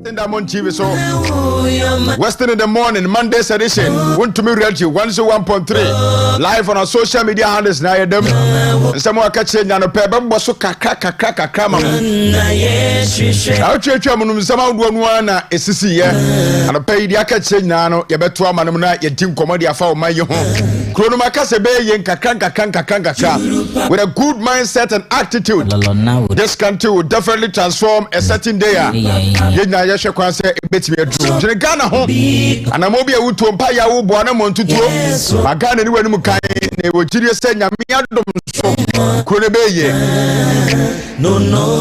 Diamond TV so Western in the morning Monday's edition want to me radio 101.3 live on our social media handles na yedem nsemo aka chenya no pe bembo so kakra ma na twetwa munum nsema do no na esisi ye ana pe idi aka chenya no ye beto amanum na ye din komodi afa o maye ho krono maka se be ye kakra with a good mindset and attitude. This country will definitely transform a certain day. Yenya yehwe kwan se betimi adu jene Ghana ho anamobi e wuto mpa ya wo bo na Mpuntuo Ghana ni wani mu kan na wojiri se nyame adom so krone be ye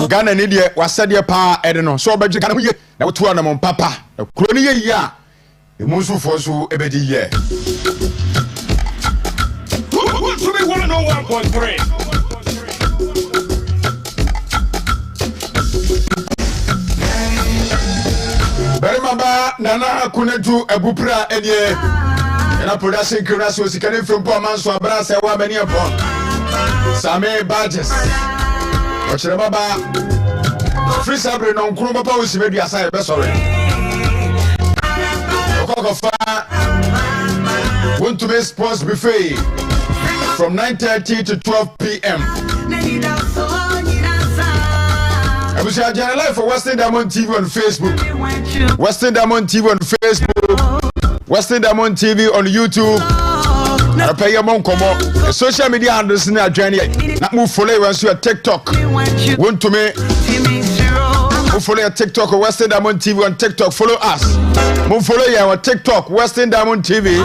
Ghana ni de wasade pa ede no so obedwe Ghana ye na woto na mo papa krone ye yi a emunsu fo so ebedi ye to be 101.3 Berimaba nana kunetu ebupra enye na production crew Osikani Frimpong Manso abra se wa bani epon Same badges Ochire baba free sabre no nkuru baba osimedi asa be sorry Okokofa want to be sports buffet from 9:30 to 12 p.m. I was live for Western Diamond TV on Facebook, Western Diamond TV on Facebook, Western Diamond TV on YouTube. I pay your mom come up. Social media handles in Nigeria. Not move follow you on your TikTok. Want to me? Move follow your TikTok or Western Diamond TV on TikTok. Follow us. Move follow you on TikTok, Western Diamond TV.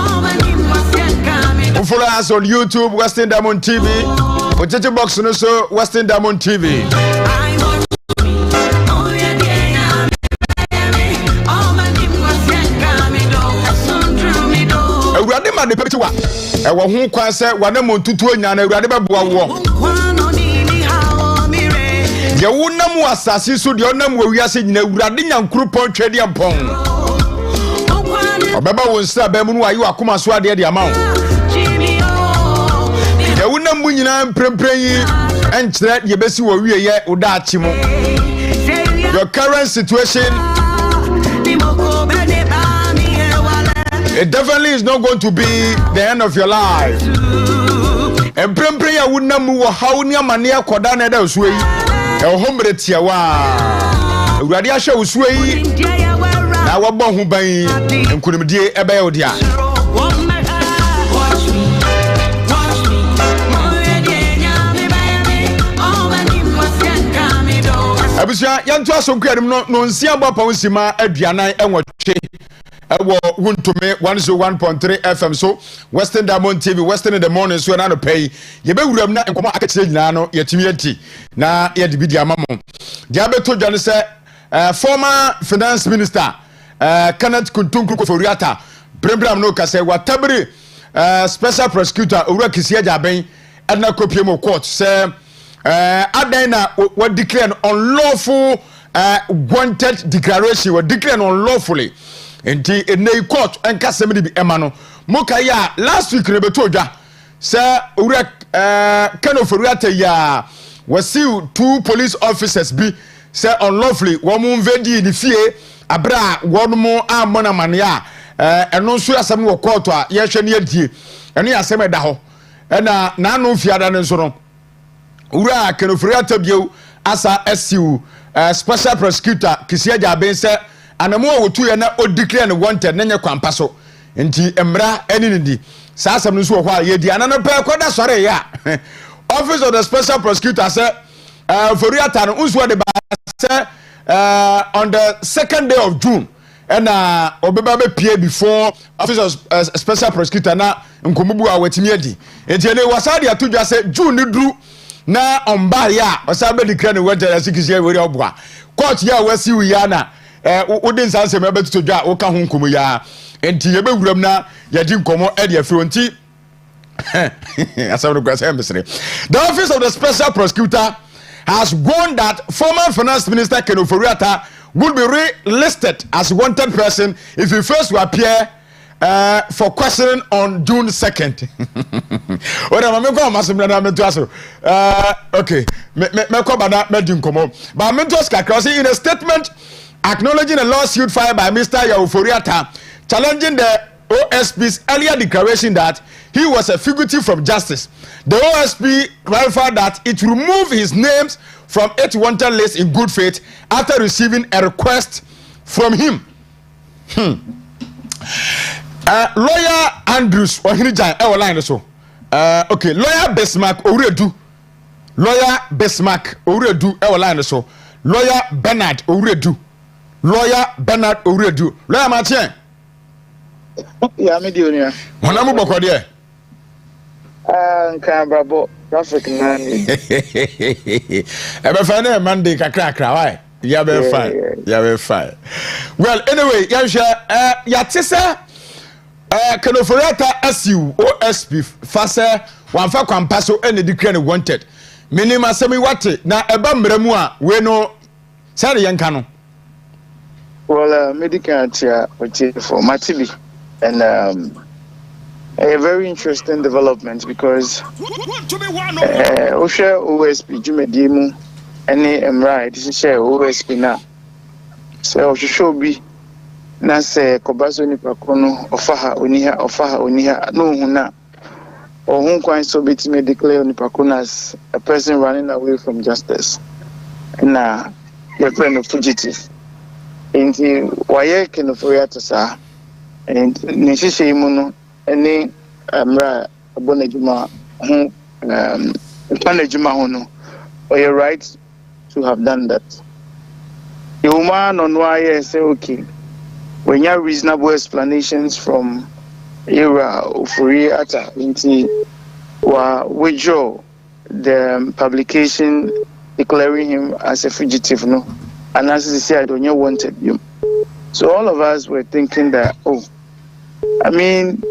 Move follow us on YouTube, Western Diamond TV. On Chat Box also Western Diamond TV. Urade ma de pepetiwa e wo hu kwan se wane Mpuntuo nya na urade beboa wo ye wonam asase so de onam wawiase nyina urade nyankuru pon twede ampon obeba won sra ba mu no ayi akoma so ade de ama wo ye wonam nyina mprempren yi enkyere ye besi wo wie ye uda achi mu your current situation it definitely is not going to be the end of your life. And pray ya wunna mu wo haw ni amane akoda na da so yi. E hombre tiawa. Urade ahwe wo so yi. Na wo bo ho ban nkunimdie ebe ye odia. Abusia yanto asonku adum no nsia gba pa nsima aduanan enwotwe. Ewo wuntume 101.3 FM so Western Diamond TV Western in the morning so na no pay ye be wuram na enkomo akachire nyina no yetimi enti na ye de bidi amamo dia beto dwane se former finance minister Kenneth Kuntunku Koforiata Brembram no kase watabri special prosecutor Owura Kisia Jaben edna kopie mo court se adan na we declare unlawful wanted declaration we declare unlawfully enti enei court enka semedi bi emano mokaya last week rebeto odwa se Owura Koforiata ya wasiu 2 police officers bi se unlawfully wo mu invade ni fie abra wo mu amona mania eno nso asem wo court a ye hwe ne adie eno ya asem eda ho na no fiada ne nso no Owura Koforiata bio asa asiu special prosecutor Kisia Jaben se anamo wotu ye na o declare ne wanted na nye kwampa so enti emra eni ndi sa asem no so ho a ye di anano pe koda sore ya office of the special prosecutor say Koforiata no unso de ba say on the 2nd day of June and obeba be pie before office of special prosecutor na nkomubu a watimi adi enti ene wasade atodwa say June ni duru na omba ya osabe declare ne wanted asikisi we obwa court ya wasi wi ya na wodin sanse me betuto dwa wo ka ho nkomu ya enti ye be wuram na ye di nkomo e de afro nti asawro kwase mbesere. The office of the special prosecutor has warned that former finance minister Koforiata will be relisted as wanted person if he first to appear for questioning on June 2nd. Ora me ko masem na me to aso. Okay. Me ko bana me di nkomo. Ba me to ska cross in a statement acknowledging a lawsuit filed by Mr. Yauforiata challenging the OSP's earlier declaration that he was a fugitive from justice. The OSP clarified that it removed his names from its wanted list in good faith after receiving a request from him. Lawyer Andrews Ohinijan line so. Okay, lawyer Bismarck Oredu. Lawyer Bismarck Oredu line so. Lawyer Bernard Oredu. Lawyer Bernard Oredu. Lawyer Mathieu. Yeah, me do ya. Wana mu boko de. Nka brabo traffic na ni. Ebe fa na Monday kakra why? Ya be fine. Ya be fine. Well, anyway, ya share ya tese Kenoforiata SU OSP fase wanfa kwampa so ene declare wanted. Minima semi wate na eba mremu a we no sare yenka no. Well, medical tia for Matibi. And a very interesting development because Osha OSP Jumedimu any right this is share OSP now. So should be na say Kobaso ni pakono ofaha oniha no huna or whom quite so bit me declare ni pakono as a person running away from justice. And your friend of fugitive. In the why can Kenoforiata sir. And Nishisha Imuno, any Mra Abonajuma, Panajuma Hono, or your right to have done that. The woman on why I say, okay, when you have reasonable explanations from era of Furiata into withdraw the publication declaring him as a fugitive, no, and as he said, when you wanted you. So all of us were thinking that, oh, I mean,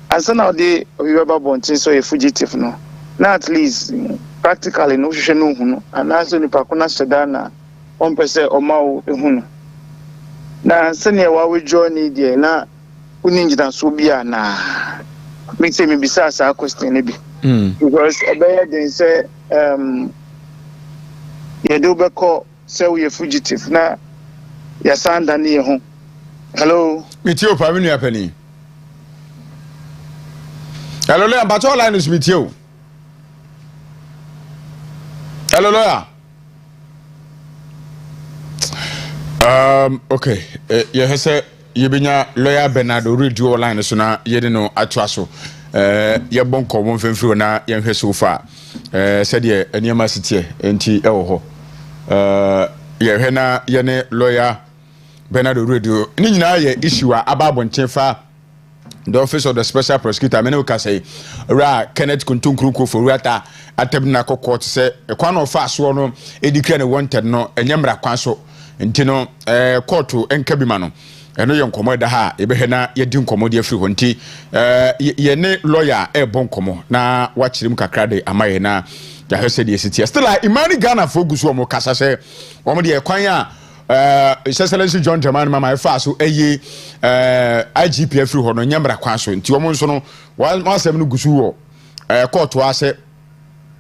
as now we were about so a fugitive, no. Now at least practically no shenu and as only pakuna sedana 1% or mau huno. Na senior wa we journey there na uninjida so bia na make say me bisa sa question bi. Because obey then say you do be call say we a fugitive na ya sanda ni ho. Hello. Mitio pa minu apani. Hello lawyer, but all line is Mitio. Hello lawyer. Okay. You say you binya lawyer Bernard radio line so na ye de no atwa so. Ye bon ko won femfiri na ye hwe so fa. Said ye eniema sitie enti e wo ho. Ye hwe na ye ne lawyer Bernard Radio ni nyina ye issue a ababonche fa the office of the special prosecutor many we can say ra Kenneth Kuntunkruko for rata atemna court say e kwa no fa so no e declare ne wanted no enyemra kwan so enti no court enka bi ma no eno ye nkomo da ha e be he na ye di nkomo de afiri ho nti ye ne lawyer e bon nkomo na wa kirim kakra de amaye na ya hese de sitia still imani Ghana for gusu mo kasa se o mo de kwan a His Excellency John German Mama fa so eye IGP afiri ho no nyamra kwan so nti omo nso no wa asem no gusu wo court wa se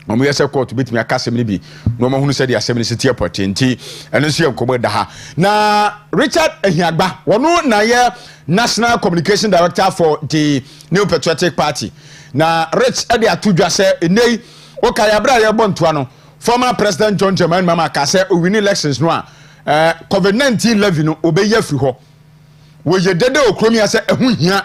omo yese court bitimi akasem ni bi no mo hunu se de asem ni sitia poti nti eno so yenkomo da ha na Richard Ehiagba wono na ye National Communication Director for the New Patriotic Party na Rich e de atudwa se enei o ka ya bra ye bontoa no former President John German Mama ka se o win elections no a COVID-19 levy no obeye firi ho wo ye dede okromi ase ehu hia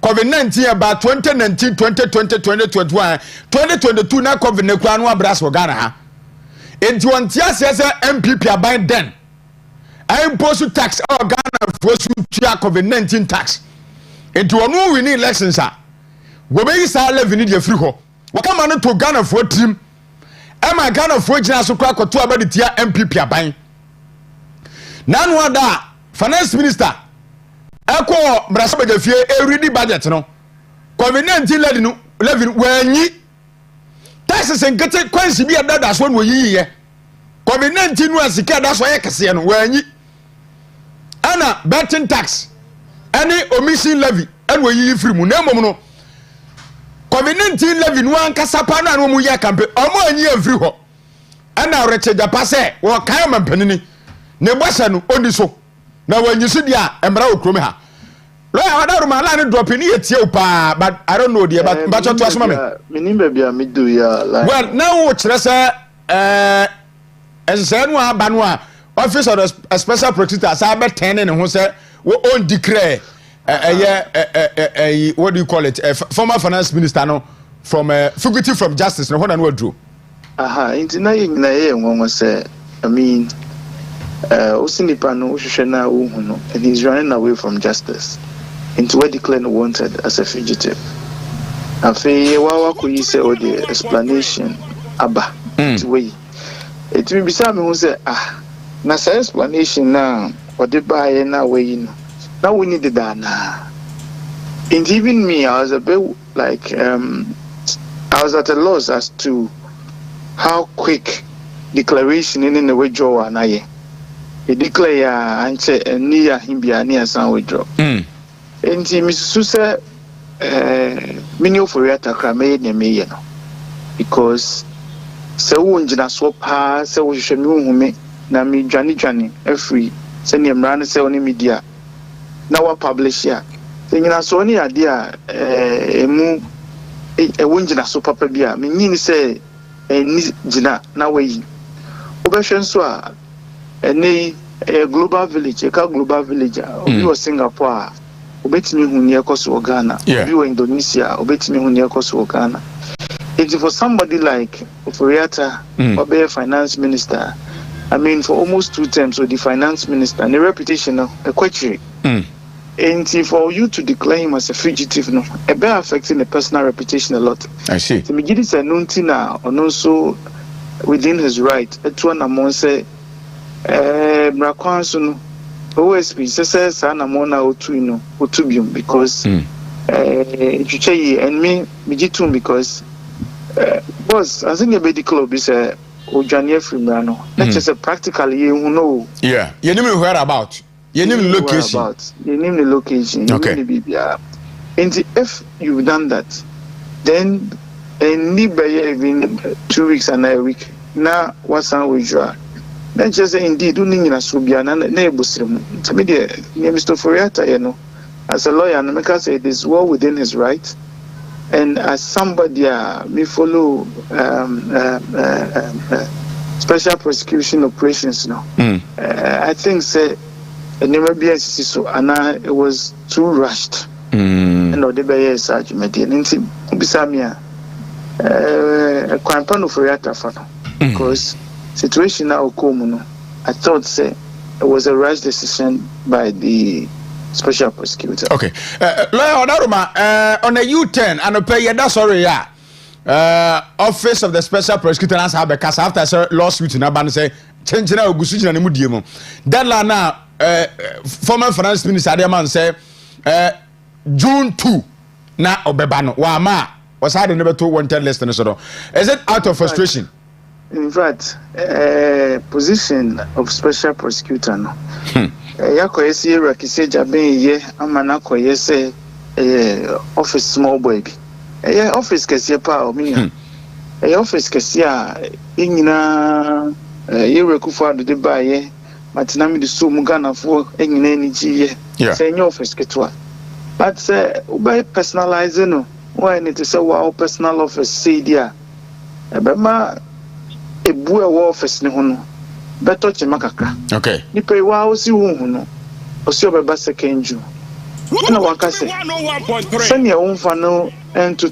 COVID-19 about 2019 2020 2021 2022 na COVID ne kwa no abras wo Ghana ha enti wontia ase MPP aban den I impose tax or Ghana for tua COVID-19 tax enti wonu win elections a wo be isa levy ni de firi ho wo kama no to Ghana for trim e ma Ghana for gina so kwa kwato abaditia MPP aban Nanu ada finance minister eko brasaba fie ready budget no COVID-19 levy wanyi taxes nkete kwansi bi adada so no yiye COVID-19 no asika da so ye kese no wanyi ana betting tax any omission levy and we yi free mu na mom no COVID-19 levy no ankasa pa na no mu ye campaign omo anyi afiri ho ana reche japa se wo kan mampanini ne bossa no oni so na wanyisu dia emra okrom ha lawyer Odaruma line drop ni etie pa but I don't know there but to asoma me minimbe bia me do ya like well now wo kire say ensenu aba no a office of the special prosecutor say be 10 ne ho say we on declare what do you call it former finance minister no from fugitive from justice no ho na no adro aha intina yin na ye ngongo say I mean Usinipa no uhwehwe na uhu no and he's running away from justice into where declared wanted as a fugitive. Afi wa ko yi say the explanation aba to way. It will be some who say na say explanation na ode bae na way no. Now we need that na. And even me I was a bit like I was at a loss as to how quick declaration in the way draw na ye. He declare anche niya himbia ni asan withdraw. Enti misusu se mini ofori atakra me ne no because se wo njina so pa se wo hwehwe mi hume na mi dwane every se ne mra ne se oni media na wa publish ya se nyina so ni ade a emu wo njina so papa bia me nyini se ni jina na wayi obehwe nso a ene global village global village obi was Singapore obetimi huni ekoso Ghana obi was Indonesia obetimi huni ekoso Ghana. It's for somebody like Oforiata or finance minister, I mean for almost 2 terms with the finance minister and the reputation of a query. And for you to declare him as a fugitive, no, a bear affecting the personal reputation a lot. I see. To me, it is a nuntina and also within his right. It's one among say Mrakwanso OSP says Sanamona Otuino Otubium because and me Mijitum because boss as in the medical club is a Ojanye Frimano. That's just a practically you know. Yeah. You know where about. You name the location. You name the location. Okay. And if you've done that, then need by even 2 weeks and a week. Now what's on with you? Then just say indeed, do ning na subia na nebusrim. To me, Mr. Foriata, you know, as a lawyer, and make us say it is well within his right. And as somebody, me follow special prosecution operations now. I think say. And never be so, and it was too rushed. And the bay is such a median. Bisamia, a quampano for Yatafano. Because situation now, Komuno, I thought say it was a rash decision by the special prosecutor. Okay. Lawyer Odaruma, on a U-turn, and a pay that's sorry, office of the special prosecutor has had because after a lawsuit in Aban say, change now, Gusuji and Mudium. That now. Former finance minister Ademan say June 2 na obebano wa ma was had never to wanted less than so. Is it out of frustration? In fact, position of special prosecutor no. Yako yesi rakiseja ben ye amana ko yese office small boy bi. Office kesi pa o mi office kesi a nyina ye rekufa do de ba ye Matinami the Sum Ghana for any G. Say your office ketwa. But say, by personalizing, when it is a wow personal office, say, dear. Ebema a bua office no better Chimakaka. Okay. You pay wow, see who or see your bass second you. No one can say, send your own funnel and to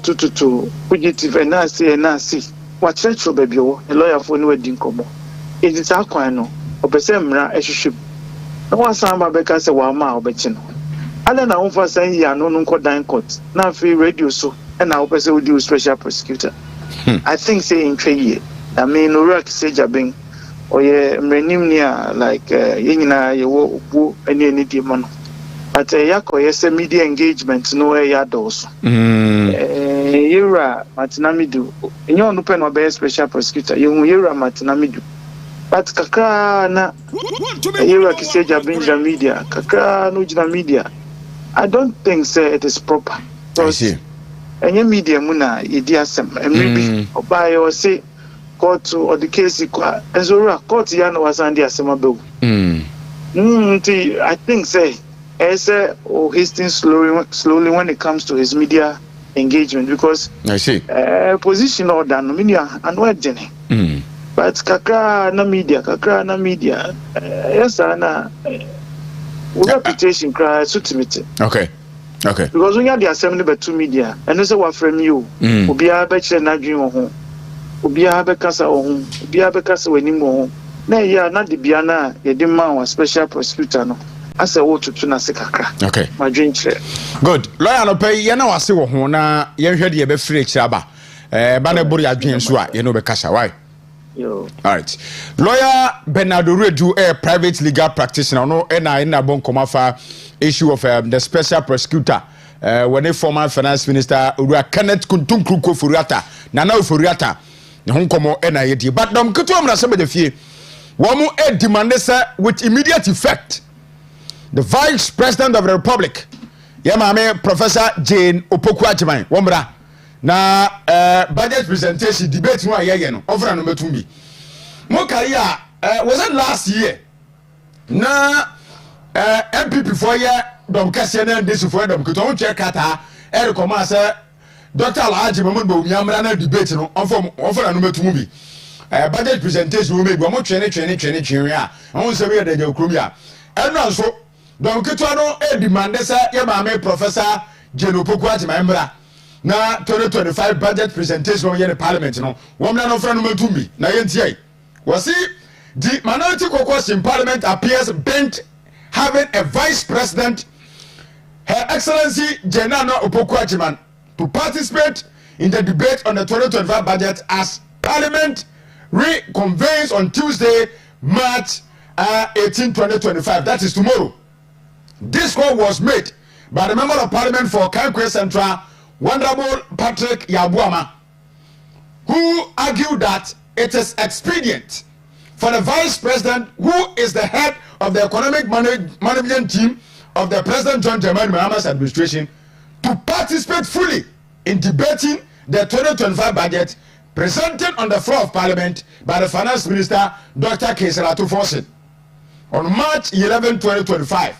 fugitive and Nancy. What church will be a lawyer for no wedding come. It is our quino. Opesemra ehwehwem na wasamba beka se wa ma obechi no ala na wonfa san ya no nko dan court na free radio so na opese we do special prosecutor. I think say in tweye I mean no rock say jabin oye mrenim ni like yenyina ye wo obu ani di mo no but yakoye se media engagement no ya doso yera matinamidu enyo no pe no be special prosecutor yehu yera matinamidu. But kaka na here kiseja binja media kaka no jina media I don't think say it is proper. I see. Any media muna yedi asem maybe oba say court or the case kwa ezora court ya no wasandi asem abewu I think say hasting slowly when it comes to his media engagement, because I see position or than media and what Jenny. But kakra na media yes ana reputation cry sutimite. Okay Because when you are the assembly by two media and say what from you obi a be kire na dwen ho obi a be kasa ho obi a be kasa wani mo na ya na de bia na ye de man wa special prosecutor no asa wo tutu na se kakra. Okay, my dream kire. Good. Lawyer no pay ye na wase wo ho na ye hwede ye be free kire aba ba na buru adwen so a ye no be kasa why. Yo. All right. Lawyer Bernardo Redu, a private legal practitioner, no, and I bon komafa issue of the special prosecutor. When a former finance minister, Kenneth Kuntunkruko Furiata, Nana Furiata, Hong Kong, NIAD. But Dom Kutum Nasabe de Fie, Wamu Ed demanded with immediate effect. The Vice President of the Republic, Yamame Professor Jane Opoku-Agyemang, Womra. Na budget presentation debate no aye no offer no metumbi mo career was it last year na MPP for year dom kase na this for dom ko ton check kata e come say Dr. Alhaji Mahmoud Bawumia amra na debate no offer no metumbi budget presentation wo mebu mo twene a won se we da jakrum ya eno so dom keto no e demand say ye ma me Professor Jane Opoku-Agyemang amra na 2025 budget presentation in the parliament no woman no friend no matumbi na yentie was see the minority caucus in parliament appears bent having a vice president, Her Excellency Jenana Opoku-Agyemang, to participate in the debate on the 2025 budget as parliament reconvenes on Tuesday, March 18, 2025. That is tomorrow. This call was made by the member of parliament for Kankwe Central, Wonderful Patrick Yabuama, who argued that it is expedient for the vice president, who is the head of the economic management team of the President John Dramani Mahama's administration, to participate fully in debating the 2025 budget presented on the floor of parliament by the finance minister, Dr. Keselato Forsen, on March 11, 2025.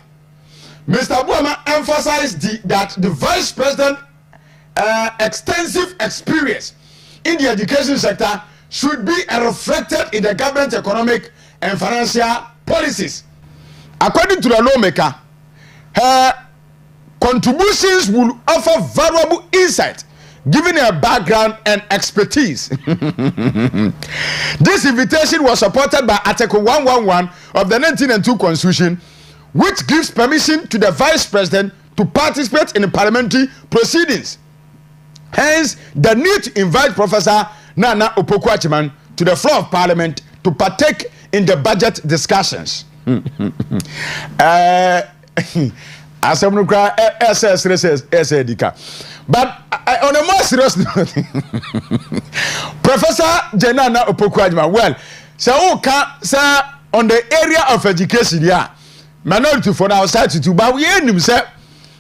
Mr. Buama emphasized that the vice president extensive experience in the education sector should be reflected in the government economic and financial policies. According to the lawmaker, her contributions will offer valuable insight given her background and expertise. This invitation was supported by Article 111 of the 1902 Constitution, which gives permission to the vice president to participate in the parliamentary proceedings. Hence, the need to invite Professor Nana Opoku-Agyemang to the floor of parliament to partake in the budget discussions. But on a more serious note, Professor Jenana Opoku-Agyemang, well, so on the area of education, yeah, minority for our side to but we say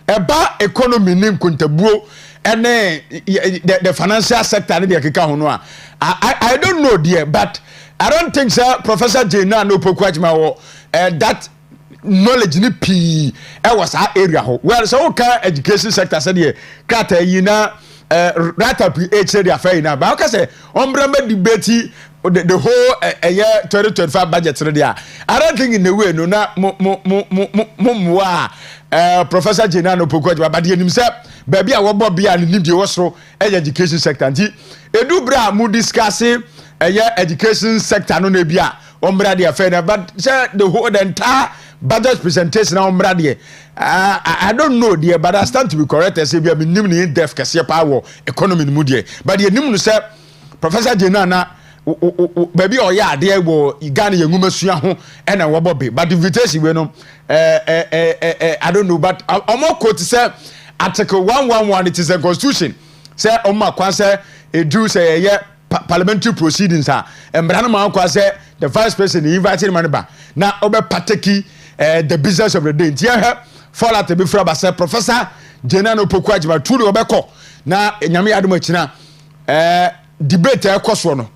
about economy nim kuntabuo and the financial sector I don't know dear, but I don't think so Professor Jenana Opoku-Agyemang that knowledge ni p was our area ho well so education sector said here kata yina right up PH said affair na but I say umbrella debate the whole year 2025 budget there. I don't think in the way no na Professor Jenana Opoku-Agyemang but himself baby a wobo bia ni die wosro education sector nti edu bra mu discuss education sector no na bia umbrella the affair but the whole the entire budget presentation na umbrella there. I don't know there, but I stand to be correct as if you have been named deaf kase power economy mu there. But the nim no say Professor Jenana baby or yeah there wo Ghana yenguma sua ho and wobobe but invitation we no I don't know but omo quote say Article 111 it is a constitution say omo kwa say edu say parliamentary proceedings embrana ma kwa say the vice president invited man ba na obe partake the business of the day ntia fall at be fra ba say Professor Jenana Opoku-Agyemang truly obeko na nyame adom akina debate ekoso no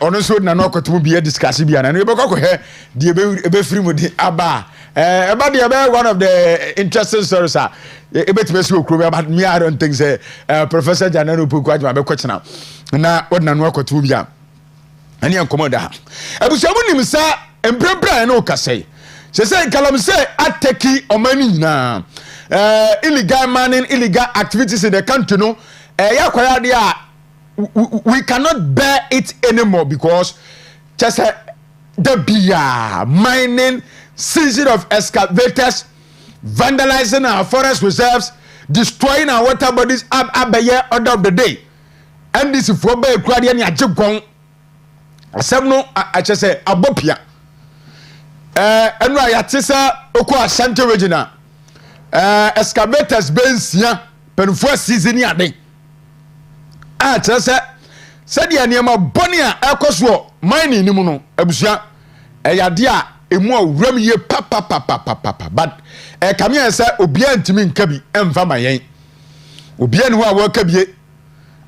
ono so na no akotomo bia discuss bia na no be kokko he de be free mu di aba About the one of the interesting stories are about me. I don't think say Professor Janano Pukwa be question now. Na what na no akotu bia. Ani enkomoda. Abusamu nim sa emprempra na okasai. Se say kalam say ateki omani na. Illegal mining, illegal activities in the country no. Ya kwaya dia we cannot bear it anymore because just the beer mining, season of excavators, vandalizing our forest reserves, destroying our water bodies up a year order of the day. And this is for by Ukrainian Yajikong. Some no, I just say Abopia. And I tisa Oko Ashanti Regina. Excavators bens ya, penfua season ya day. Just said ya niema bonia ekoswo mining ni mu no abusua eyade a emu awram ye papa but kamia say obia ntimi nka bi emfa mayen obia ne ho a waka bie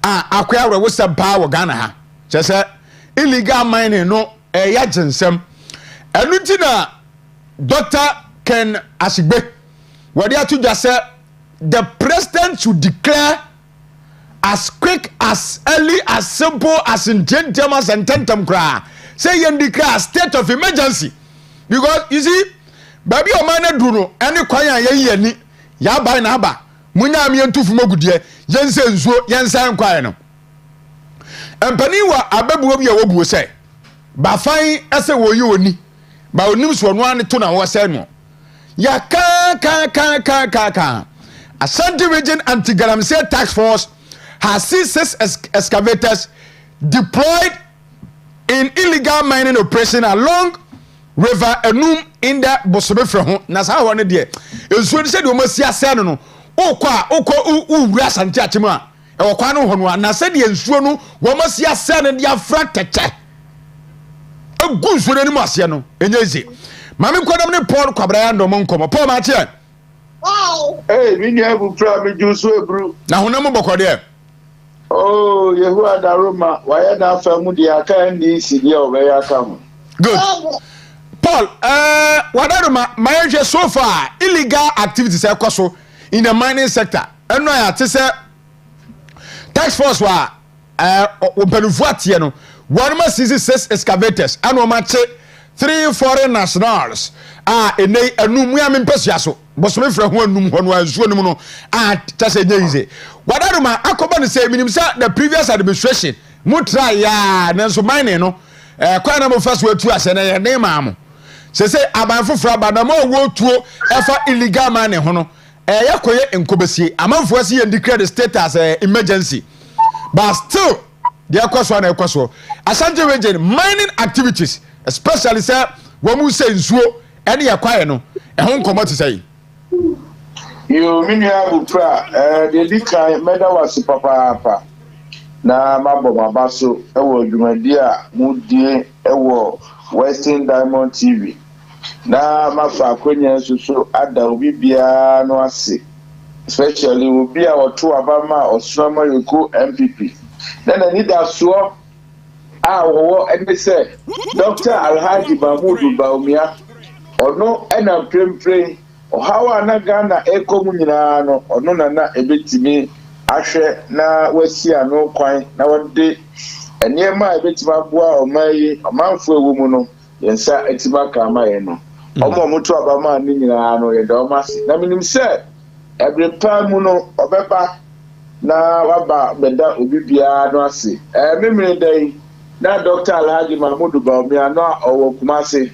akoya awre wo sempa wo Ghana ha just illegal mining no ya jensem enu ti na Dr. Ken Asigbe wodi atu just the president should declare as quick, as early, as simple as in gentleman's and tentam cry. Say you declare state of emergency. Because you see, baby o man do any kwaya ye ni ya ba na ba. Munya mi entu fumo gudie, yense nsuo, yense kwaya no. Empani wa abebuo bi a wobuo say. Ba fan ese wo yi oni. Ba onim so no an to na wo say no. Ya ka. Ashanti Region Anti-Galamsey Task Force has seen 6 excavators deployed in illegal mining operation along River Enum in the Bosobefre. That's how one day. It's when said you must see a son. Oko Ashanti Achima. Or Quano Honwa. Na said the Ensuano, one must see a son and their fracture. A good for any Marciano. And easy. Mammy Quadam Paul Cabrando Moncomo. Paul Martian. Hey, we never try to do so, bro. Now, no more there. Oh, Yehua Daruma, why not family? I can't see you where I come. Good. Paul, what are my so far? Illegal activities are also in the mining sector. And I have to say, tax force were open. One must see 6 excavators and one match 3 foreign nationals. And they a num impesiaso. But some friend who was one no just easy. What are my Akoban say the previous administration mutra ya nanso mining no kwa na mo first way to as na name am. Say abanfo fra ba na mo wo tuo efa illegal mining ho no yakoye enkobesie amanfo asi and declare the state as emergency. But still the akwaso na ekwaso Ashanti Region mining activities especially say wo mu say nsuo ene yakwaye no ehon komo to say you mean you have the dika meda was papa na mabo mabaso ewo dwumadi a mudie ewo Western Diamond TV na mafa akonya so ada obi bia no ase especially obi a oto abama osrama yoko MPP then I need that so wo ene say Dr. Alhaji Mahmoud Baumia ono ena prempre Ohawa na Ghana ekomu nyina no ono na ebetimi ahwe na wasi ano kwan na wode enema ebetima boa omayi omanfo ewu mu no yensa etiba ka amaye no omo mutu abama ni nyina no ye do masi na minim se ebrepa mu no obeba na waba beda obibia no ase memre dai na Dr. Alhaji Mahmoud Baumia no owo Kumasi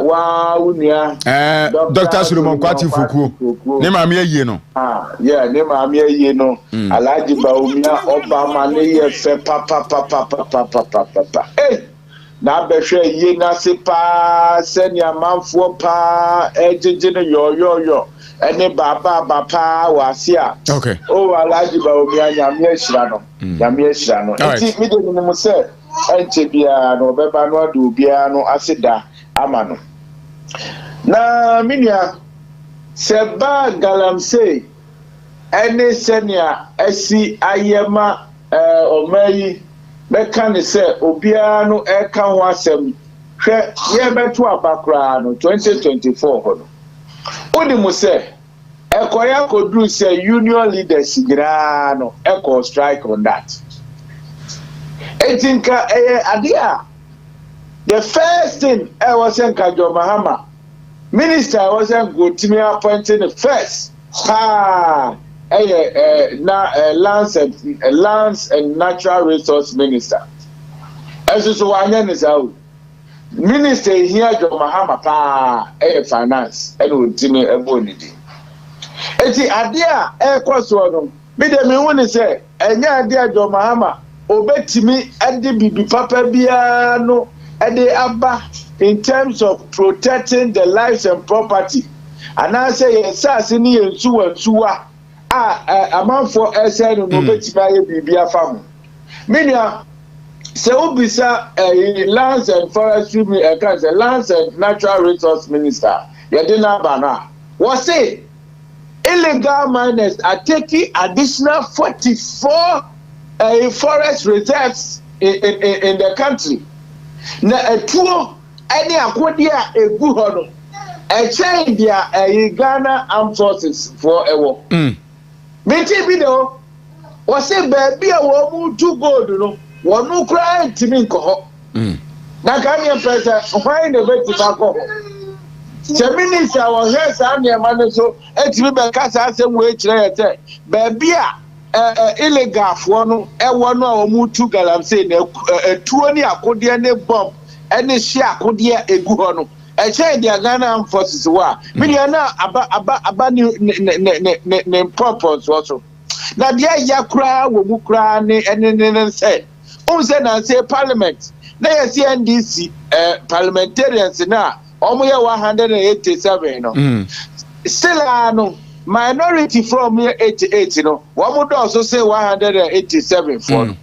wa wunia Dr. Solomon Kwati Fuku ne maami aye no ne maami aye no Alhaji Baumia Obama ne ye fe papa na behwe ye na se pa senia manfo pa ejeje ne yo ene baba pa wasia okay Alhaji Baumia nyame ahira no enti mi de ni mo se enche bia no beba no adu bia no aseda amano na minia seba galamsey ene senia esi ayema omayi beka ne se obia no eka ho asem hwe ye beto abakra no 2024 ho no odi mo se ekoya kodru se union leaders gira no eko strike on that etinka adia the first thing was Nkajo Mahama minister was Gotimi appointing the first lands and natural resource minister. As is one is out. Minister here Jo Mahama finance and Gotimi ebonidi. Eti adia kwaso me de me woni say enya adia Jo Mahama obetimi ade bibi papa bia no ade abba in terms of protecting the lives and property. And I say yes ni ensuwa amanfo ese no obetimi aye bibia fam. Media se obisa lands and forestry lands and natural resource minister yedina bana was say illegal miners are taking additional 44 forest reserves in the country. Na etuo any akodia egu ho no chain dia Ghana Armed Forces for ewo meti video was say baby a wo mu do gold no wonu kra ntimi nko ho na kan ye pesa why the beti ba ko se minister was here sa na ma so etimi be kasa asem we kire ye baby a illegal for no ewo no a mu tu galamsey na etuo ni akodia ne bomb ene hye akodia egu ho no chain dia Ghana forces wa me na aba ne purpose also na dia yakura wo mu kura ne ene say say na say parliament na yes NDC parliamentarians na omo ye 187 no still no minority from 88 no wo mu do also say 187 for no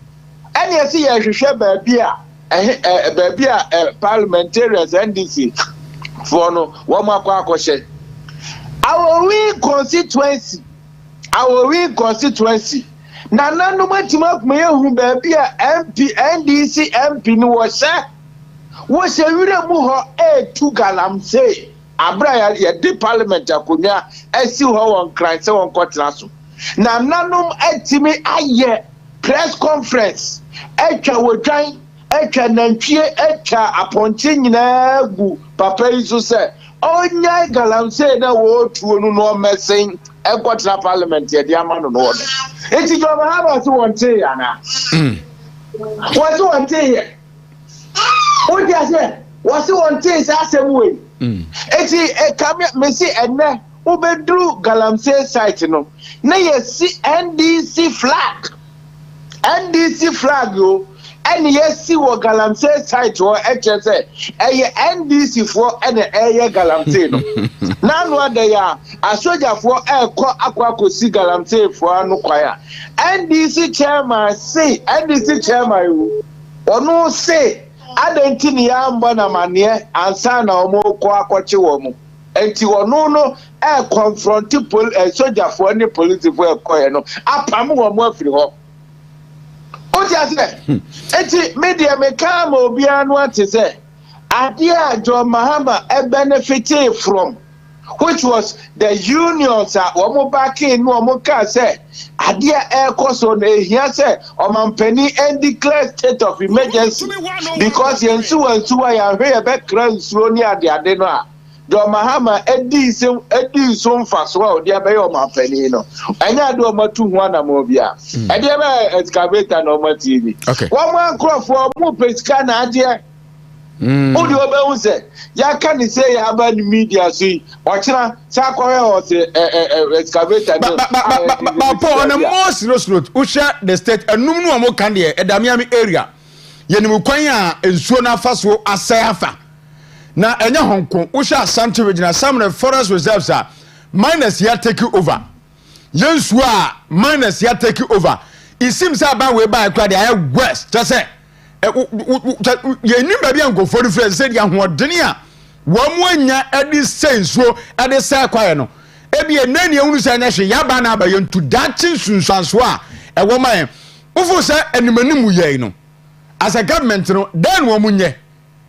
and yes ye hwehwe baby a parliamentarians NDC for no wo mu akwa our win constituency na nanu matima me hu baby a MP NDC MP no wo se wire mu ho e2 galamsey abra ya di parliament akonya asi ho won kran se won kotena so na nanum atimi aye press conference etwa wodwan etwa nantwie etwa aponche nyina gu papa iso se onya galamsey na wo tuo no no mesen ekotena parliament ye di amano no wodo eti Jo Mahama so wonte ya na wo so wonte ye o dia se wo so wonte sa asem we eti me si enne ubedru galamsey site no na yesi NDC flag yo ene yesi wo galamsey site wo HSA eye NDC for ene eye galamsey no na no ade ya asoja for akwa kosi galamsey for anu kwaya NDC chairman yo onu say adenti ni yamba na manie ansa na omo ko akwachi wo mu enti wono no confront soldier for any police for ekoye no apam wo mu afiri ho o ti ase enti media me ka ma obi anu ate se ade a Jo Mahama benefited from, which was the unions omo backing no omo ka say ade a ekoso na ehia say omampani and declare state of emergency because yensu ya hwe be kra nsuo ni ade no a Jo Mahama edi so mfaso a odi abe omampani no anya ade omatu hu ana mo bia ade be excavator na omati wo mo ankrofo mo pesika na ade odi obe unse ya kan say ya ba ni media so ochira sa kwere o se excavator no but on a more serious note usha the state enum no mo kan de edamiami area yenim kwan a ensuo na afaso asayafa na enya honko usha Asante regional some forest reserves are minus ya take over yensuo a minus ya take over it seems about we by kwade I west just say yenim ba bia nkofo ri friend say dia hoodene a wo mo anya edi sensuo edi say kwaye no ebi enani ehunu say anya hwe yaba na abaye ntu dachi sunsanso a ewo man ufo say enimanimu yei no as a government no then wo munye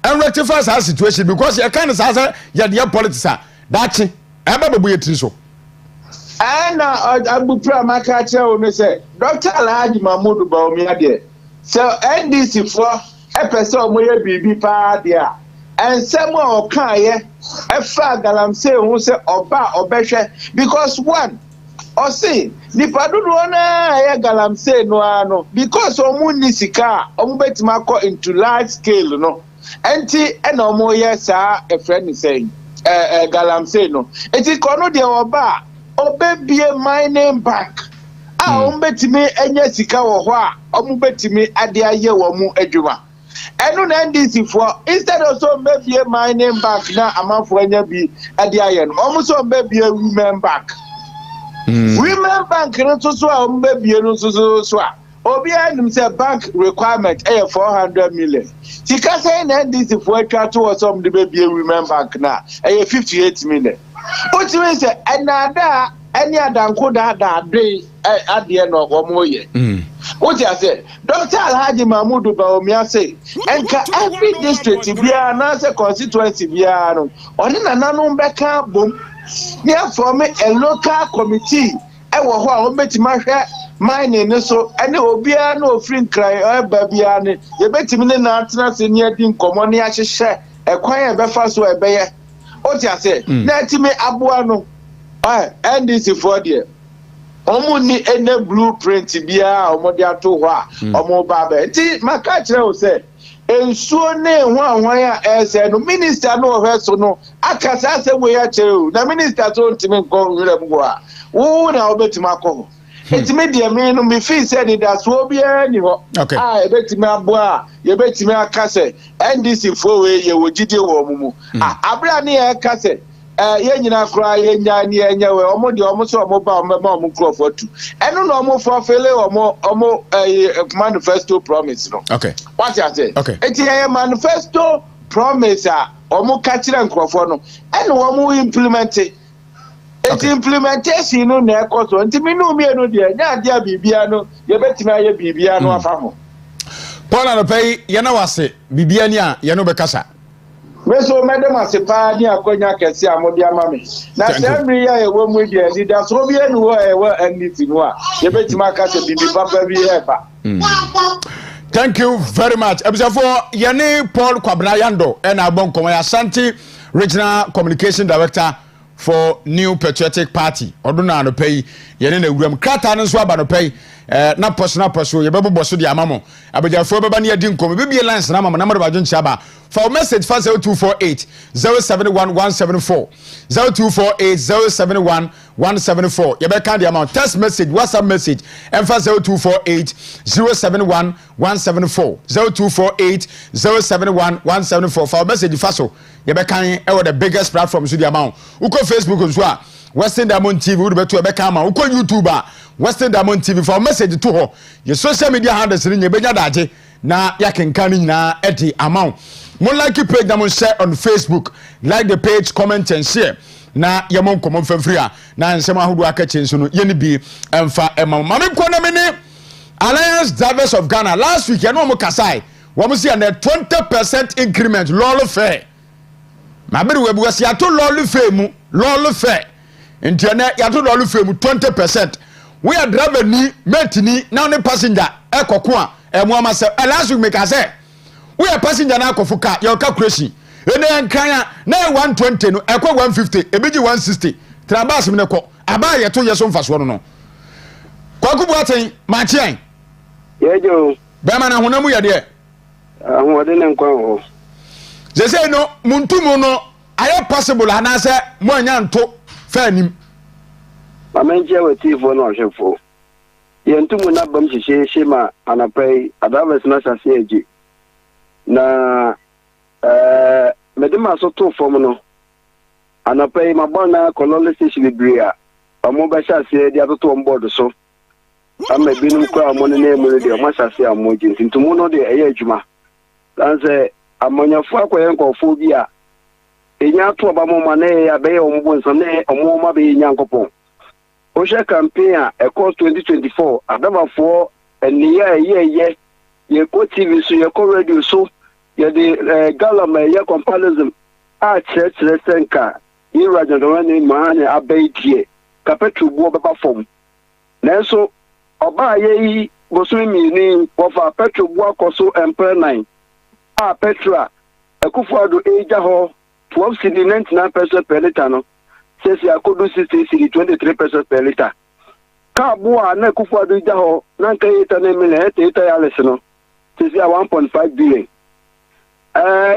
and rectify our situation because you can't say your politics are that's it. I'm about to be so. And Abu Pramaka Chow say, Dr. Alhaji Mahmoud Baumia, so NDC for episode where BB Padia, and someone can a flag I'm saying who say Oba or Besha because one or say Nipaduna Galam say no because Omuni Sika Ombet Marco into large scale no. Enti eno mo yes a friend is saying Galam say no. It is kono de Oba obebie mining bank ombetimi enye sika wo ho a ombetimi ade aye wo mu adwuma eno na NDC for instead of so obebie mining bank na amafo anya bi ade aye no omuso obebie women bank women bank no so a obebie no so a obi anim say bank requirement 400 million sika say na NDC for atwa to some de bebie women bank na 58 million. What you say? Another any adanko da day at the end of Omoye. What you say? Dr. Alhaji Mahmoud Baumia say, and every district be another constituency be on in an beka boom. Near for me a local committee. I will hold my mining so and it will be no free cry or baby. You bet me not senior team commonia share a quiet before so a bear. What you say? Let me abuano. NDC for there. Omo ni ene blueprint bia omo de ato ho a omo baba. Ti maka kire o say ensuo ne hwan ya ese no minister no ho so no akasa se we ya kire o. Na minister so ntimi nko nwere mu a. Wo na obetima akọ. Etimi de me no me feel say ni that so bia ni ho. Ebetimi abo a ye betimi akase NDC for we ye wogide wo mumu. Abra ne ya akase ye nyina kra ye nya ne enya we omo de omo so omo ba omo crop tu eno no omo for fele omo manifesto promise no. What you say? Eti ye manifesto promise a omo ka kire nkrofo no eno omo implement it. Eti implementation no na ekoso nti me no me no de nya dia bibia no ye betima ye bibia no afa ho. Paul no pay ye na wase bibia ni a ye no be kasa. Meso madam asepa ni akonya kese amodi amame na semri ya ewo mu de leader so bi enu wo ewo NDC no a ye betima kase bibi papa bi eba. Thank you very much. Ebisafo ye ne Paul Kwabrayando and abon komo ya Ashanti Regional Communication Director for New Patriotic Party. Oduna no pay ye ne wuram krata no so aba no pay na poso ye bebo boso di amamo abejafo beba ne adi nkom bebie lines na amamo na mado bajo nchiaba for message for 0248 071174 0248 071174 ye be kan di amount text message WhatsApp message and for 0248 071174 0248 071174 for message faso ye be kan e the biggest platform so di amount uko Facebook nso a Western Diamond TV would be to a becama uko YouTuber Western Diamond TV for message to her your social media handles in your benya daje na ya kenkani na eti amount mo like page Diamond share on Facebook like the page comment and share na yamon common free na nsema hudu aka chenso no yeni bi emfa ema mame ko na mene Alliance Drivers of Ghana last week no mo kasai wo mo see na 20% increment lolo fair ma be we buasi ato lolo fair mu lolo fair ntiane yato lolo fair mu 20%. We are driver ni mate ni now the passenger ekoko a emu amase last week make say we are passenger na akofuka your calculation ene nkran na 120 no ekọ 150 ebiji 160 trabas me neko aba ye to yeso mfaso no no kwakubu aten ma chien yejo be ma na honamu ye de ahode ne nkwa ho je say no muntumu no aye possible anase mo anya nto fa anim Mamenje wetifo no hwefo yentumu na bam hihye ma anapai adavers na sase eji na medema so to fom no anapai mabona kolole station bibria omo ba sase dia to on board so amma binum ko amone na emu de omo sase amoji ntumu no de eye adwuma danse amonyafo akoyen kofo bi a enya to ba mo ma na ya be omo bonso na omo ma be nya nkopon Osha campaign across 2024 adama for eniya ye ko TV so ye ko radio so the gallon ya comparison a church senka ira jodowani mahane abetie ka petrol buo beba fom nanso oba ye bosumi mini ofa petrol buo akoso empire 9 a petrol akufuado eja ho 12 cedi 99% per liter no sesi akodu 60 cedi 23% per liter ka buo na akufuado eja ho na nka yeta na emele eta ya lesno sesi 1.5 billion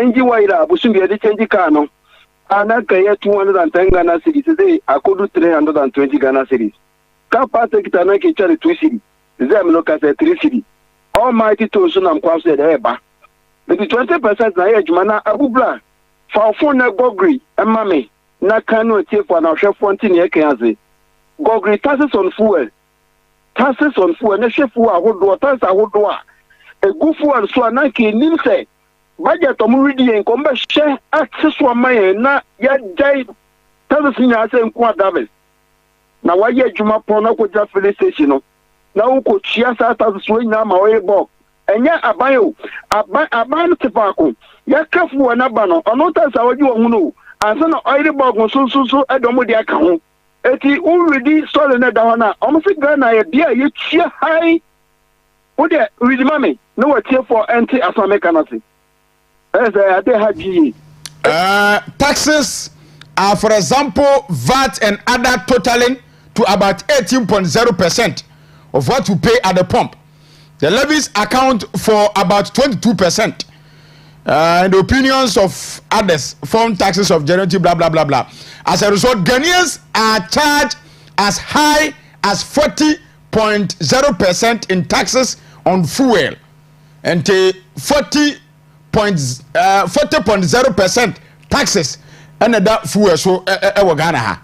inji waira busumbi ya change car no anaka ya 210 Ghana cedis today akodu 320 Ghana cedis ka pate kitana ke chari 2 cedis zem no ka 3 cedis almighty to so nam kwa se de eba the 20% na ya juma na abubla fa phone na gogri emame na kanu tie for na hwe fonti ne kenze gogri taxes on fuel na shefu ahodo taxes ahodo a egufu an so na ke nimse budget omuridi en ko mbe hye access wa maye na ya jai tazisinya ase nko adabe na waye adwuma pon na ko ja filling station no na wo ko chia sa taziso nyina ma wo bo enya abayo aban tipako ya kafu na ba no ono ta sa waji wo hunu ansa na oil bog so edomo de aka ho eti uridi sole na da ho na omo se Ghana ya bia ye chia hai wo de ridi mame no wa tie for anti asamekanasi. Taxes are, for example, VAT and other totaling to about 18.0% of what you pay at the pump. The levies account for about 22%. And the opinions of others form taxes of generative blah blah blah blah. As a result, Ghanaians are charged as high as 40.0% in taxes on fuel and 40.0% taxes and that fuel so Ghana ha.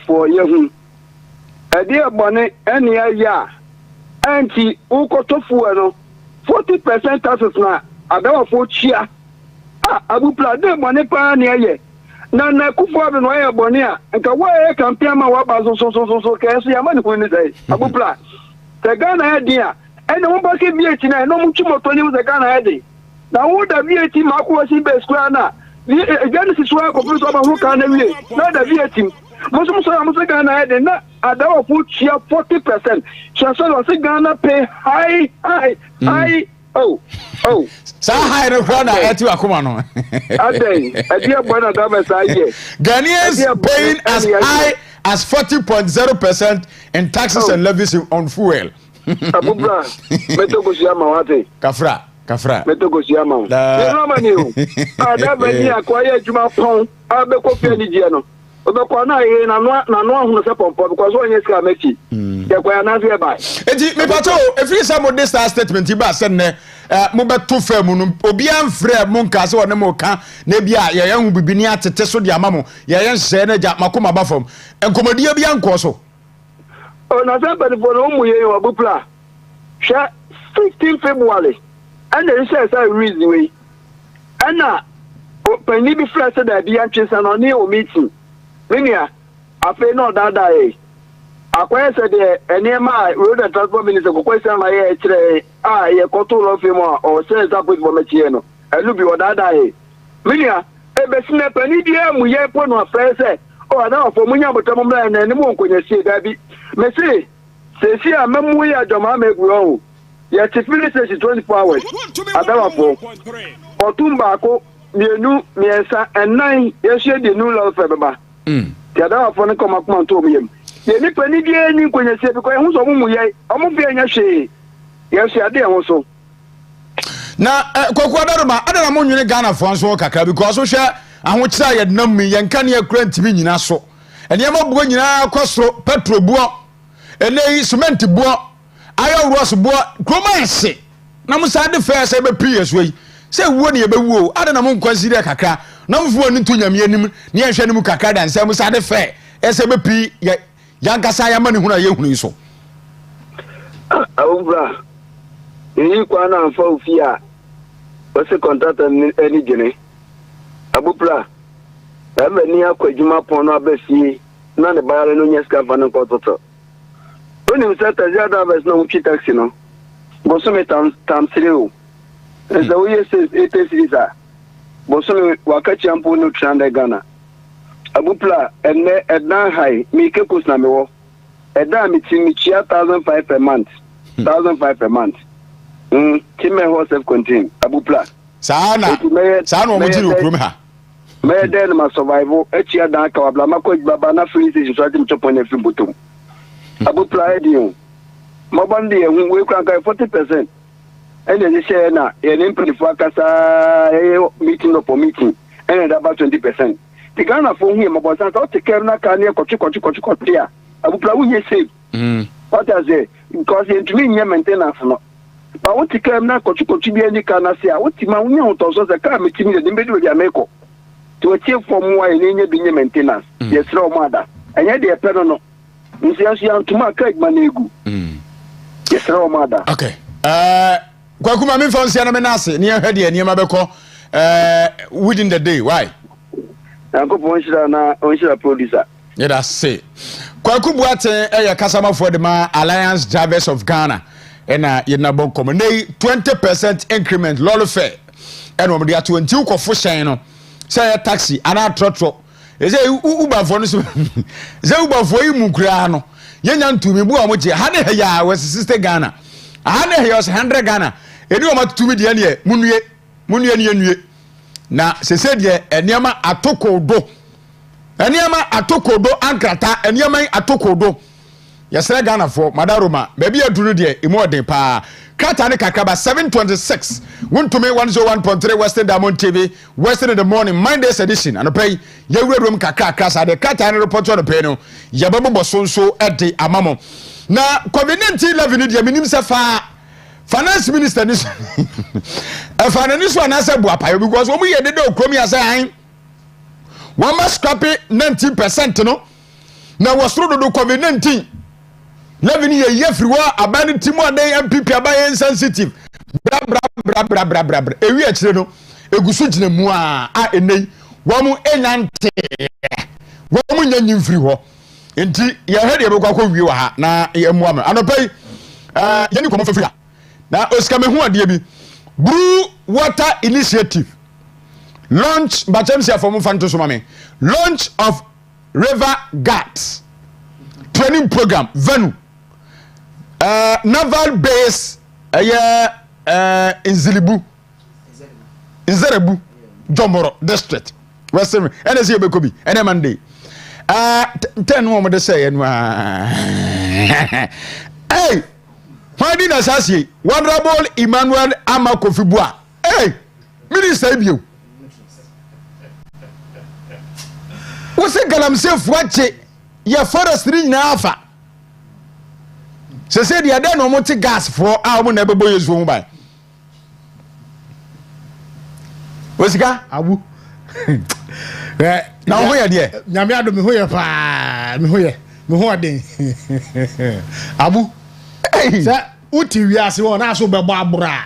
For you, a dear bonnet, any ya, anti Uko fuel 40% taxes na adawa for chia. Abu Plade money pa near ye. Nana Kufa no ya bonia, and Kawa can piama waba so kasi amani when say Abu Pla. The Ghana idea. And no one can be a tina, no much more to use the Ghana ID. Now, what the VAT Makuasi best grana? Genesis work of who can be not the VAT. Most of the Ghana ID, not a dollar food share 40%. Shall Ghana pay high. Oh. So high the corner at you, Akumano. A dear brother, Ghanaians paying as high as 40.0% in taxes and levies on fuel. Abubra, Metogosiama wate. Kafra. Metogosiama. No mani. Adabani acquire Juma Pong, Abeko Fenigiano. Obekwana ye na no hu se pompo because one yes ka mechi. Ye kwa na fe bai. Enti me pato if you say modest statement ba se ne mo beto fam no obi amfre mo nka se wona mo ka na bia ye hu bibini atete so de amamo ye nhye na ja makoma ba fam. Enkomodi bia nko so. Oh, na somebody for no mu ye wa bupla. 16 February. And the say reason we. And na pani bi fla say da bia ntwesa no ne o meeting. Minia, afe no dada e. Akwa say de enema road and transport minister ko kwese na ye kire ye koto lo fe mo o say support for mechie no. Elu bi o dada e. Minia, e be sine pani dia mu ye po no afa say o na for munya botam mra na ne mo nkonya sie da bi. Messi, see a memory at your mamma grow. Yet, if you say 24 hours, Adamafo, or Tumbako, new Miesa, and 9 years, the new law of February. The Adamafo come up to me. The Nippany again, when you say, because who's a woman, I'm a very shady. Yes, I did also. Now, Coquadama, I don't know Ghana for Kakra because we share, and which I had known me and can you grant me in Aso. And Yama Buena Costro, Petro Bois. Ele cement bois iron ross bois gromanse na musa de fair say be PS we say wo ne be wo ada na mon consider kakra na mfo ni to nyame anim ne ehwe ne mu kakra dan say musa de fair e say be pi ya nkasa ya ma ne hunu ye hunu so awubra yi kwa na mfa ofia wose contract any gene abupra ebe ni akwadwuma pon no abafie na ne bayale no nyeska fa no kototo. When you set a Zada was no taxi, no. Go some times 3. Esa we says 80 cities are. Boso waka champo no tranda Ghana. Abupla enne edna high mi ke kus na me wo. Eda mi timi chia 1,500 per month. 1,500 per month. Time ho self contain. Abupla. Sana mo jiri okrum ha. Me den ma survival echi adan ka wabla makọ baba na free station so atim chop on every bottom. Abupla edion. Mo bande e hu we kran ka 40%. And then share na e implement for kasa meeting up or meeting and about 20%. The Ghana for him about so take care na ka ne kochi there. Abupla we save. What I say because it mean maintenance no. But what take care na kochi bi ani kana say what ma unya utoso se ka meeting de mbedu de ameko. To achieve from why any be maintenance. Yes, no matter. And yet the pen no. Nsiansia ntuma ka manegu. Yes, no matter. Okay. Kwa kuma me fa nsia na me nase ne ya hwede aniema beko within the day why? Ankopo onshira producer. Yeah, that's it. Kwa kubuate eya kasama for the Alliance Drivers of Ghana ena yena bon komo nei 20% increment lolo fair ena mo dia 20 ukofo hyen no say taxi ana trotro eze uber for no so ze uber for yi mukura no yenya ntumi bu omo je ha ne ya west sister Ghana ha ne ya 100 Ghana eni o matumi de ne munue ne enue na sese de eniema atokodo ankrata eniema atokodo yesere Ghana for madaroma baby aduru de imodin pa krata ne kakaba 726 wontumi 101.3 Western Diamond TV Western in the morning Mondays edition anopay yewurum kakra sa de krata ne report on pay no yababo sonso ede amamo na COVID-19 11 de minim se fa finance minister ni finance so na se bu apayo because omu ye de okromi asan one must scrap 90% no na wasro do COVID-19 11 ye free wa abani timo adan MPP abaye insensitive bra ewi akire no egusu gina mu a enei wo mu enante wo mu nyanyi free ho enti ye hede ye bekwa wi wa ha na ye mu am anopai ye ni komo free na Osikani hu ade bi Blue Water Initiative launch bachamsia for mu fanto so mame launch of River Guards training program venue naval base Inzerebu Jomoro district Western NSC Bekobi ene Monday 10 wo de say enu hey why did assassi Honorable Emmanuel Amakofibua hey minister bio wose galamse fuache ya forest ni na afa se se dia de no mo ti gas for a mo na bebo yesu ho bai Osika abu na ho ye de nyame ado me ho ye pa me ho aden abu sa uti wiase wo na so bebo abura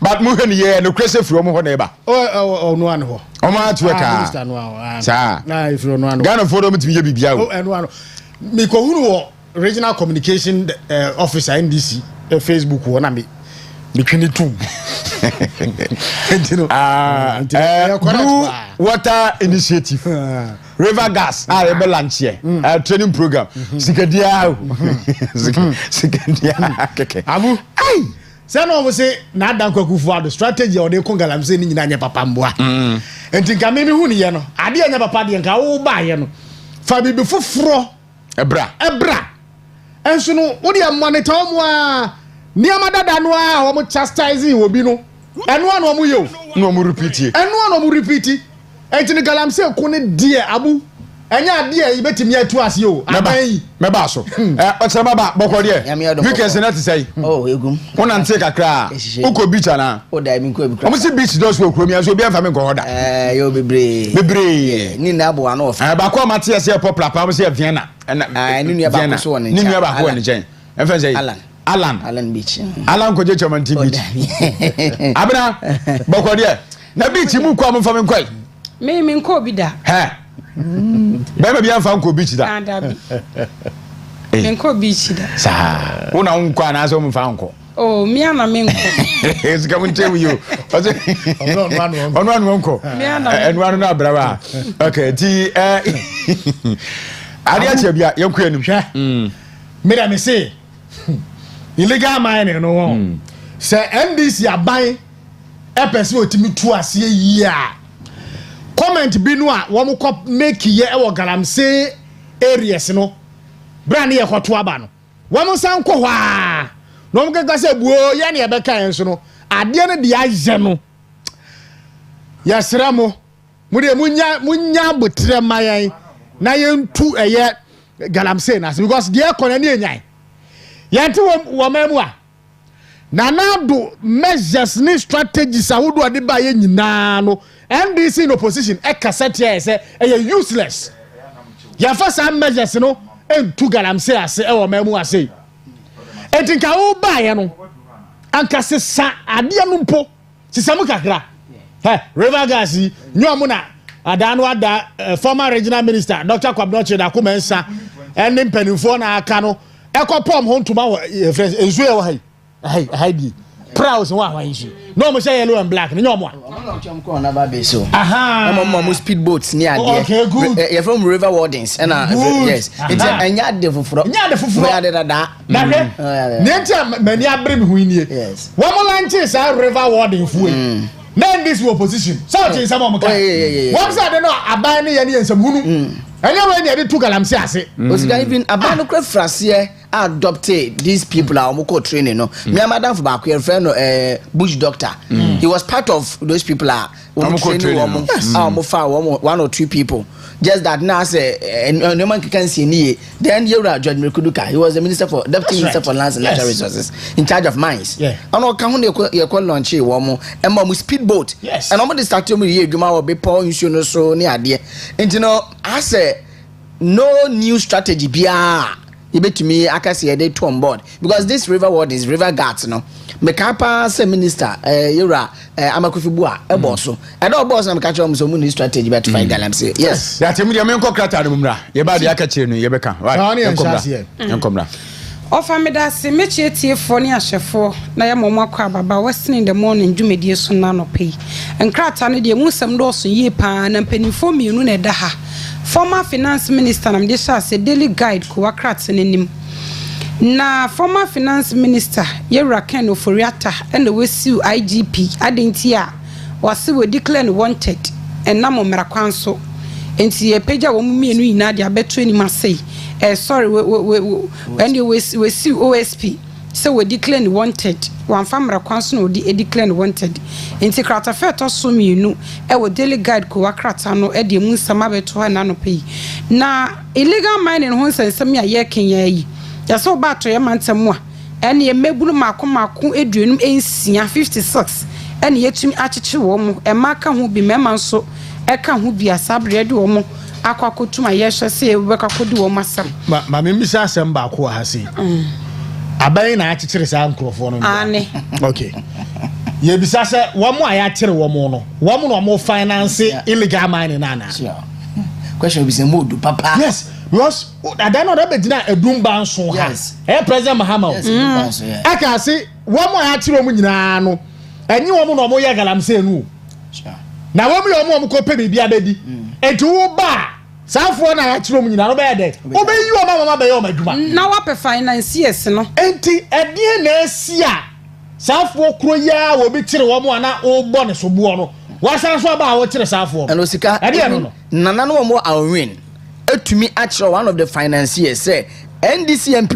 but mo hwe ni ye no kwese firo mo ho na eba o no an ho o ma tu ka sa na ifiro no an Ghana for do mtimi ye bibia o no an me ko hunu wo regional communication officer NDC Facebook wo na me twini tu Blue Water Initiative River Gas ebe launch here training program sikadia keke abu ai say no say na dan kwakufu ado strategy o de kongalam say ni nyina nya papa mboa enti nka me hu ni ye no ade nya papa de nka wo ba ye no fa bibi foforo ebra enso no wo de monitor mo a niama dada no a wo mo chastising wo bi no enu an wo mo ye no mo repeat enti ni galam say ko ne die abu enya de e betimi atu ase o aban me ba so o baba boko de weekends na say oh egum wona nte kakra uko beach na o da mi ko bi kra o mo si beach do so okromi aso bi afa me ko hoda yo bebre ni na abo ana ofa ba ko mate ase popular pa mo se Vienna ni nua ba ko so woni ni nua ba ko woni chen enfa say Alan beach Alan ko je chamanti beach abna boko de na beach mu ko mo fa me kwai me ko bi da ha bebe bia mfa nko beach da me nko beach da sa una nko na so mfa nko Oh, me and Menko. It's coming to you. On one uncle. And one brava. Okay, Adia, young queen. Mira me say illegal mining no. Say NDC are buying episode to me twice a year. Comment bi no a wo mo make ye e wo galamsey areas no. Brand ye kwato aba no. Wo mo san kɔ hɔ a. No mo keka say buo ye na e beka yen so no. Ade no de aje no. Yasra mo. Mo de munya botre mayan na yentu eye galamsey na because the economy enyan. Yanti wo mamu a. Nanado measures ni strategies awodo ade ba ye nyina no. NDC in opposition cassette here say useless. Ya first measures no entu galamsey ase e wo mamu ase. Etinka wo ba ye no anka sesa ade no mpo sesa mu kakra. River gas nyomo na adano ada former regional minister Dr. Kwabnoche da kumensa ene mpanimfo na aka no ekopom ho ntuma enzu e wo hai bi proud wa wanji no mo say yellow and black ni nyomo ko na ba be so mo speedboats ni ade you from river wardens and yes it's anya ade foforo ya ade da na hwe ntia mani abre me hu nie wo mo lanche sa river warden fu then this opposition so che some mo ka what say they no aban ne ye ne nsam hunu anyway ne dey to galamsey ase Osikani even aban no craft frase adopted these people are omoko training no me madam for back your friend bush doctor he was part of those people are training one or two people just that now say no man can see ni then Yura George Mekuduka he was the deputy minister for lands and natural resources in charge of mines and all can they call launch wo mo speedboat and all the start to me here dwuma wo be paul nsuo no so ni ade and you know I say no new strategy bia me akase dey to on board because this river ward is river guards no mekapa say minister Yura amakofibua eboso e do boss na meka chom so mu new strategy but fight galamsey yes that me dey menko krata no mra ye ba dey aka chire no ye beka enkomra Ofa me da se me chietie fo ne ahwefo na ye momo akwa baba western in the morning dwumedie so na no pay enkrata no de musem do so yie pa na mpanifo mienu na da ha former finance minister nam de sha se daily guide ko wakrat nenim na former finance minister Yewra Ken Oforiata and the wesiu IGP adentia wase we declare wanted and na mo merakwanso enti ye pagya wo mienu ina de abeto ani masei sorry and you wesiu OSP so we declare wanted one famra kwanso no di declare wanted enti krata feto so mienu e wo daily guide ko wakrata no e de mu nsama beto ha na no pay na illegal mining ho nsensem ya ye kenya yi ya so ba to ye mantem a ene ye megunu mako eduenum ensia 56 ene yetumi acheche wo mo e maka ho bi mema nso e ka ho bi asabre de wo mo akwakotuma ye hwe se e be kakodi wo masam ma me misa asem ba ko ha se aban na achechire sa nkrofo no ane okay ye bisa se wo mo aya chire wo mo no wo mo no mo finance illegal mining na question be say modu papa yes because ada no da bedina edumba nso ha president Mahama aka se wo mo aya chire wo mo nyina no enyi wo mo no mo ye galamsey nu na wo mo ko pe bibia bedi etu wo ba safo na ya chiro mu nyina no be de obeyi wo mama be yo madwuma na wa pe financiers no enti ede na asia safo kro ya wo bi kire wo mo ana o bo ne so buo no wasan so ba wo kire safo and Osika ede no nana no mo awin etumi akire one of the financiers say NDC MP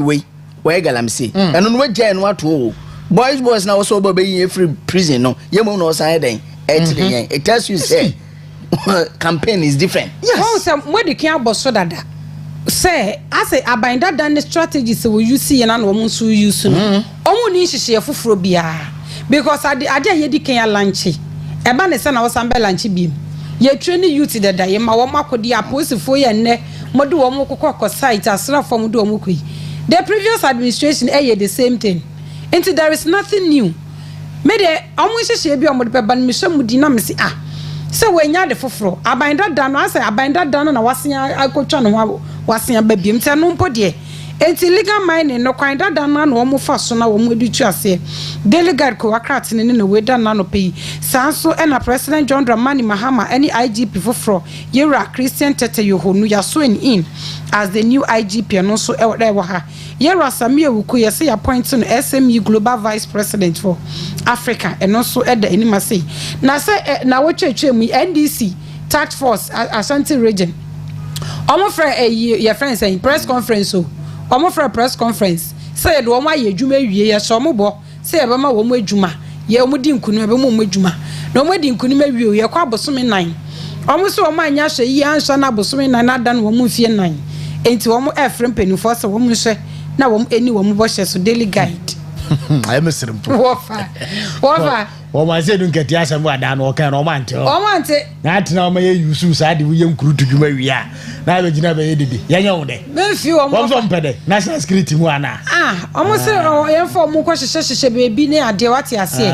we galamsey and no we je no ato boys na so bo be free prison no yemo no san den it tells you say campaign is different. Yes. Oh, so when the can bosso dada say I say abinda dan the strategies we use see na no mo so use no. Omo ni hihye foforo bia because ade ye di kan lunch. E ba ne se na wo sambe lunch bi. Ye training youth dada ye ma wo makodi aposifo ye nne mode wo mo kokko site asra form do wo koi. The previous administration the same thing. Until there is nothing new. Me de omo hihye bi omo de pe ban me hwamudi na me se so we nya de foforo abinda dan no asa abinda dan na wasen akotwa no wasen babiem te no mpo de enti legal mining no kwan dada na no mo fa so na wo mo edu ase delegate ko akrat ne no we da na no pay sanso e na President John Dramani Mahama any IGP foforo Yera Christian Tete Yohonu ya so in as the new IGP no so e there ha Yera Samia Wuku ya say appoint no SME Global Vice President for Africa and also at the anima say na say na wo twetwe mu NDC task force Ashanti region omo fra your friends say press conference so omo fra press conference say do omo aye adwuma wie ye so omo bo say e be ma wo mo adwuma ye omo di nkunu e be mo adwuma na omo di nkunu ma wie ye kwa bosome 9 omo so omo anya hwe yi ansha na bosome 9 na dan wo mo fie 9 enti wo mo Frimpong for say wo mo hwe na wo eni wo mo bo hwe so daily guide I miss him. Wofa Woman said, don't get yes, and what down or can romance. Omante. Not now, may you suicide with young crew to you where we are. Now, you never did it. Young day. Very few of them, Pede, National Security Wana. Almost a for more questions, be near Dewati. I say,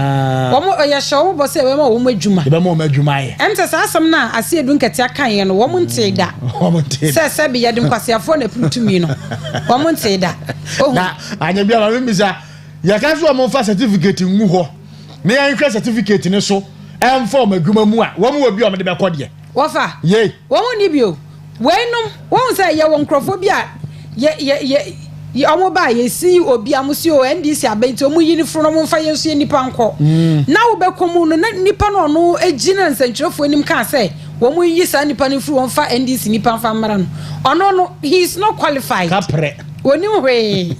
one more your show, but say, woman, Juma, the moment Jumai. Enter some now, I see a drink at Yakai and a woman say that. Woman says, Sabi, I don't pass your phone to me. Woman say that. Oh, I never remember. Ya kaso amon fa certificate ngu ho me an hwe certificate ne so em form aguma mu a wo mu obi o me de be kode wofa ye wo mu ni bio wenum wo say ye won crofobia ye omo ba ye si obi amusi o NDC abenti omu yini fro no mo fa ye so ye nipa nko na wo be komu no na nipa no no ejina nsanchirofo anim ka say wo mu yi sa nipa ni fro won fa NDC nipa fa mara no ono no he is not qualified kapre woni hwe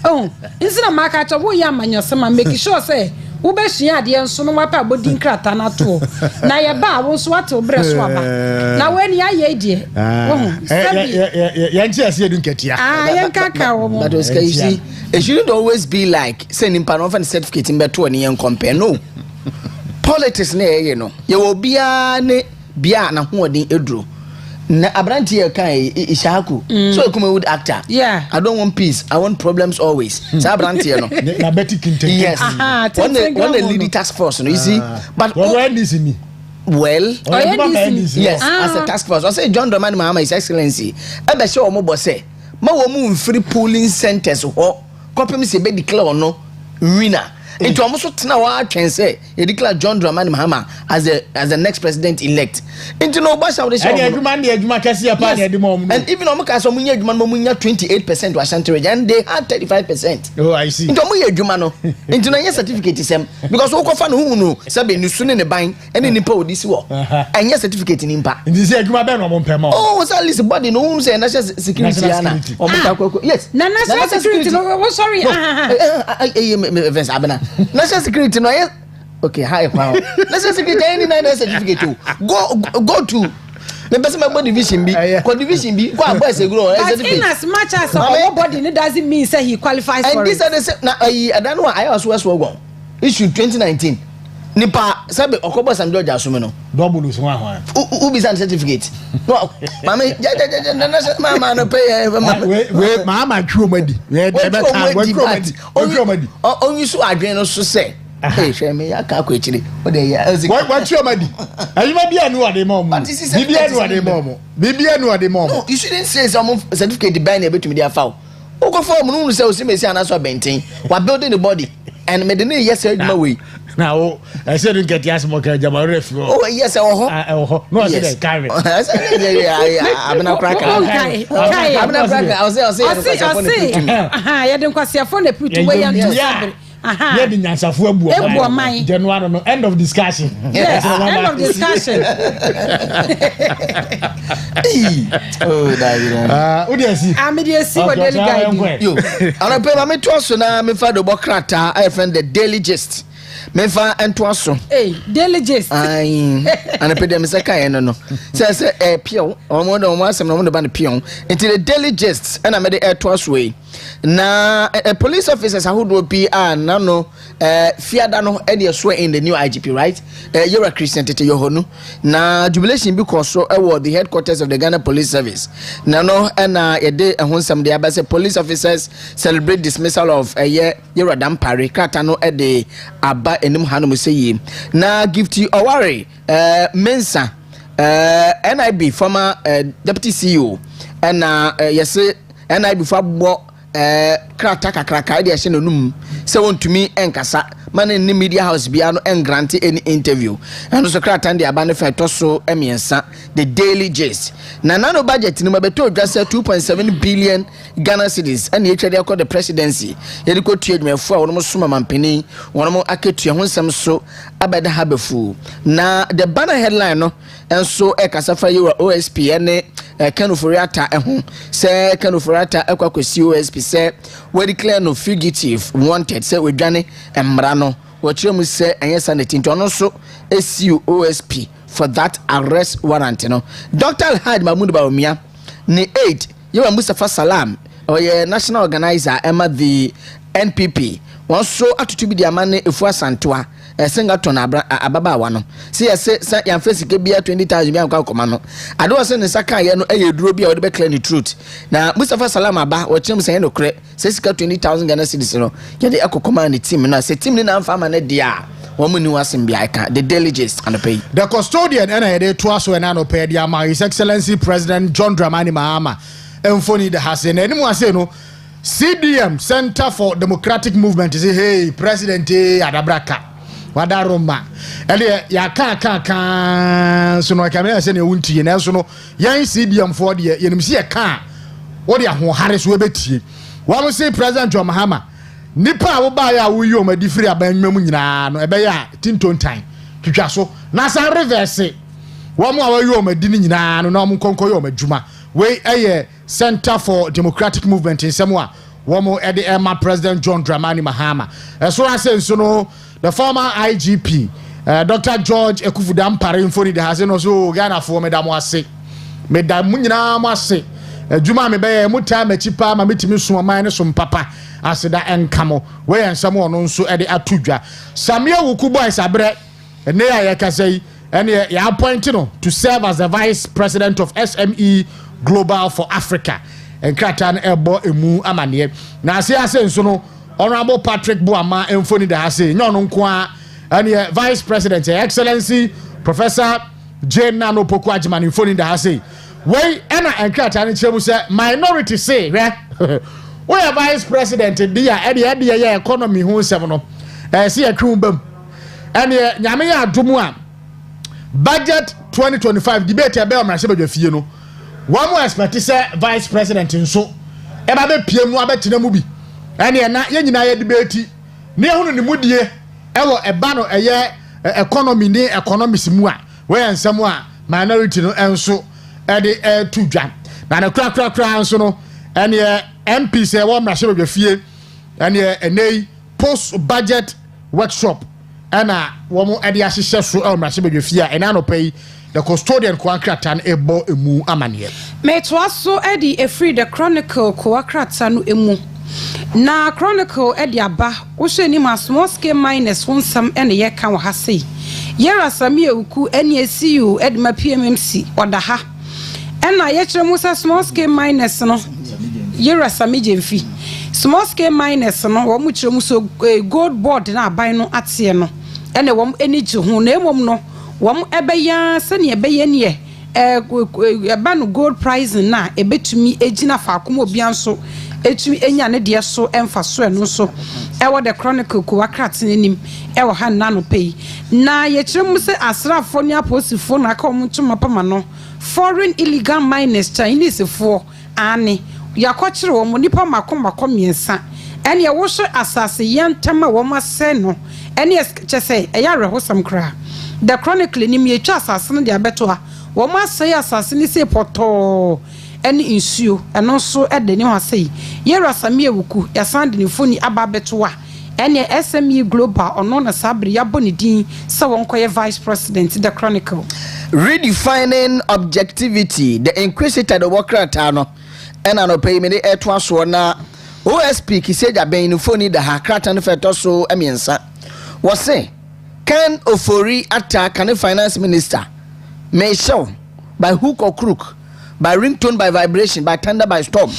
oh insina maka cho wo ya manyosema make sure say wo be hia ade enso no wapa bodi nkrata na to na ye ba wo so ate obre so aba na weni aye die ya nchi ase edu nketia yen kaka wo mo but you see it shouldn't always be like sending pan of certificate in beto ni yen compare no politics na ye no ye wo bia ne bia na ho odin eduro na abranti ye kan Ishaku so come would actor yeah I don't want peace I want problems always so abranti ye no na Betty Kinte yes one the lead task force no you see but when this me well yes as a task force I say John Dramani Mahama His Excellency e be show mo bo say ma wo mu free polling centers ho kopem se be declare no winner into almost tena wa twen say e declare John Dramani Mahama as the next president elect into no basha we say adwuma kase ya pa na de mom and even omo ka so munya adwuma no munya 28% wa Ashanti region and they had 35%. Oh I see into munya adwuma no into na certificate sem because wo kofa no hu no sabe ni su ne ban ene nipa odisi wo anya certificate ni mpa ndi say adwuma be no mo mpema oh so at least body no hu say national security ana omo ta kwako yes na national security no sorry events abena national security no okay hi wow national security any nine certificate go to the person my division be co division be go above seguro but in as much as our body it doesn't mean say he qualifies and for this and na I don't know I also was go issue 2019 nipa sabe okobo Sam George asome no double so wa ho u be certificate no mama mama no pay we mama twu madi we be ka madi on so adwen no so say eh hwe me ya ka ko echire o de ya what twu madi ayima bia no ade mom bibia no ade mom bibia no ade mom no you shouldn't say some certificate ban na betumi dia fa o go form no say o si mesi anaso benten wa building the body and me de no yes aduma we now I said don't get yes mo ka jama ref oh yes oh no I said carry I'm not cracker I say ya den kwasiafo na putu we yan to yeah the nyansafo abu January no end of discussion yes end of discussion oh that udesi amediesi for daily guide yo ana pe me to so na me fa do bokrata I friend the daily gist me fa ento aso daily gist ai ana pe dem se kan no say pion omo do omo asem no mo do ba ne pion into the daily gist and I made the to aso we na police officers ahodo bi na no fiada no e dey swear in the new IGP right Yera Christian Tete Yohonu na jubilation bi koso the headquarters of the Ghana Police Service na no na ye dey ehonsam dey abase police officers celebrate dismissal of Yera Dampare krata no dey aba enim hanom sey na gift Oware Mensa NIB former deputy CEO and yes NIB for krata kakraka ide hye nonum se wontumi enkasa mane ni media house bia no engrante any interview and so krata ndi aba ne fa toso emiensa the daily gist na nano budget ni mabeto dwa se 2.7 billion Ghana cedis and ye twede akọ the presidency ye ko tue dwemfo a wono soma mampeni wono aketua ho nsem so abeda habefu na the banner headline no enso ekasa fa yewa OSP ne Kanuforiata ehu se Kanuforiata ekwakwesi OSP se we declare no fugitive wanted se wedwane emra no wachiremu se enye sanity ntono so SU OSP for that arrest warrant no Dr. Alhad Mahmoud Bawumia ni 8 yewa Mustafa Salam oye national organizer ema the NPP wonso atutubi di amane efu asantoa Sengaton ababa wano see say yan face ke bia 20,000 bia kwa koma no ade wo se ne saka ye no eyeduro bia wo de be clear the truth na Mustafa Salam aba wo kyem se no kre se sika 20,000 Ghana cedis no ye de akokoma ne team na se team ni na mfa ma ne dia wo mu ni wasem bia ka the delegates and pay the custodian and I dey to aso na no pay dia ma His Excellency President John Dramani Mahama emfoni de hase na enimu ase no CDM Center for Democratic Movement say hey president adabraka wadaroma ele ya ka so no kamera se ne wuntie na so no yan CDM for de yenim se ye ka wo de ho hare so ebetie wo mo say president John Mahama nipa wo ba ya wo yi o madi free abanwam nyina no ebe ya tintontan twitwa so na san reverse wo mo a wo yi o madi nyina no na mo konko yi o madwuma we Center for Democratic Movement in Samoa womo ede Emma President John Dramani Mahama so I say so no the former IGP Dr. George Ekufudam Parinfoni de hase no so Ghana for medam wase medam nyina mo ase adwuma me be muta machipa ma metimi so man so mpapa aseda enkamo we ensamo no nso ede atudwa Samia Wuku boys abre ne ya kasai ene ya appoint no to serve as the vice president of SME Global for Africa and Kratan ebo emu amane na ase nso no Honorable Patrick Buama emfoni da hase nyono nko and vice president Excellency Professor Jane Nano Poku Ajman emfoni da hase we ena Kratan chemu se minority say we vice president dia ede ya economy ho nsem no se atwumbam and nyame ya adomu a budget 2025 debate ya be o mrahye badwafie no one more expect say vice president nso e ba be pie mu abetina mu bi ene na ye nyina ye debate ne ehunu ne mudie e wo e ba no eye economy ni economics mu a we ensem a minority no enso e de tudwa na na kra nso no ene MP say wo mrahye badwafie ene enei post budget workshop ana wo mo e de ahyehyɛ so e mrahye badwafie a ena no pay the custodian Kwankratan ebo emu amane metwaso edi efree the chronicle Kwankratan no emu na chronicle edi aba wo hwe ni ma small scale miners wonsam ene ye kan wo ha sei yera sami ewuku ene esiu edi ma PMMC oda ha ena ye kire musa small scale miners no yera sami jemfi small scale miners no wo mu kire muso gold board na aban no ate no ene wo eni ji ho na emom no wom ebeya sene ebeya ne eba no gold prize na ebetumi egina faakom obianso etumi enya ne de so emfa so eno so ewo the chronicle Kwankratan nim ewo ha na no pay na ye kirem se asrafo ne aposifo na ka omtuma pama no foreign illegal miners Chinese fo ane yakokire wo nipa makomako miensa ene wo hwe asase yentama wo mase no ene chese eya rehosam kra the chronicle ni me twa asase no de abeto a wo ma sai asase ni se poto eni insuo eno so ede ni wasai yera sami ewuku ya sand ni foni aba beto a eni SME global ono na sabri ya boni din se won koye vice president the chronicle redefining objectivity the inquisitor the Kwankratan no ena no pay me de eto aso na OSP kiseja ben ni foni da ha Kwankratan feto so emiensa wo se Ken Ofori attack and finance minister may show by hook or crook, by ringtone, by vibration, by thunder, by storm.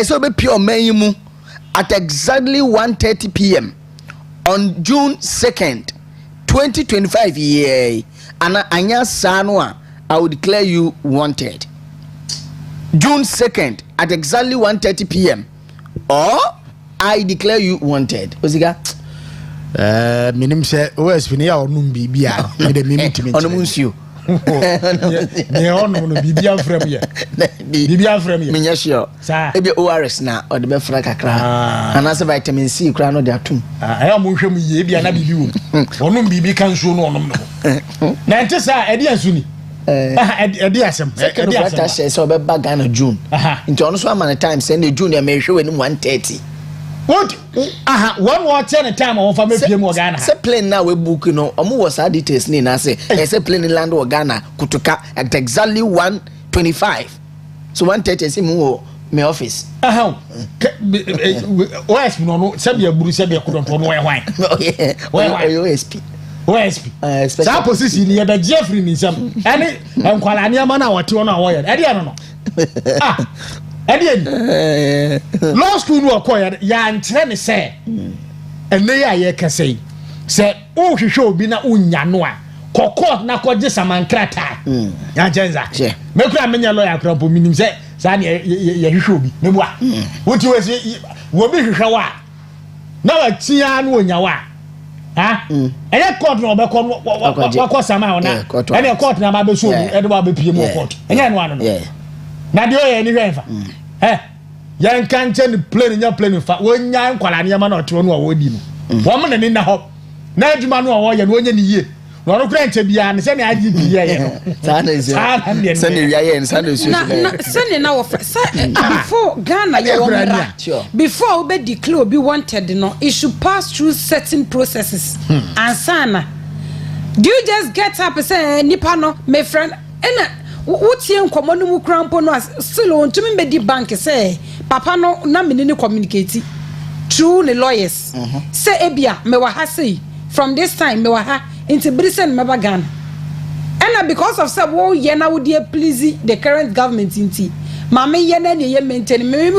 So be pure mayimu at exactly 1:30 p.m. on June 2nd, 2025. Yeah, and anya sanwa, I will declare you wanted. June 2nd at exactly 1:30 p.m. or I declare you wanted. Osika. Minim say OSP ne ya onum bibia me de me mitimi. Onumunsu. Ne ono no bibia frem ye. Bibia frem ye. Minya sure. Ebi ORS na or the be fra kakra. Anase vitamin C kra no de atum. Aya mo hwem ye bia na bibi wo. Onum bibi kan so no onum no. Na ente sa edi asuni. Edi asem. Edi asem. Share so be bag na June. Nti ono so amana time say na June ya me hwe we ni 130. What? One more 10 time on for me PM Ghana. Say plane now we book no. Omo was our details ni na say. Say plane land o Ghana kutuka at exactly 125. So 130 say mu me office. OSP no say be buru say be kudonto no why. Why OSP. OSP. Sa position ni be Jeffrey ni sam. Ani enkwala ni ama na wote no awoye. E dey no. Law school no acquire ya ntre ne se ene ya ye kase se o hwehwe obi na unya no a kokot na koje samankrata ya jenza me kura menya lawyer kura po minim se sa ne ye hwehwe obi me bua wuti we wo bi hwehwe wa na wa tia no onya wa ha eye court no be ko sama ona ene court na ma be so e de ba be pie mo court enya no ano no na de oye ni hwenfa yan kan chen plane nya plane fa wonya nkwala ne ma na ote no wodi no wo mo ne na ho na aduma no wo ye no wonya ni yie no no kra nche bia ne se ne agi bia ye no sa na se ne wia ye sa na se ne na wo before Ghana ye wo mra before we declare be wanted no it should pass through certain processes and sana do you just get up and say nipa no my friend wotie nkomo no mu krampo no still on to me di bank say papa no na me ni communicate through the lawyers say ebia me wa ha say from this time me wa ha into Britain me bagan and because of say wo ye na wo dey please the current government inti ma me ye na ne ye maintain me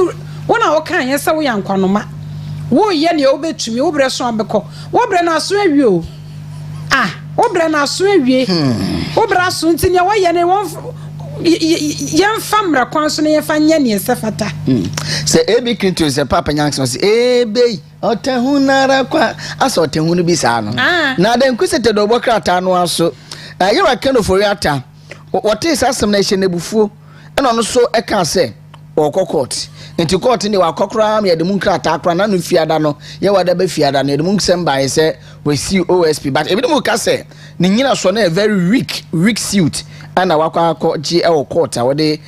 wona wo kan ye say wo yankwanoma wo ye ne wo betumi wo bre so abekọ wo bre na so awie o wo bre na so awie wo bre so nti ne wo ye ne won yan famra kwanso ne fa nya ne sefata se ebi kinto se papa nyanks se ebe otehunara kwa asa otehunu bi sa no na den kusete do bokrata no aso yewa keno foriata wote sasem na hye nebufuo eno no so eka se okokot nti court ni wa kokora me de mun krata akra na no fiada no yewa da ba fiada no de mun semba se we see OSP but ebi mu ka se ni nyina so na very weak suit ana wakwa akọ e court awode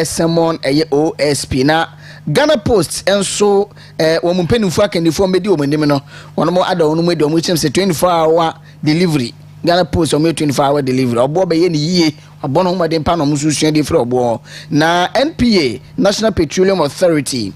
summon OSP na Ghana Post enso wo mpenimfu akandifo medi o manim no wono mo ada wono medi o mo chim se 24-hour delivery Ghana Post o me 24-hour delivery obo be ye ni yie abono ho made mpa no mo susua de frɛ obo na NPA National Petroleum Authority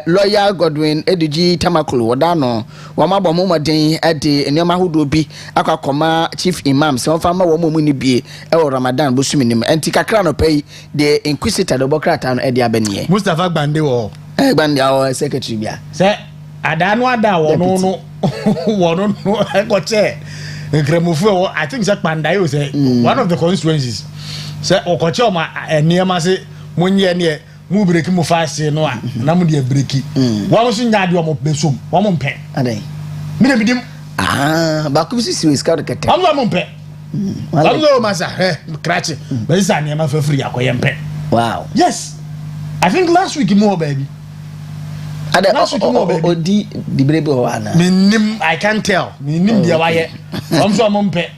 lawyer Godwin Edigi Tamakulu woda no wo ma bɔ mo maden ade enema hodo bi akakoma chief imam se wonfa ma wo mo ni bie e wo Ramadan bo suminim enti kakra no pay the inquisitor do bokrata no ede abanie Mustafa Gbande wo Gbande our secretary bia se adanu ada wo no wo no ko che Nkremufu I think that Pandayo say one of the constituencies say okoche o ma niema se monye ne mu break mu fast no a na mu de break wo so nya de o mo besom wo mo mpe adai mi na bidim ba ku si we scout kete wo mo mpe wo masa krache be sa niema fa free akoye mpe wow yes I think last week more baby Odi di brebe ho ana. I can't tell. Minim dia waye. So mompe.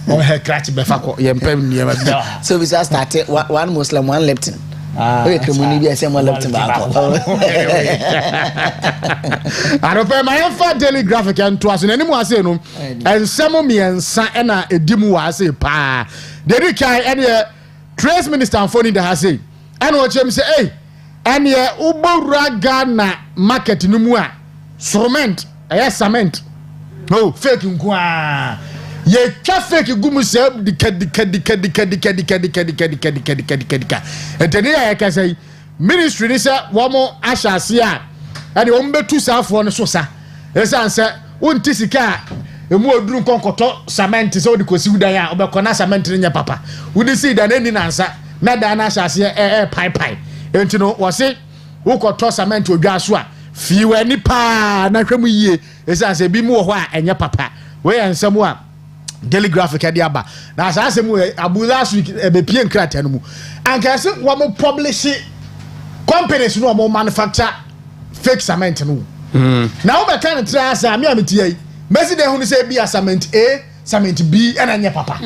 O he crash be fa ko ye mpem niam bia. So we started one Muslim one Leptin. We kremuni bia say one Leptin ba ko. Arope my fa daily graphic and to aso nanimu ase no. Ensemo miensa e na edimu wa ase pa. Dey kai ene Trace Minister phone in the hase. And what you say hey and ye ubora Ghana market no mu a cement cement no fake nkwa ye twa fake gumu se dika entene ya ka say ministry ni se wo mo ahyase a and wo mbetu safo no so sa esan se wonti sika emu oduru konkoto cement se odi kosi hudan a obekona cement nya papa wodi si da nani nansa na da na ahyase pai entino wo se wokoto cement odwa so a fi wani pa na hwemu yie esa se bi mu ho a enye papa we ensem a daily graphic ade aba na asa asem abu last week be pie nkrata no mu anka se wo mo publish companies no mo manufacture fake cement no na wo be kan tra asa me amtie mesi de hu ni se bi cement A cement B na nye papa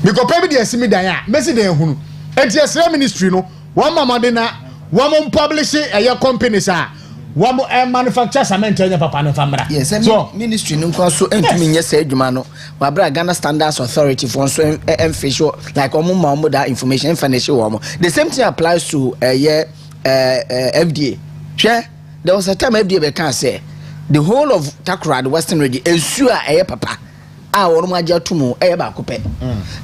because pay be simi dan a mesi de hu no enti ministry no one mama de na one publish a companies a one manufacture cement enya papa no famra yes so ministry no kwa so entumi nye say adwuma no wa bra Ghana Standards Authority for so official like omo that information information wo the same thing applies to FDA there was a time FDA be can say the whole of Takoradi Western region ensure papa wonu magia tumu ba kope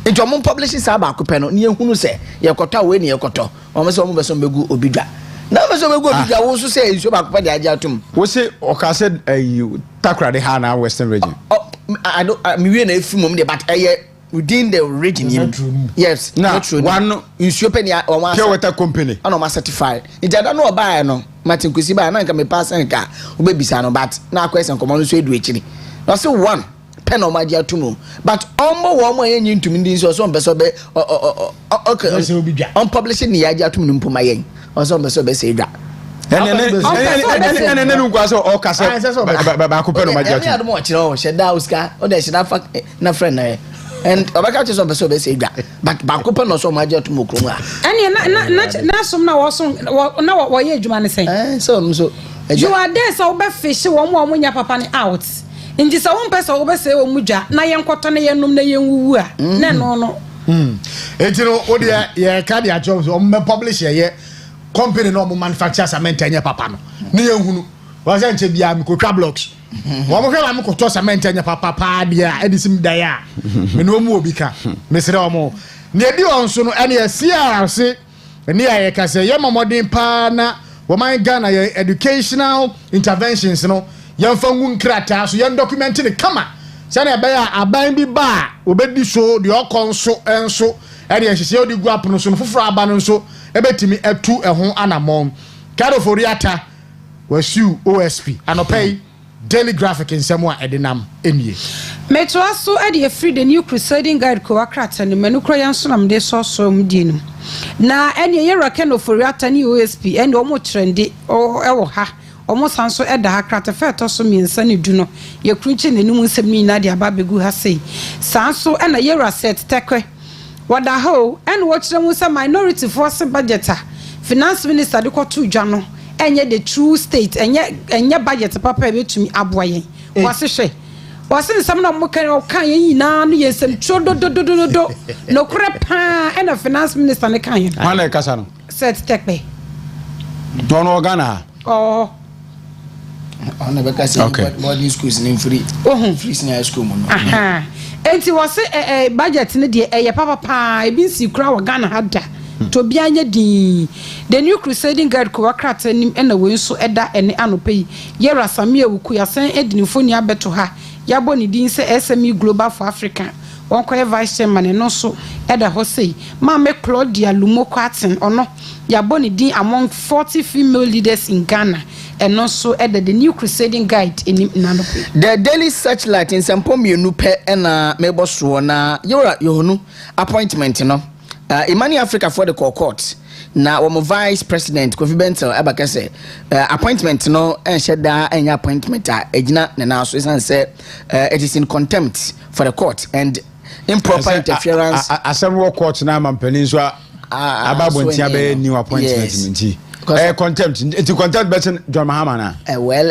nti omo publish sa ba kope no ne ehunu se yekoto we ne yekoto omo se omo be so begu obidwa na me so begu obidwa wo so se enso ba kope de agia tum wo se oka said Takoradi ha na Western region I don't me we na efi mom de but within the region yes na one enso pe ne omo pure water company ana omo certified nti ada no oba no Martin Kusi ba na nka me pass nka obebisa no but na question komo no so edu echiri no se one pen o magia tumu but omo wo mo yen ntumi ndi so mbe so be okay on publishing ni yagia tumu mpoma yen so mbe so be se dwa ene nkwa so o kase ba ko pen o magia tumu ya do mo kire o sheda uska o de sheda fa na friend na and obaka che so be se dwa but ba ko pen so magia tumu krom a ene na som na wo so na wo ye adwuma ne sen so you are there so be fish wo mo nya papa ni out inji sa won pesa wo be se wo mudwa na ye nkoto na ye num na ye nwuwu a na no enti no o de ye ka dia job so me publish ye company no mo manufacture cement anya papa no ne ye hunu wa se nche bia me ko twa blocks wo mo hwe ma ko to cement anya papa pa dia edisim da ya me no mu obi ka me sere wo mo ne di on so no ene ye CRC ne ye ka se ye momodin pa na wo man Ghana ye educational interventions no yamfa ngu nkrata so yan document ne kama sane abaya aban bi ba obedi so de okonso enso ene hihye odi gu apono so no foforo aba no so ebetimi atu ehon anamon kado foriata wasiu OSP anopay daily graphic nsemo a edenam enie meto aso ade free the new crusading guide ko akrata ne manukro yanso nam de so mdinum na ene yera keno foriata ni OSP ene omo trende ewo ha omo sanso eda ha krata feto so miensa ne du no ye krunche nenum nsem ni na de ababegu ha sei sanso ena yera set tekwe wada ho ene wo kire mu se minority force budgeter finance minister de ko tu dwa no enye the true state enye budget papa betumi aboye wase hwe wase nsam na mo kan yen na no yesem chodododododo no kure pa ena finance minister ne kan yen wana kasa no set tekwe don organa on the kasi boarding schools in free senior school mo no enti wase budget ne de eye papa e bi si kura wa Ghana hada to bianye din the new crusading guide ko wakrata nim na we so eda ene anopai yera samia wuku yasan edinifoni abeto ha yabo ni din se SME Global for Africa won ko vice chairman no so eda ho sei Mama Claudia Lumoko Aten ono yabo ni din among 40 female leaders in Ghana and also eda the new crusading guide in nanopai the daily searchlight in Sampomienu pe na meboso na yora yohunu appointment no Imani Africa for the court na wo vice president Kofi Bentel abaka say appointment no ensheda enya appointment ejina na so say it is in contempt for the court and improper interference assembly court na mampani so ababonti abe new appointment minti contempt it contempt better John Mahama na well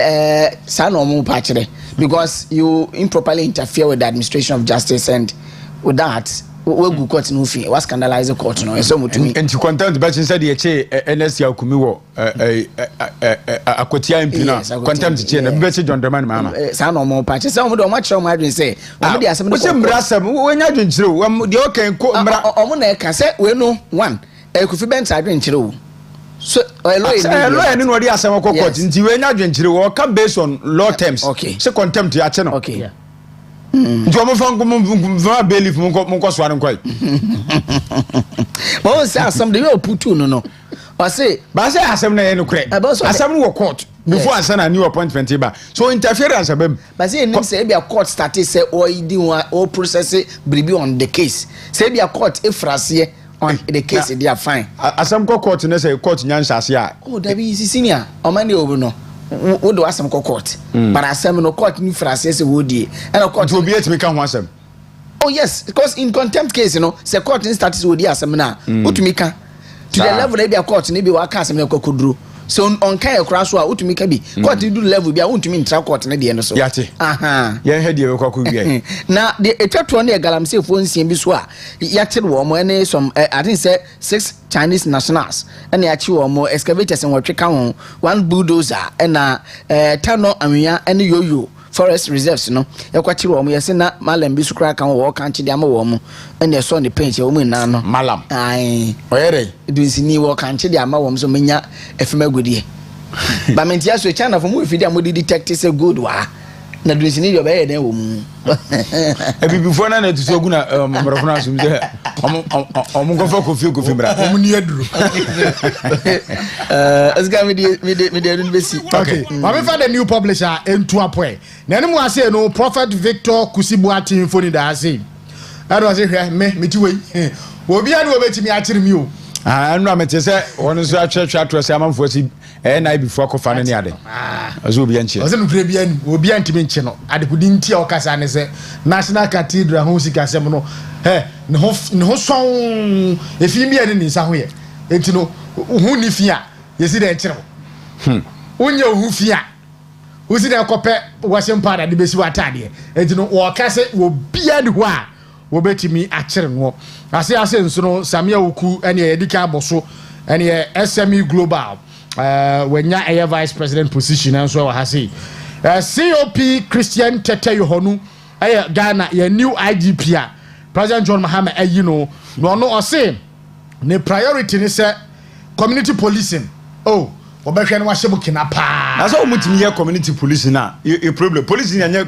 san omo pa kire because you improperly interfere with the administration of justice and with that we go court no fi was scandalize the court no so mutumi enti contempt bet said ye che NS ya kumi wo akotia impina contempt che na be che John Dramani Mama sa no mo pa che se omo do mo kire mo adwen se omo de asem no ko mbrasam we nya adwen kire wo de okay ko mra omo na e ka se we no one Kofi Bentel adwen kire wo so lawyer ni no de asem ko court nti we nya adwen kire wo ka based on law terms say contempt ya che no okay nti omo fa belief mo ko so an kwai but say asem the way put no I say ba say asem na ye no kure asem no court before asana new appointment ba so interference abem but say nim say be a court start say or di one or process bribi on the case say be a court efrase on the case they are fine asem court na say court nyansa ase a oh that be senior o man dey obo no wo do asem court but asem no court ni frase say wo die and court to be it me kan ho asem oh yes because in contempt case say court in status wo die asem na utumi kan to the level they be a court ni be wa ka asem na kokoduro so on kind of crash wa utumi ka bi court do level bi a utumi ntra court na de no so yate aha ye he de ko bi na the etwato na galamse fo nsien bi so a yate wo mo ene some I think say 6 Chinese nationals and yachi wo mo excavators and watweka ho one bulldozer and tano anwia and yoyo forest reserves no yakwachi wo mo yese na malam bi sukra kan wo kan chi de ama wo mo and they saw the paint wo mo na no malam ai oyere dunsini wo kan chi de ama wo mo so menya efema godie ba mentia so China for mo fidi amodi detect say good wa na dunsini de obeye den wo mu e before na to so guna mrofo na sum say omo go fa kofi bra omo ni aduro asga me de university okay we fa the new publisher entu apoe na ene mu ase no Prophet Victor Kusibuati infoni da ase ado ase hwe me ti wei obi ade obetimi a kire mi o anu amete se wonu so atwetwe atro se amamfo si na before ko fa no ni ade azu obi anche ose no bi ani obi antimi nche no ade kudi nti a okasa ne se National Cathedral ho sika sem no ne ho son efi bi ani ni sa ho ye enti no hu ni fi a yesi de nche no unye hu fi a usi de kope wasem pada de besi watade enti no wo kase wo bia de ho a wo betimi a kire no ase nso no Samia Oku ene edika aboso ene SME Global when ya a vice president position and so I say COP Christian Tete Yohonu Ghana your new IGP President John Mahama you know no say the priority is community policing oh obehwe no wahye kina pa na so mutimi ye community policing na e problem policing anya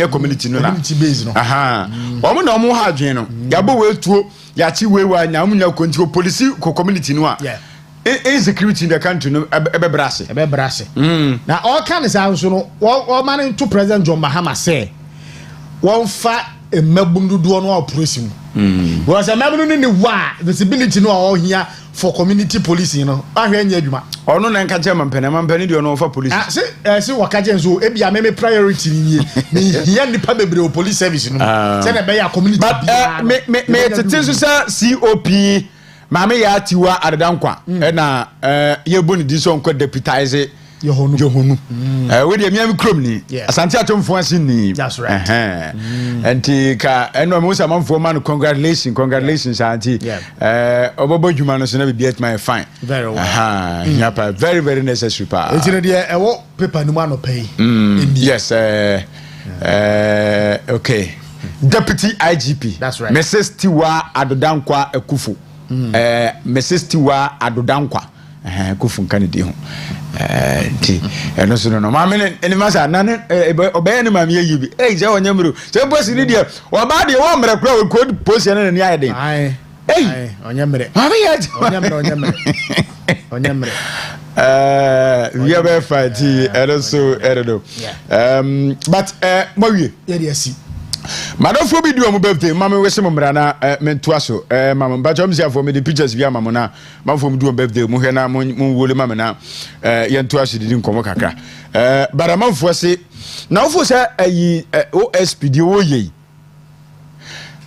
community no na community base no aha omo na omo ha adwen no yabo wetuo ya chi wewa nya munya control police ko community no a insecurity in the country no ebe brase na all kind is also no o man to President John Mahama say won fa emabundudo no operation was a mabunu ni wa visibility no all here for community policing no ahwe anya adwuma ono na nka chairman mampani de ono fa police se wakaje so e bia me priority ni here nipa bebre o police service no say na be ya community me tete so sa COP Mame ya tiwa adedankwa na ye boni di so nko deputize Yohonu we de miami krom ni asante atomfo asin ni that's right anti ka eno mo sa manfo man congratulations anti obobo djuma no so na be at my fine very well very very necessary pa enti ne de e wo paper ni mo anopai yes okay deputy IGP that's right Mrs. Tiwa Adodankwa Ekufu Mrs. Tiwa Adodankwa Kufu nkanidi ho ti eno so no ma me eni masa nane obeye ni ma me yibi je onyamru se bosi ni de o ba de wo mre kura we code post na ni ayede onyamre ma me ya onyamre we have fight eno so edo but mawie ye de asi madofo bi do mo birthday mama we se mo mra na mentua so mama ba jom sia for me the pictures bi mama na mama do birthday mo hwe na mo wole mama na ye ntua so didi nkomo kakra bara manfo se na ofo se ayi OSP di wo ye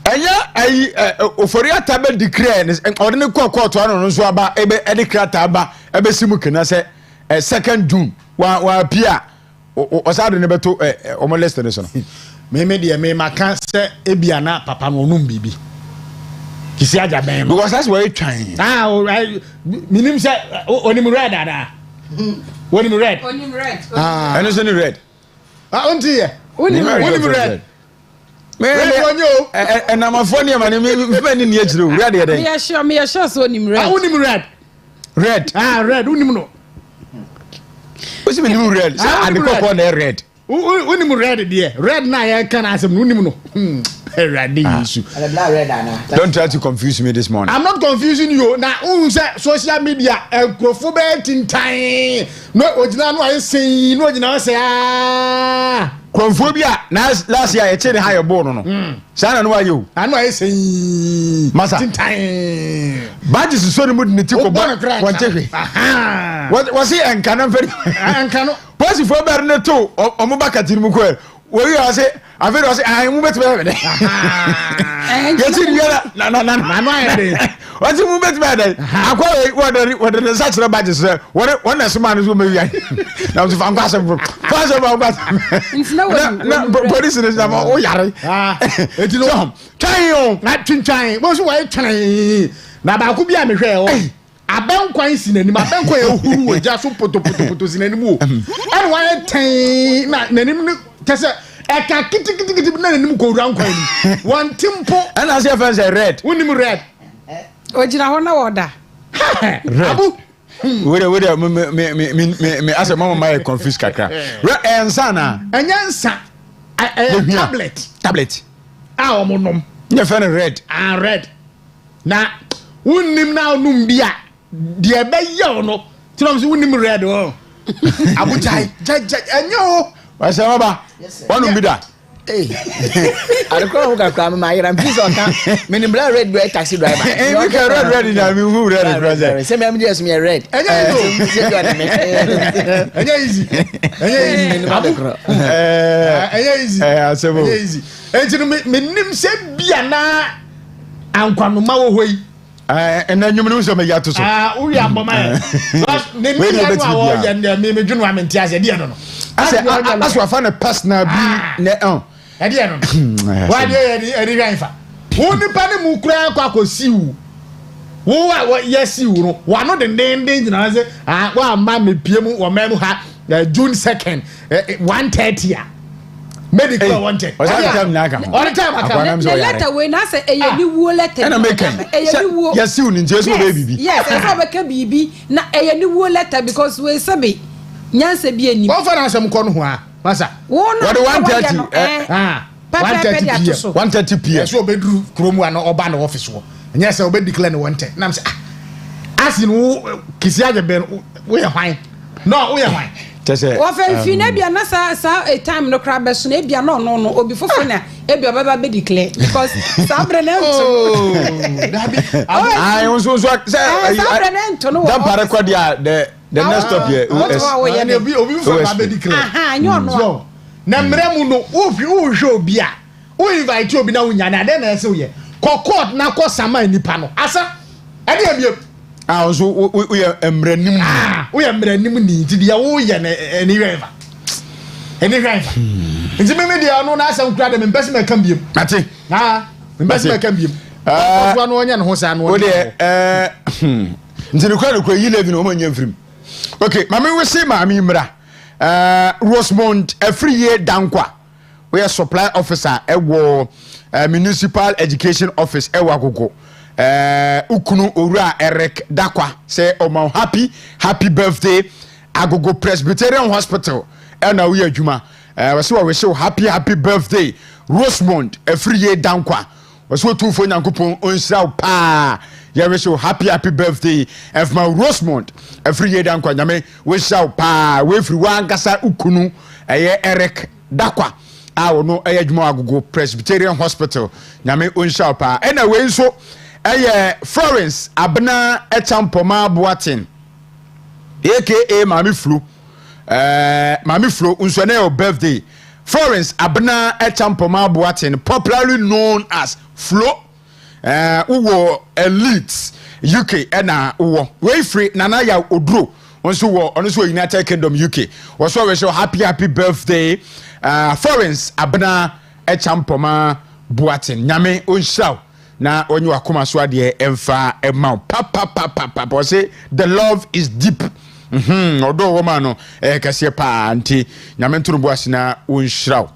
enya ayi ofori ataba declare ode ne court ano no so aba ebe declare ataba ebe simu kena se 2nd June wa pia o sa de ne beto o mo list ne so me de me maka se ebia na papa no num bibi kisi aja ben because that's where you trying right minim se onim red ada onim red and it's only red onti ye onim red me onyo and am afoni am me ni ejiro red ye den me sure so onim red red onim no o si me nim red say adikoko na red Unimu red dear. Red na ya can answer Unimu. Don't try to confuse me this morning. I'm not confusing you. Now, social media, crofobet in time. No, original, I say, no, you say, Chromophobia, last year I said higher born. No, Sana, why you? I know I say, Massa time. But this is so good. What was he and cannot very and cannot. What's it for Bernato or Mubaka Timuque? Where you are say, I feel I am better. Get in here. No. What's the movement better? I quite what the such a badges, sir. What one as man is woman. Now, if I'm possible, police is number. Oh, yeah. It's long. Try not to try. What's why trying? Now, I could be a Michelle. About quite in my bank who was just put in any move. And why time? I can't get go round one tempo. And as your friends are red. When you red. Ojina order. Abu. Me as a mama my confused kaka. Red and sana. And yansa. Tablet. Our monum. Your friend red. And red. Now, wouldn't now numbia. Dear Bayo no. Trumps wouldn't red. Oh. Abu Jai. And you. I say, Baba, one will be that. Hey, I don't know who can my please on time. Many black red taxi driver. Hey, we can red in a who red present. Same me just me red. And easy. Easy. And you mean say Biana and Quanuma way. And then you know some yatos. We are Mama. Maybe June Women Tias, I don't know. That's what I found a personal being. I don't know. Why do you rifle? Who the Panamukra Quaco see you? Who are what yes, you know. One of the name danger. Well, Mammy Piemu or Memuha, June 2nd, 1:30. Medical wanted. All the time, the letter when I say a new letter. And I'm making. Yes, soon in Jesus, baby. Yes, I have a baby. Now a new letter because we're Sabi. Nyanse bi ani. What for na some kon ho a? Masa. What 1:30 1:30 p.m. So bedru kromu an oba na office wo. Nya se obe declare no 1:10. Na am say asin wo kisi age ben wo ye hwan. No, wo ye hwan. Tese. Wo fa fi na bia na sa a time no kra be so na bia no obi fofo na e bia baba be declare because sabre na nto. I also sabre na nto no. That para kwa dia the next stop here. Obi for baba declare. No. Na mremu no wo hwe obi a wo invite obi na wunya na den na se wo ye. Court na ko sama nipa no. Asa e dey bia so we emranim we emranim ni nti dia wo ye any river nti me dia no na asem kura de me pese me kan biem ate na me pese me kan biem so no onya no ho sa no o de nti ne kwa yi levi no o manya mfrim okay mama we say mama mra Rosemont every year dankwa we are supply officer ewo municipal education office ewo agogo ukunu owura Eric Dakwa say oma happy birthday agogo Presbyterian Hospital na we adwuma we say we show happy birthday Rosemont every year dankwa we so tufo nyankopon onsira pa ya we show happy birthday of my Rosemont every year dankwa nyame we show pa we free wan kasa ukunu Eric Dakwa no adwuma agogo Presbyterian Hospital nyame onsira pa na we so Florence Abna Echampoma Boatin aka Mami Flo unso na your birthday Florence Abna Echampoma Boatin popularly known as Flo uwo elite UK na uwo we free nana ya odro onso wo onso United Kingdom UK was we show happy birthday Florence Abna Echampoma Boatin nyame onshao na onye wakoma so ade emfa emma papa say the love is deep odo woman no kase pa anti nyame nturubu asina onhiraw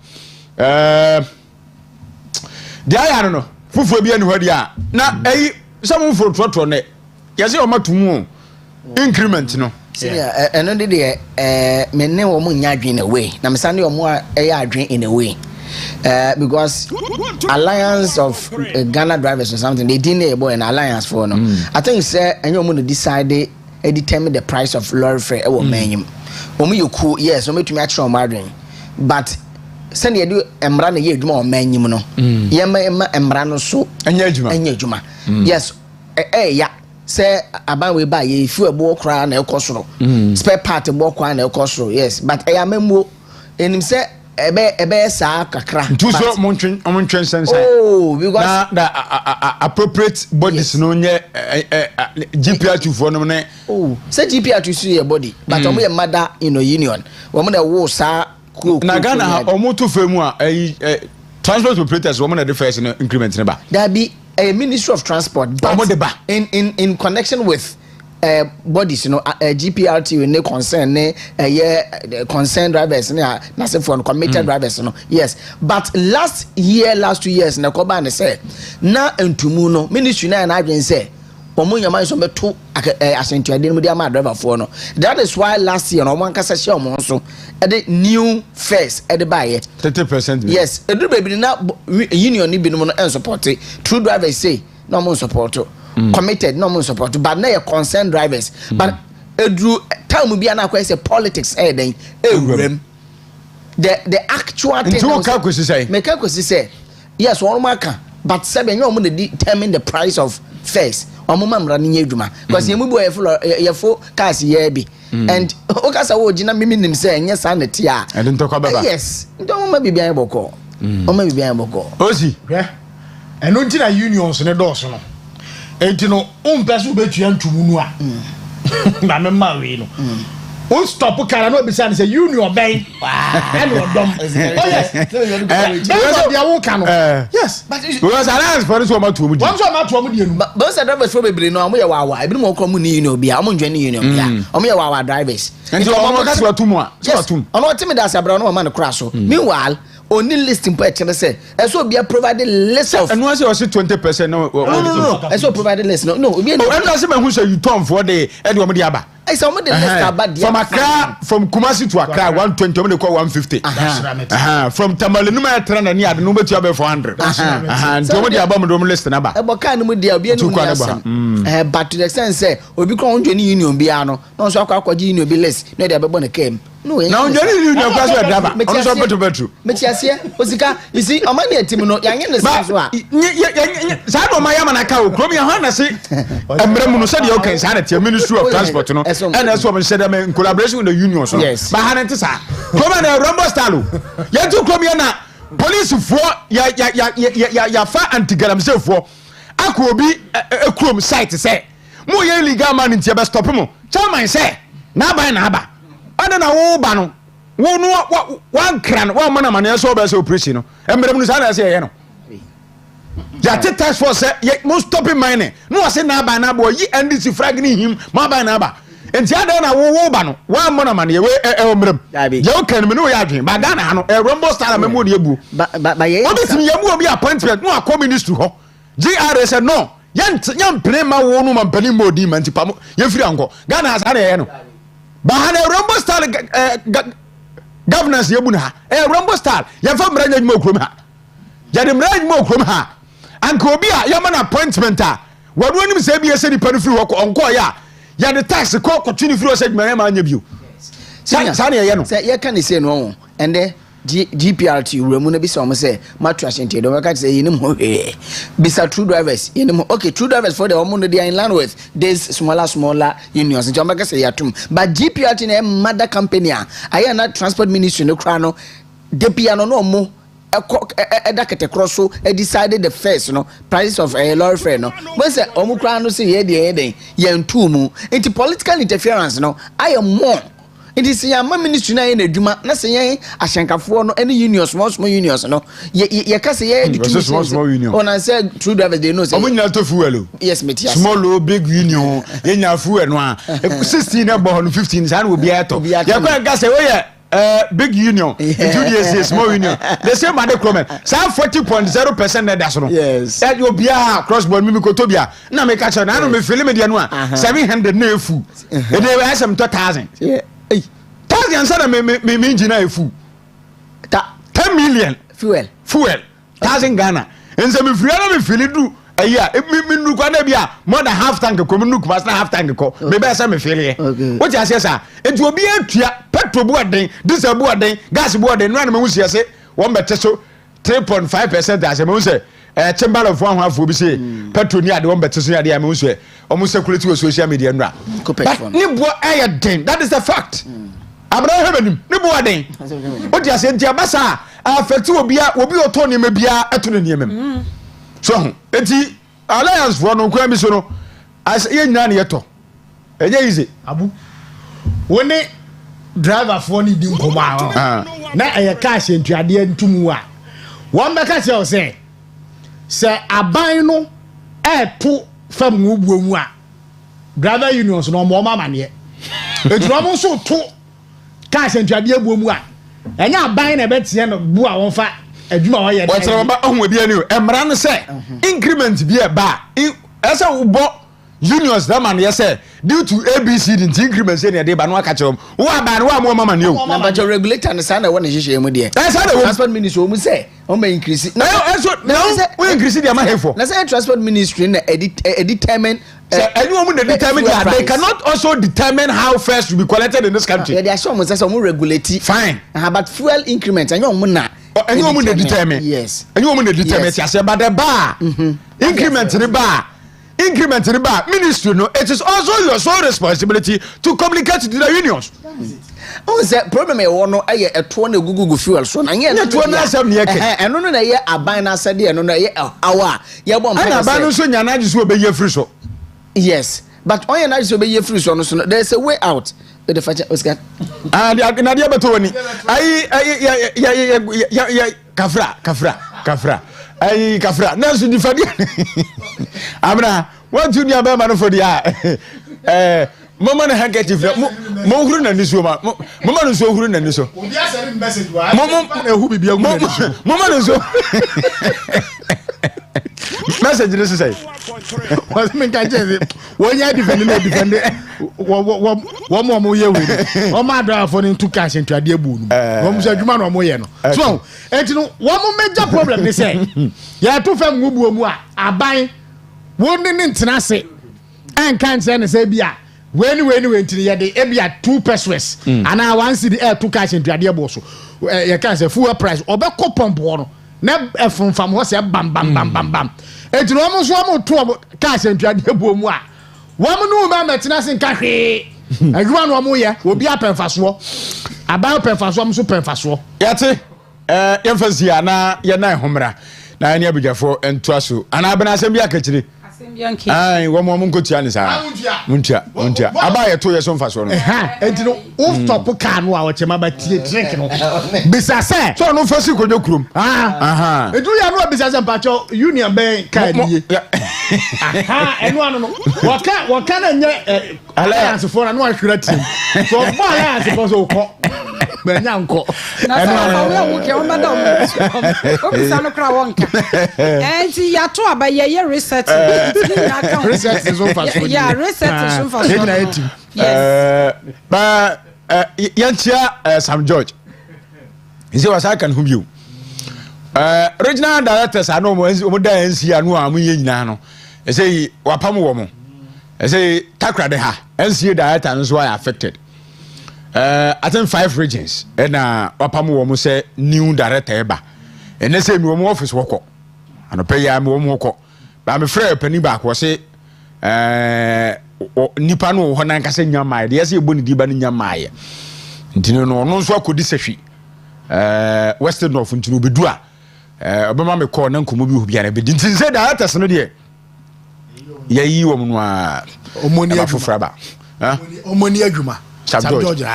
dia ya no fufu bia ni hodi a na samu for trotro ne yase o matumu increment no Yeah, and only the men never in a way. Now, Sunday or more a drink in a way. Because alliance of Ghana drivers or something, they didn't able an alliance for no. I think say and you're going to decide they determine the price of lorry fare or menu. You cool, yes, to match your margin, but send you do embrana ye more menu no. Yama embrano so and yejuma. Yes, yeah. Say about we buy if you a walk crown el costro spare part of walk crown el costro, yes, but I am a in him say ebe sa kakra two so montren sense oh because the appropriate bodies no nye GPR2 for no ne oh say GPR2 see your body but omo your mother in a union omo na wo sa na Ghana omo to femu a transport operators woman at the first increment never. There be a Ministry of Transport, but in connection with bodies, GPRT when they concern concerned drivers, nothing for committed drivers, yes. But last 2 years, na koba ne say na entumuno ministry na I say. To driver for no. That is why last year no one can say so the new face at the buy 30%. Yes, a do baby now union ni binu no support it. True drivers say no more support committed no more support but now concerned drivers but edru time bi na say politics then the actual thing make say yes one marker but seven you determine the price of fares omuma mra ni adwuma because yemu bo yefo cars ye bi and okasa wo gina mimi nim say enye sa na ti a and ntoko baba yes ndo ma bibia boko oma bibia boko osi eno ntina unions ne do so no enti no umpesu betua ntumu nu a na me ma we no o stop kara no be say union ben and odom oh yes they are working yes but because alliance for this one to mu one so ma to mu die nu but say drivers for bebre no am ye wawa ebi mo ko mu ni union bia am ndwe ni union bia am ye wawa drivers and o ka so atu mu a so atu ono timi da sabra no ma no kra so meanwhile only listing per channel say so be provided list of and once you say 20% no so provided list no obi and I say me hu say you turn for the e de o me aba I saw the list about from Accra from Kumasi to Accra 120 o me call 150 from Tamalenuma trend na ade no betu aba 400 and o me de aba me do list na ba e boka no mu dia obi enu but to the extent say obi kon ndwe ni union bia no no so akwaji union bi list no de abebo ne kem no now ndwe ni union kwa so driver on so betu mechiasie osika you see omani etim no yanye ne so a sa do ma yama na ka o krom ya ha na se emre mu no se de o kan sa na tie Ministry of Transport no and that's what we said in collaboration with the union so but hanete sa krom na rumble style ya tu krom ya na police for ya fa anti-galam se for akobi ekrom site say mo ye illegal man ntia be stop mo chairman say na aba ana na wo ba no wo no one cran wo mana mane so be say operation no emre mu sa na say ye no ya task force say mo stop mine no say na aba na boy yi ndc flag ni him ma aba na aba enti ada na wo ba no wa mana mane we omrem ye o kan me no ya adwen ba Ghana no rumble star me mo de ebu ba ye obetimi ye mu obi appointment no akọ ministry ho GR said no yan prema wo no man pani modi man tipa ye firi anko Ghana asa na ye no ba ha rumble star governance ye bu na rumble star ye fa mra nyadwuma okrom ha ya de mra nyadwuma okrom ha anko obi a ye man appointment a wadu anim se bi ye se ni pani firi ho onko ya de tax ko kwatuni firi ho se dwuma ma anya bio sa na ye no say ye kan say no and then GPRT remu na bi so mo say matrashin te do we can say yinim ho bisa true drivers yinim okay true drivers for the omo no they in line with this smaller unions nti o make say yatum but GPRT na mother company a na transport ministry no kra no de bia no mo edakete crosso decided the first price of a lorry fare no when say omo kra no say ye de ye ntumu into political interference no I am more. It is your ministry na in adwuma na se yen ahyankafo no any unions small unions no ye ka se ye small union on and say true drivers they know say omunya to fuel yes metia small or big union ye nya fuel no a 16 na bo 15 san wo bia to ye kwa ga se we ye big union into the small union the same at the comment say 40.0% that that's no yes that you be cross board me ko to bia na me catch na no me feel me dia no 700 na fu e dey we some 2000 yeah 1000 say na me engineer efu 10 million fuel 1000 Ghana and say me free na me feel do aya me nu kwa na bia more than half tank ko me nu kwa na half tank ko me be say me feel here what you say sir enti obi atua petrol boarding diesel boarding gas boarding no na me hu say one better so 3.5% as me hu say chamber of one half obi say petrol ni ade one better so ade me hu say omo security with social media nra but ni bo aye den that is the fact Abraham benim ni bo den what you say enti abasa affect obi oto ni me bia eto ne niemem so enti alliance for no kwa mi so no as ye nyina ne yeto eje easy abu woni driver for ni di nkoma na eye cash entuade ntumu a won be ka se aban no to fam ngubuo mu a driver unions no mo mama ne etu no mo so to cash entuade abuo mu a enya aban na betie no bu a won fa adwuma wa ye what's about ohun bi ani emra no say increment bi e ba ese ubo unions that man say due to ABC the increment say dey ba no aka kire wo aba no wa mo mama ne o na ba regulator ne say na wona hihye mu de transport ministry o mu say o ma increase na we increase the amount for na say transport ministry na determine anyone that determine that they cannot also determine how first to be collected in this country they are sure mo say so mo regulate fine but fuel increment and you mo na anyone that determine yes anyone that determine say but the bar increment the bar ministry no it is also your sole responsibility to communicate to the unions oh say problem e wo no aye eto na gugugu fuel so na ye eto na asem ne yake eno no na ye aban na asade eno na ye awa ye bom ana aban no so nyana ji so obeye free so yes but on ye na ji so obeye free so no so there is a way out the facha Oscar and na dia beto woni ya kafra ai kafra na so di fadi abna what you need about man for dia mama na handkerchief mo huru na niso ma mama no so huru na niso obi asere message wa mama na hu bibia gu na niso mama no so message this say was me kan je wonya defend wo mo ye we o ma dra for ni to cash into ade abu nu wo mo adwuma no mo ye no so enti no wo mo major problem ni say ya to fam ngubuo mu a aban wo ni ntena se en kan se ne say bia weni ntini ye de ebia 2 pesos ana 1 cedi to cash into ade abu so ye kan say fuel price obekọ pump no na efumfam ho se bam enti no mo so mo to cash into ade abu mu a wo mo no ma metena se nka hwe adwuma no mo ye obi apemfaso aban apemfaso mo so pemfaso yate emphasize na ye na homra na ne abigafo entoaso ana abena asem bi akachire ai wo mo nkotua ne sa muntia aba ye to ye so mfaso no enti no o stop car no a wo chema ba tie drink no bisa se so no fasi konyo krum edu ya no bisa se mpacho union ben car die enu anu no waka na nye alliance for na no ahwira tim so bo alliance for so ko benya nko enu anu wo ke o meda o bisa no kra wonka enti ya to aba ye research research is over for yeah research is over for ba yantia Sam George nse wasa kan hu biu regional directors anu mo da NC anu amu ye nyina no say wapam wo mo say takrade ha NC director no so are affected I think 5 regions and wapam wo mo say new director eba and say mi wo mo office woko anope ya mi wo mo woko ba me frɛ pani ba ko se nipa no ho nan ka se nyamae de se eboni diba no nyamae ntino no no so akodi sehwi western north ntino bedu a obema me call na nkomo bi ho bia na be ntin se da atas no de yayi wo no a omoni afofra ba omoni adwuma Sam George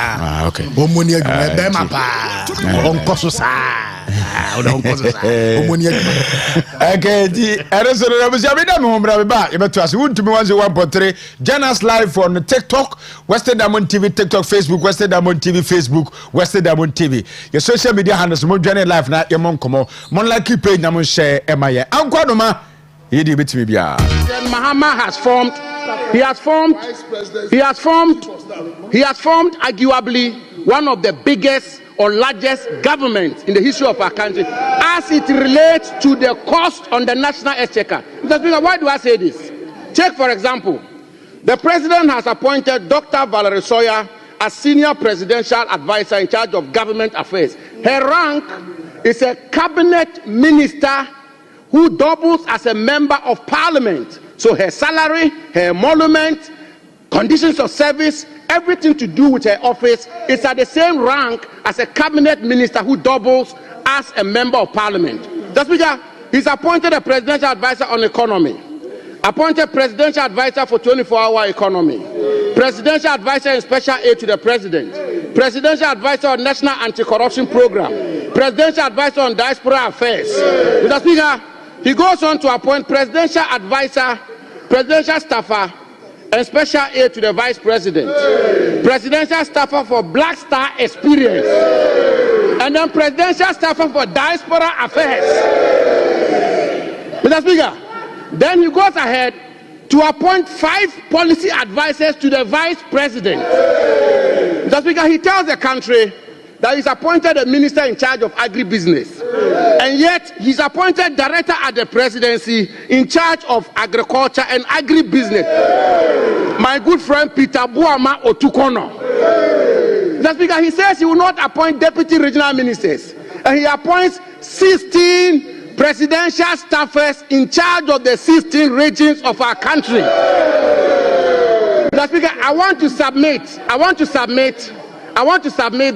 okay omoni adwuma be ma pa onko so sa Okay, join us live on TikTok, Western Diamond TV, TikTok, Facebook, Western Diamond TV, Facebook, Western Diamond TV. Your social media handles mo join live na your mon komo. Mon like page na mon share emaye. Anko no ma. Yedi betimi bia. Mahama has formed arguably one of the biggest or largest governments in the history of our country as it relates to the cost on the national exchequer. Why do I say this? Take, for example, the president has appointed Dr. Valerie Sawyer as senior presidential advisor in charge of government affairs. Her rank is a cabinet minister who doubles as a member of parliament. So her salary, her emolument, conditions of service, everything to do with her office is at the same rank as a cabinet minister who doubles as a member of parliament. The Speaker, he's appointed a presidential advisor on economy, appointed presidential advisor for 24-hour economy, presidential advisor in special aid to the president, presidential advisor on national anti-corruption program, presidential advisor on diaspora affairs. Mr. Speaker, he goes on to appoint presidential advisor, presidential staffer, and special aid to the vice president, presidential staffer for Black Star Experience, and then presidential staffer for diaspora affairs. Mr. Speaker, then he goes ahead to appoint 5 policy advisors to the vice president. Mr. Speaker, he tells the country that he's appointed a minister in charge of agribusiness, and yet he's appointed director at the presidency in charge of agriculture and agribusiness. My good friend Peter Buama Otukono. The Speaker, he says he will not appoint deputy regional ministers, and he appoints 16 presidential staffers in charge of the 16 regions of our country. The Speaker, I want to submit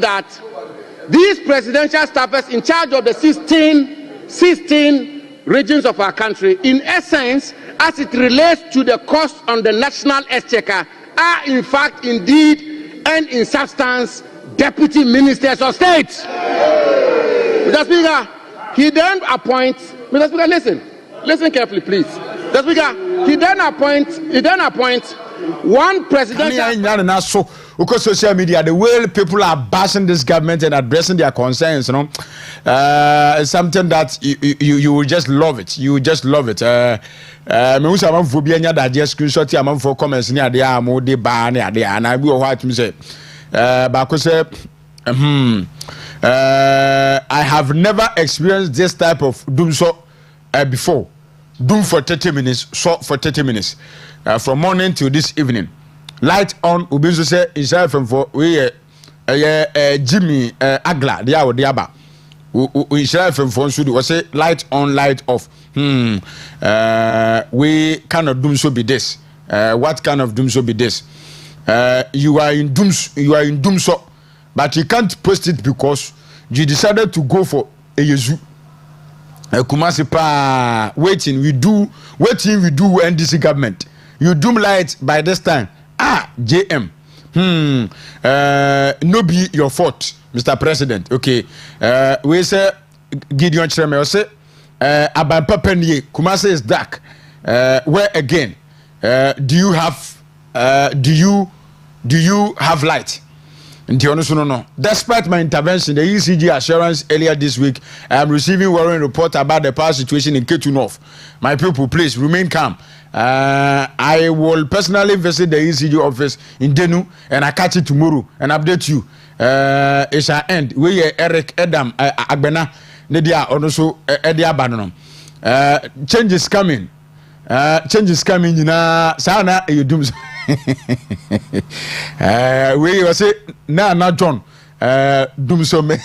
that these presidential staffers in charge of the 16 regions of our country, in essence, as it relates to the cost on the national exchequer, are in fact, indeed, and in substance, deputy ministers of state. Mr. Speaker, he then appoints. Mr. Speaker, listen carefully, please. Mr. Speaker, he then appoints one presidential. Because social media, the way people are bashing this government and addressing their concerns, it's something that you will just love it. You will just love it. Me who am for being that just screenshot am for comments near the amo de bar near the and I will what me say. I have never experienced this type of doom before. Doom for 30 minutes, so for 30 minutes, from morning till this evening. Light on, Ubinzo say, Israel for we Jimmy Agla, the hour, the Abba. Israel for Sudi was say light on, light off. We cannot doom so be this. What kind of doom so be this? You are in doom so, but you can't post it because you decided to go for a Yezu. Kumasi pa waiting we do NDC government. You doom light by this time. JM. No be your fault, Mr. President. Okay. We say Gideon Chreme we say Aban Papenie Kumasi is dark. Where again? Do you have light? No. Despite my intervention, the ECG assurance earlier this week, I am receiving worrying report about the power situation in Ketu North. My people, please remain calm. I will personally visit the ECG office in Denu and I catch it tomorrow and update you. It shall end. We Eric Adam Agbena Nedia also Edia Banonum. Change is coming. Change is coming. Sana you doom. We was say na John doom so many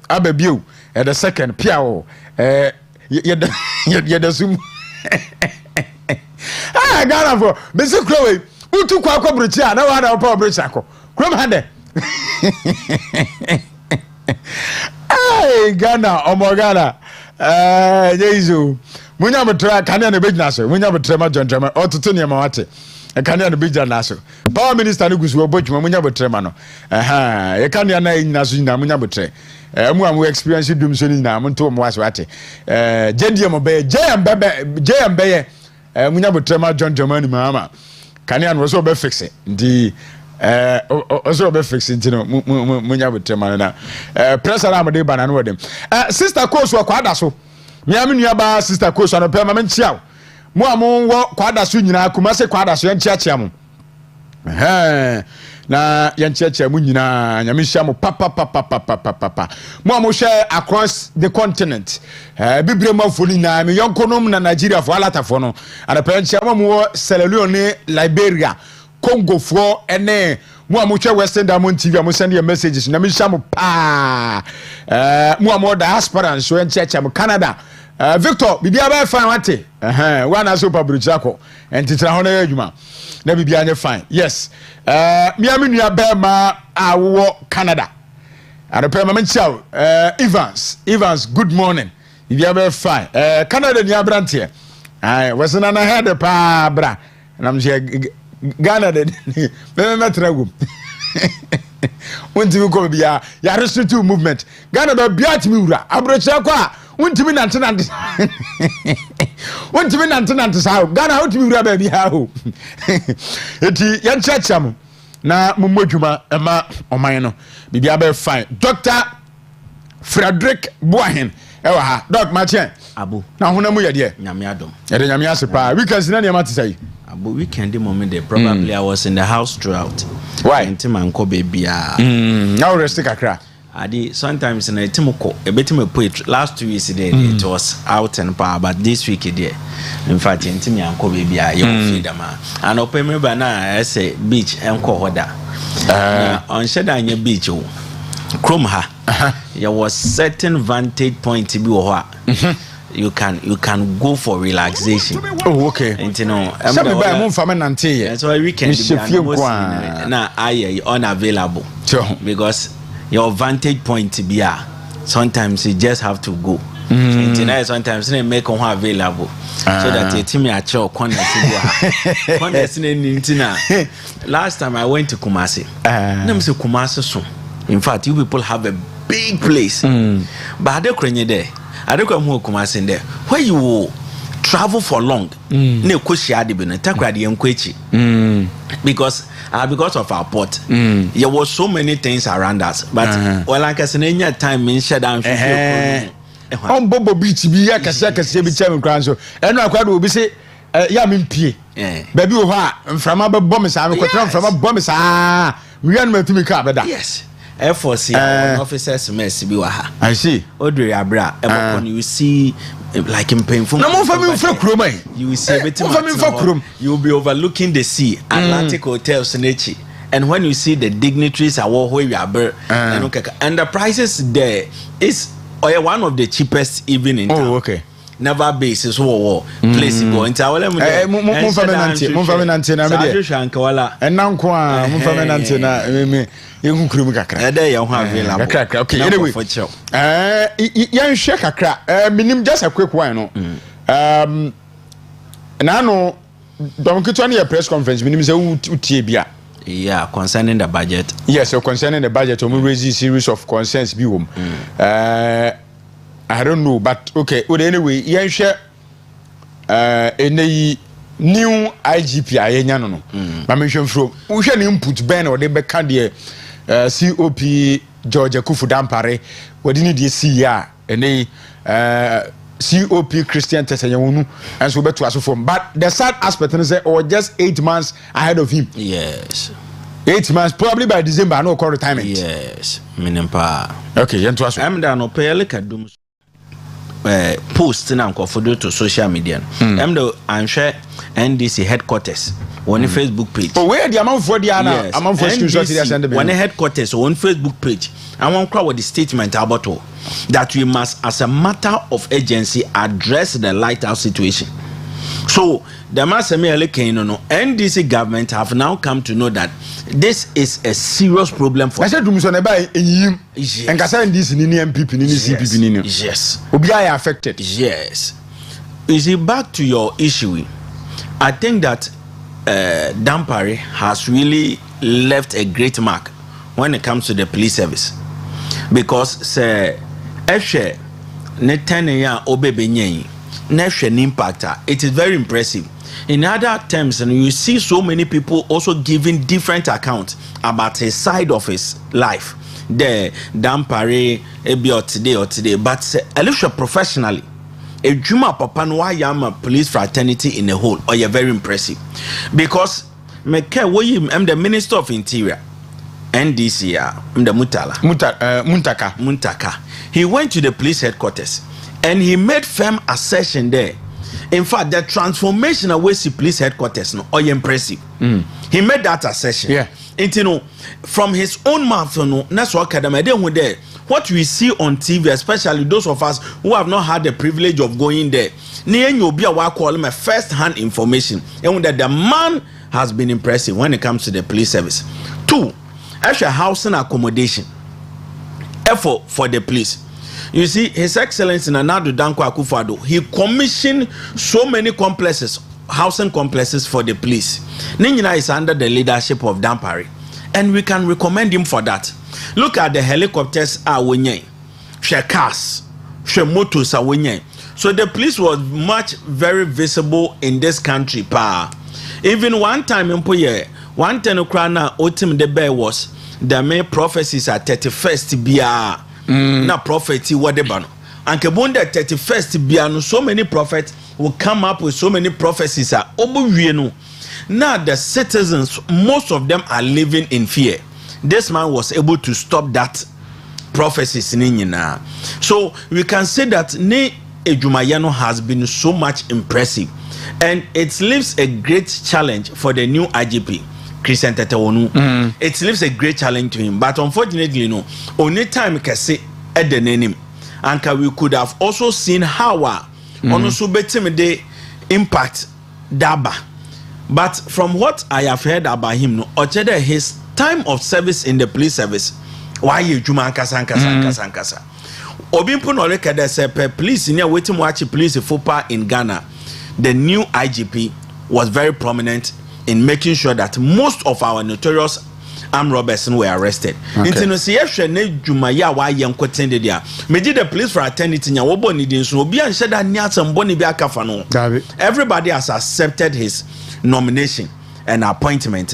abebiu at the second piao the zoom Ghana for Mr. Chloe utu kwa bricha na wa na pa bricha ko krom hande Ghana Ghana Jesu munya betra kan na be gyina so munya betra ma John Trema otutu ne ma wate can you be Janaso? Power Minister Nugus will put Munya Tremano. Aha, you can't nasu Namunya Butre. Mu experience doom soon na Mpuntuo Mwaswati. JDM Obey, JM Baye, Munya Butrema John Germany Mama. Kanian was over fixing the also be fixing Munya Butrema na. Press around the banana with them. Sister Coast wa kwada so. Miami nuaba Sister Coast on a permanent chow. Mo amon wo kwada so nyina Kumasi kwada so yanchiachia mo na yanchiachia mo nyina nyamehia mo papa mo amon share across the continent bibre mafoni na me yonkonom na Nigeria fo alatafo no ana penchia mo Sierra Leone, Liberia, Congo fo ene mo amon hwe Western Diamond TV mo send your messages na me hia mo pa mo amon diaspora so yanchiachia mo Canada. Victor, bibia ba fine wate. One aso pabrichako. Entitra ho na adwuma. Na bibia anye fine. Yes. Miami nua ba ma awo Canada. Anope ma menchiaw. Evans, good morning. Bibia ba fine. Canada ni abrante. Wesena na head pa bra. Na mje Ghana de. Me tragum. Wonti ko bia ya restrict movement. Ghana ba bia timi wura. Abrochako a Untimi nantenante. Untimi nantenante sao. Ghana utimi wura ba bi ha ho. Eti yan chacham na mumodwuma ema oman no. Bibia ba fine. Dr. Frederick Boahen ewa ha. Doc Mathieu. Abu. Na honamu ye de. Nyame adom. Ye de nyame asepa. Weekends na niam atisai. Abu weekend the moment there probably I was in the house throughout. Why? Ntima nko bebia. Now rest Accra. Sometimes in a timoko, a bit of poetry. Last 2 weeks it was out and power, but this week it in fact, in Timmy and Kobe, you feed them. And open me banana, I say beach and Kohoda. On Shadanya Beach, Kromha, there was certain vantage point to be you can go for relaxation. Oh, okay. And you know, that's why we can now I unavailable. Because your vantage point to be sometimes you just have to go. Sometimes they make one available so that the team at your corner. Last time I went to Kumasi, in fact, you people have a big place, but I don't there. I don't come home Kumasi there where you travel for long. Because of our port, there was so many things around us. But well, like I said, any time in shutdown, on Bobo Beach, be a Cassia be Chairman Cranso, and I quite will be say, Yamin P. Baby, from a bombs, I'm from a bombs. We are not to be covered. Yes. F4C officers mess be waha. I see. Audrey Abra, when you see like in painful. No more family for crewman. You will see you will be overlooking the sea, Atlantic hotels Nechi. And when you see the dignitaries are where you are and the prices there is one of the cheapest even in town. Oh, okay. Never basis war place go into our and now me you krum kakra there you have okay anyway yan share kakra minim just a quick one no na no don kitwa na press conference minim say utie bia yeah concerning the budget. Yes, so concerning the budget we raise a series of concerns bi wom I don't know, but okay. Well, anyway, you share any new IGP ayenya no. But mention from we share input ben or they be can the COP George Akufu Dampare. We didn't the CR any COP Christian Tesanyonu and so better to from. But the sad aspect is that or just 8 months ahead of him. Yes. 8 months, probably by December, no call retirement. Yes, minimpa. Okay, yentu I'm down no pay like a post na nko to social media. I'm sure NDC headquarters on the Facebook page. Oh, where the amount for the ana amount for screenshot they send me. On the headquarters on Facebook page. I want crowd with the statement about that we must as a matter of urgency address the lighthouse situation. So the NDC government have now come to know that this is a serious problem for. I said to and this MPP, CPP. Yes. Obi are affected. Yes. Is it back to your issue? I think that Dampare has really left a great mark when it comes to the police service, because say ehwe ne tenenya obebenyen na ehwe ne impact it is very impressive. In other terms, and you see so many people also giving different accounts about a side of his life. The Dampare ebi or today, but Elisha professionally, a Juma Papa no a police fraternity in a whole, or you're very impressive, because I'm the Minister of Interior, NDC, I'm the Muntaka. He went to the police headquarters and he made firm assertion there. In fact, the transformation away to police headquarters no, or impressive. He made that assertion. Yeah. And you know, from his own mouth, no, that's what there. What we see on TV, especially those of us who have not had the privilege of going there, you'll be a call him a first-hand information, and that the man has been impressive when it comes to the police service. 2, actually housing accommodation effort for the police. You see, His Excellency Nana Danko Akufo-Addo, he commissioned so many complexes, housing complexes for the police. Ninyina is under the leadership of Dampare, and we can recommend him for that. Look at the helicopters she cars, she motors so the police was very visible in this country. Even one time in Mpuntuo, one tenokrana otim the bear was the main prophecies at 31st BR. Na prophecy whatever no and kebonda 31st biano so many prophets will come up with so many prophecies are no. Now the citizens, most of them are living in fear. This man was able to stop that prophecies. So we can say that Ne Ejumayano has been so much impressive, and it leaves a great challenge for the new IGP. Christian Tetewonu. It leaves a great challenge to him, but unfortunately, no. Only time can say at the name, and we could have also seen how also the impact Daba. But from what I have heard about him, no, his time of service in the police service, why you Juma Kasa. Obimpo no rekada say police near waiting watch police FOPA in Ghana. The new IGP was very prominent in making sure that most of our notorious armed robbers were arrested. Everybody has accepted his nomination and appointment.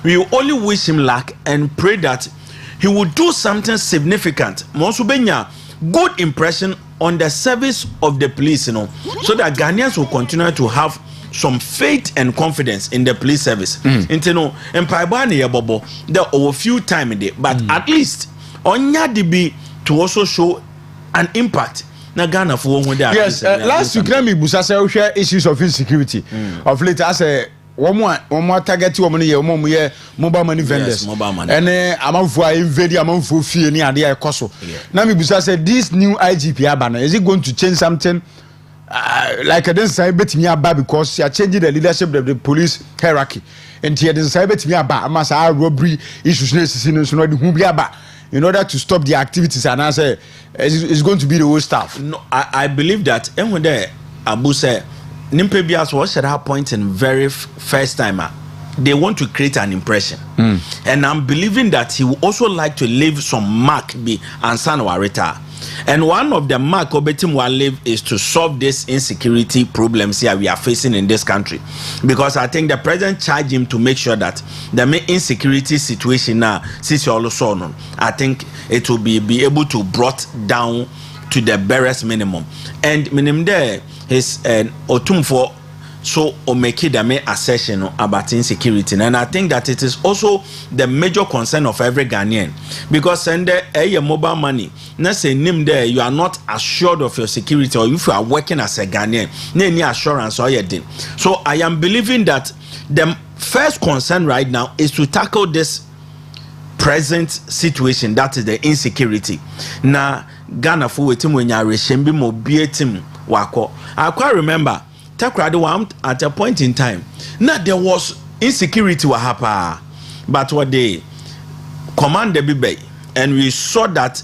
We only wish him luck and pray that he will do something significant. Good impression on the service of the police, so that Ghanaians will continue to have some faith and confidence in the police service. There are a few times a day, but at least on be to also show an impact. Yes, last week let me busa issues of insecurity. Of late, I say one more target mobile money vendors. And amount for invade amount for fear near the coso. Now me busa say this new IGP Abana, is it going to change something? Like I didn't say betting because you are changing the leadership of the police hierarchy. And here didn't say betting about robbery issues in order to stop the activities, and I say it's going to be the whole staff. No, I believe that and when there Abu said Nimpebias was at that point in very first timer. They want to create an impression, and I'm believing that he would also like to leave some mark be and Sanwarita. And one of the mark Obetim will leave is to solve this insecurity problems here we are facing in this country, because I think the president charged him to make sure that the main insecurity situation now, since you also know, I think it will be able to brought down to the barest minimum. And minimum there is an otumfo. So omeki the main assertion about insecurity, and I think that it is also the major concern of every Ghanaian, because send a mobile money. Let's say name there you are not assured of your security, or if you are working as a Ghanaian, any assurance or anything. So I am believing that the first concern right now is to tackle this present situation, that is the insecurity. Now Ghana for wetim when you are reshembi mobiatim wako. I quite remember. TELEVISION at a point in time, now there was insecurity what happened, but what they command the BB, and we saw that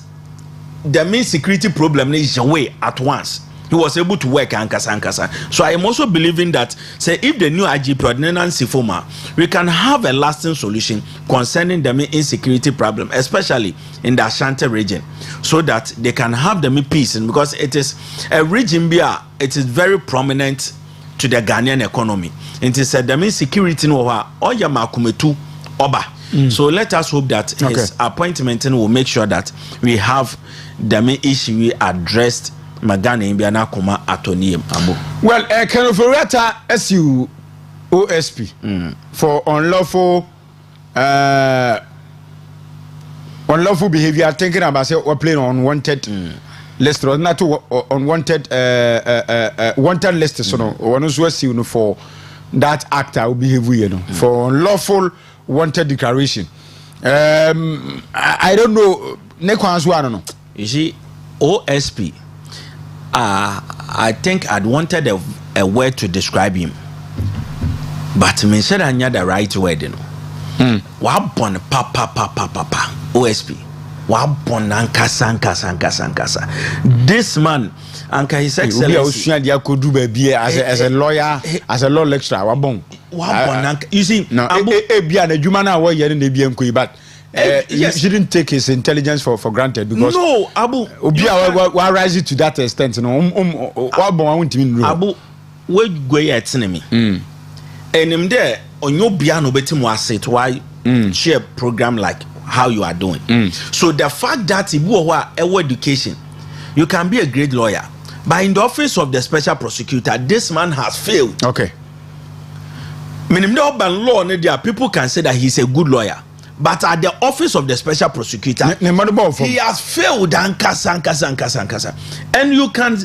the main security problem is away at once. He was able to work ankasa. So I am also believing that say if the new IGP ordinance Sifoma, we can have a lasting solution concerning the insecurity problem, especially in the Ashanti region, so that they can have the peace. And because it is a region where it is very prominent to the Ghanaian economy. It is the insecurity no oyamakumetu oba. So let us hope that his appointment will make sure that we have the main issue addressed. Magana Imbiana Kuma Atonium Abu. Well, Colonel Ferretta SU OSP for unlawful behavior. Thinking about say we're playing on wanted list or not unwanted wanted list. So no one was for that actor will behave for unlawful wanted declaration. I don't know. You see, OSP. I think I'd wanted a word to describe him, but me said I had the right word. Wabon papa OSP. Wabon ankasa. This man, Anka His Excellency, as a lawyer, as a law lecturer. Wabon. You see, no, but. Yes. You didn't take his intelligence for granted because no, Abu. Why rise it to that extent? Abu, we go at enemy. And him there on your piano betim was it why share program like how you are doing. So the fact that you are education, you can be a great lawyer, but in the office of the special prosecutor, this man has failed. Okay. Meaning law, people can say that he's a good lawyer. But at the office of the special prosecutor, he has failed. And you can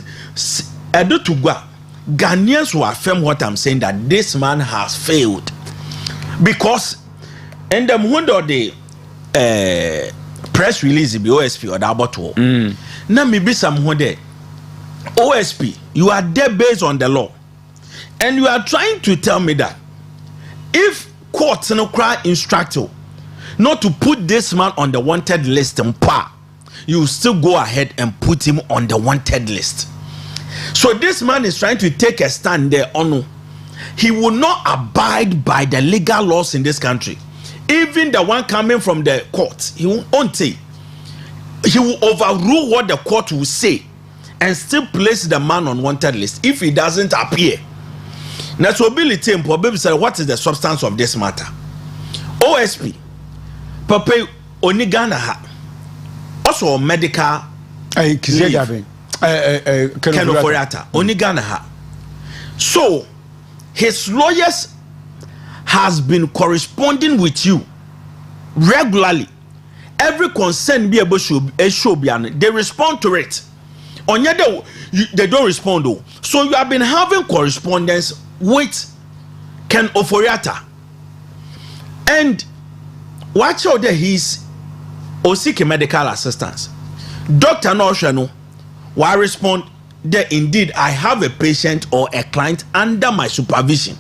Ghanaians will affirm what I'm saying, that this man has failed. Because in the moment of the press release, the OSP or the Abato, now maybe someone there, OSP, you are there based on the law. And you are trying to tell me that if courts no cry instructor not to put this man on the wanted list you still go ahead and put him on the wanted list. So this man is trying to take a stand there on he will not abide by the legal laws in this country, even the one coming from the court. He will overrule what the court will say and still place the man on wanted list if he doesn't appear. Now, so Billy Tim probably said, what is the substance of this matter? OSP Papa Onigana ha also medical Onigana ha. So his lawyers has been corresponding with you regularly. Every concern be able to show they respond to it. On your they don't respond though. So you have been having correspondence with Ken Oforiata, and watch out that he's Osikani medical assistance. Dr. Noshano, why respond that indeed I have a patient or a client under my supervision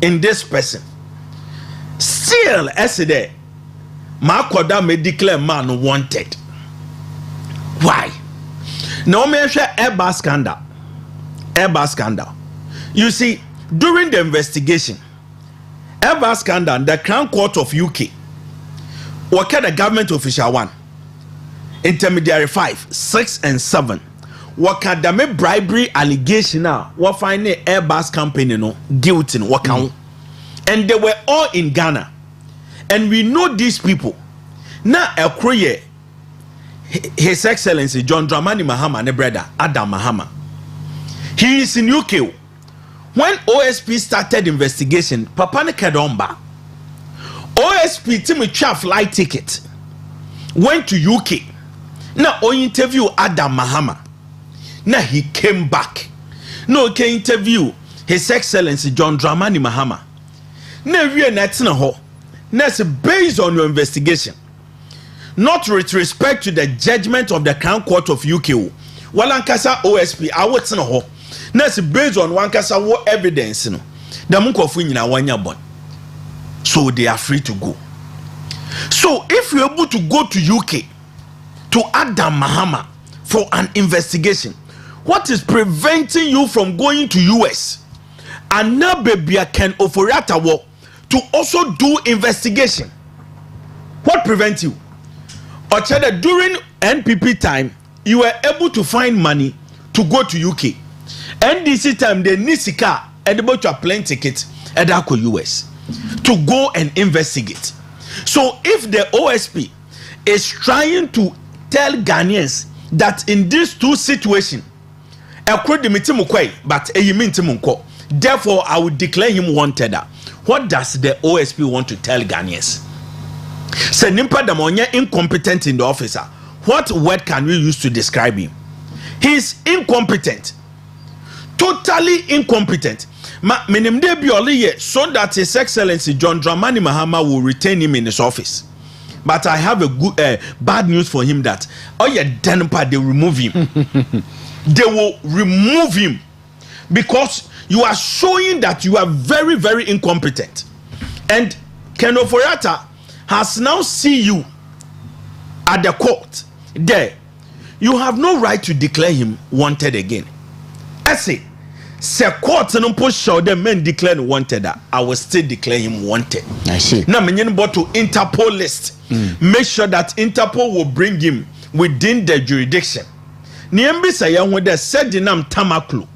in this person. Still, as there, Makoda may declare man wanted. Why? Now, me share Airbus scandal. You see, during the investigation, Airbus scandal, the Crown Court of UK, what the government official 1, intermediary 5, 6, and 7, what the bribery allegation now, what find the Airbus company no guilty, what count, and they were all in Ghana, and we know these people. Now, Accra, His Excellency John Dramani Mahama, ne brother Adam Mahama, he is in UK. When OSP started investigation, Papa ne Kedomba, OSP Timmy flight ticket, went to UK. Now, o interview Adam Mahama. Now he came back. No, he interview His Excellency John Dramani Mahama. Now we are not ho. Now based on your investigation, not with respect to the judgment of the Crown Court of UK. Walankasa OSP, I would know ho. Now based on one kasa what evidence no. The munkofu nyina wanya bon. So they are free to go. So if you're able to go to UK to Adam Mahama for an investigation, what is preventing you from going to US? And now baby can oforiata work to also do investigation. What prevents you? Or during NPP time, you were able to find money to go to UK. NDC time, they need sika able to a plane ticket at US to go and investigate. So if the OSP is trying to tell Ghanaians that in these two situations, but therefore I would declare him wanted. What does the OSP want to tell Ghanaians? Say Nimpa Damonya incompetent in the officer. What word can we use to describe him? He is incompetent. Totally incompetent. So that His Excellency John Dramani Mahama will retain him in his office. But I have a good bad news for him that they remove him. They will remove him because you are showing that you are very, very incompetent. And Ken Oforiatta has now seen you at the court there. You have no right to declare him wanted again. I say court no push the men declare wanted, I will still declare him wanted. I see. Now menyen but to Interpol list. Make sure that Interpol will bring him within the jurisdiction. Niembi say when they said dinam tamaklu.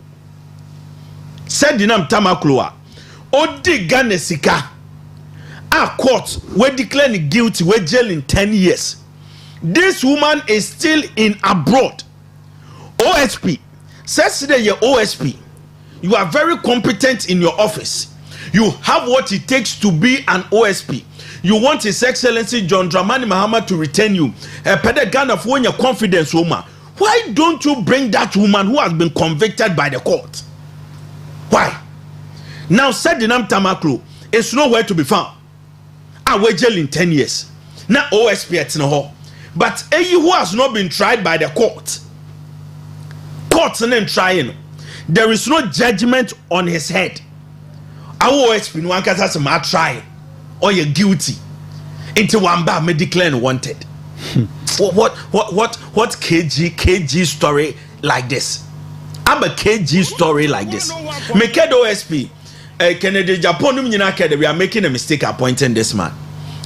Said dinam tamaklu a odi Ghana sika. A court we declare guilty, we jail in 10 years. This woman is still in abroad. OSP says today your OSP, you are very competent in your office. You have what it takes to be an OSP. You want His Excellency John Dramani Mahama to retain you. Pede Ghana for your confidence woman. Why don't you bring that woman who has been convicted by the court? Why? Now said the name Tamaklo is nowhere to be found. I will jail in 10 years. Now OSP at no. But a who has not been tried by the court. Courts and trying. There is no judgment on his head. Our OSP no one can say my trial or you're guilty. Into one bar me declare wanted. What KG story like this? I'm a KG story like this. Make it OSP. Kennedy Japan we are making a mistake appointing this man.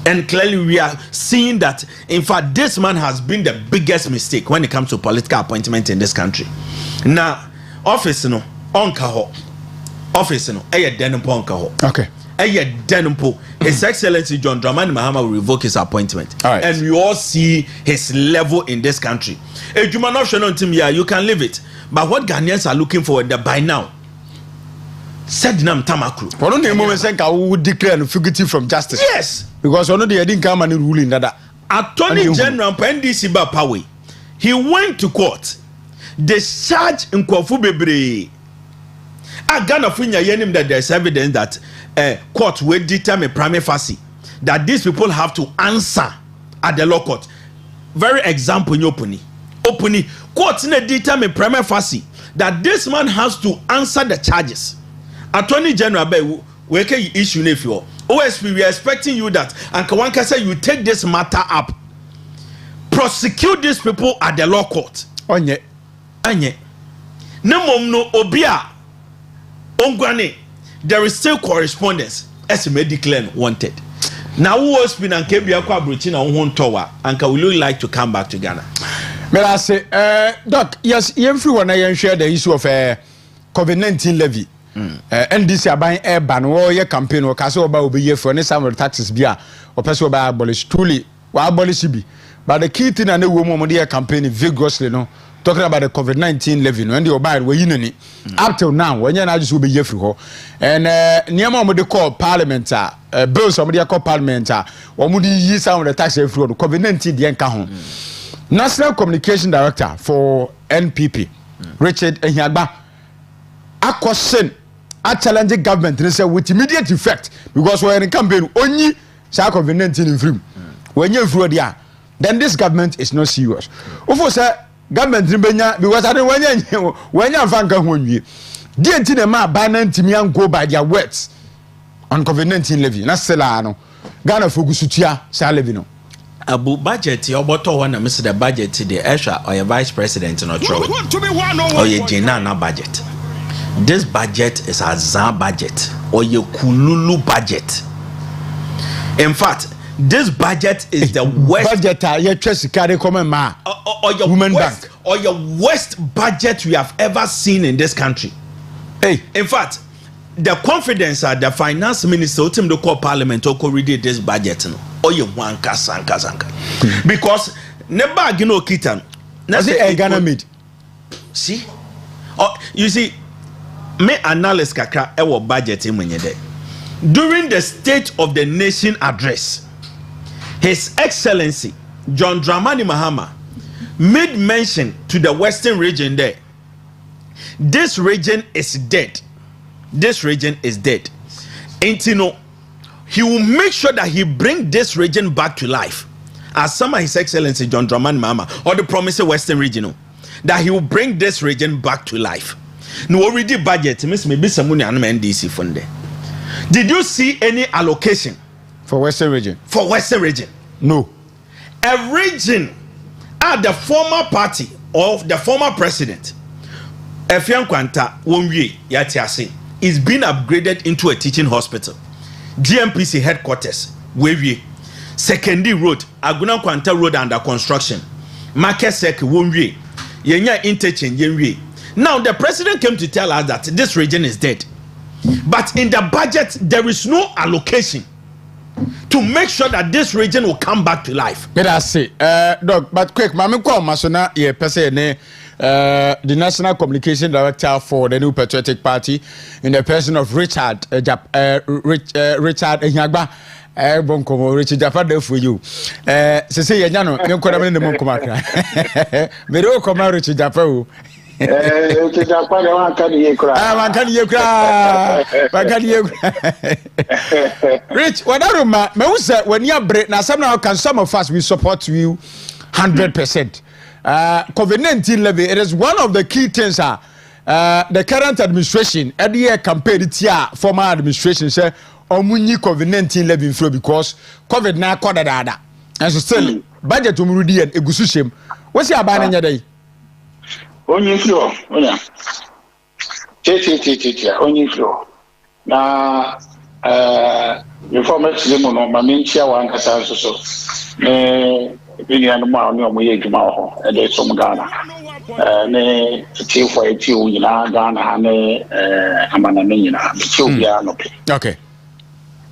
And clearly we are seeing that in fact this man has been the biggest mistake when it comes to political appointment in this country. Now office no onka office no denumpo onka okay denumpo. His Excellency John Dramani Mahama will revoke his appointment. All right. And we all see his level in this country. You can leave it. But what Ghanaians are looking for by now, said Nam Tamakru. For no moment I would declare fugitive from justice. Yes. Because one of the didn't come and ruling that Attorney General NDC Bapawe, he went to court. They charged in Kwafu Bebre. I Ghana Funya yenim that there's evidence that court will determine prima facie that these people have to answer at the law court. Very example in opening court determine prima facie that this man has to answer the charges. Attorney General we can issue if you OSP, we are expecting you that and Kawanka say you take this matter up, prosecute these people at the law court. Onye no obia ongwane. There is still correspondence as may declare wanted. Now who has been and Kebia Kwabruchina on Tower and will you like to come back to Ghana? May I say, Doc, yes, everyone I share the issue of COVID-19 levy. And this are buying air ban or your campaign or castle about be here for any summer taxes beer or person by abolish truly or abolish be. But the key thing and the woman dear campaign vigorously no talking about the COVID-19 levy no and the obey we in up till now when you're not just will be here for and near mom they call parliament bills somebody call parliament or would you some of the tax free COVID-19 the encounter. National Communication Director for NPP, Richard Ehiagba, a question a challenging government they say with immediate effect because we're in campaign only COVID-19 in film. When you're through there, then this government is not serious. Of say government because I don't when you're fanka when you didn't the ma ban to go by their words on COVID-19 levy. That's Selano. Ghana Fugusutia Salevino. abu budget oboto one na miss the budget the extra or vice president no throw or ye jina na budget. This budget is a Zan budget or your Kululu budget. In fact, this budget is the worst budget or your women worst, bank or your worst budget we have ever seen in this country. Hey, in fact, the confidence at the finance minister to the call parliament or read this budget no or you want sanka because never you know kitan na say Ghana made see oh you see me analyst kakra e budget mwenye de during the State of the Nation address. His Excellency John Dramani Mahama made mention to the Western region there. This region is dead. This region is dead. And you know, he will make sure that he bring this region back to life. As some of His Excellency John Dramani Mahama or the promised Western region, that he will bring this region back to life. No already budget, miss maybe someone and NDC fund. Did you see any allocation for Western region? For Western region? No. A region at the former party of the former president, Efian Kwanta Wonwie Yatiase, is being upgraded into a teaching hospital. GMPC headquarters, Wewie, Secondary Road, Aguna Kwanta Road under construction. Market Sek Wonwie, Yenya interchange Yenwie. Now the president came to tell us that this region is dead. But in the budget, there is no allocation to make sure that this region will come back to life. But I say, dog, but quick, Mami Kwa Masona, ye pese ne, the National Communication Director for the New Patriotic Party, in the person of Richard Richard Enyagba. Bonkomo Richard Jaffa for you. Say Yano, you could have been the Monkomaka. Medo Koma Richard Jaffa. Rich, what I remember, when you break now, somehow can some of us we support you 100%. COVID-19 levy, it is one of the key things. The current administration, at the year campaign, it's former administration say, "Omuni COVID-19 levy flow because COVID now caught that." And so still, budget to Muridi and Egusushim. What's your ban in your day? Only flow, only flow. Now, before me to them on my main chair one as also so. Bini anuma oni omo ye djuma ho e de som Ghana. Ne chief for eti o nyina Ghana ne amana ne nyina. Chief bia no pe. Okay.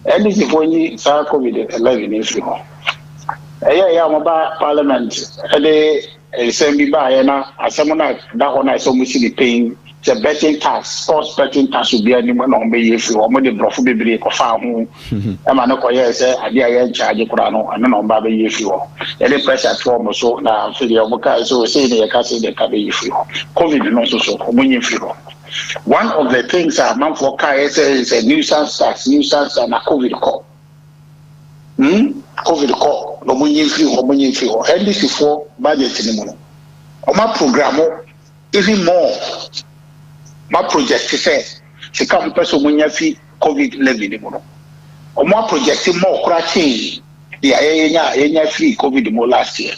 Any if oni sa COVID-19 ni fi ho. Ya mo ba parliament e de Sembi ba na asemo na da ho na so mu si paying the betting tax, sports betting tax will be any one on be free or money bro for be ko fa ho e ma no ko ye say ade aye charge kura no and no ba be free ho e dey pressure to mo so na so dey o ka so say dey ka say dey ka be free ho COVID no so mo nyi free ho. One of the things a man for ka is a nuisance tax na COVID call. COVID call no mo nyi free ho and this before budget ni mo o ma program even more my project says she come person when you feel COVID levy ni mo o ma project more crashing the enya free COVID mo last year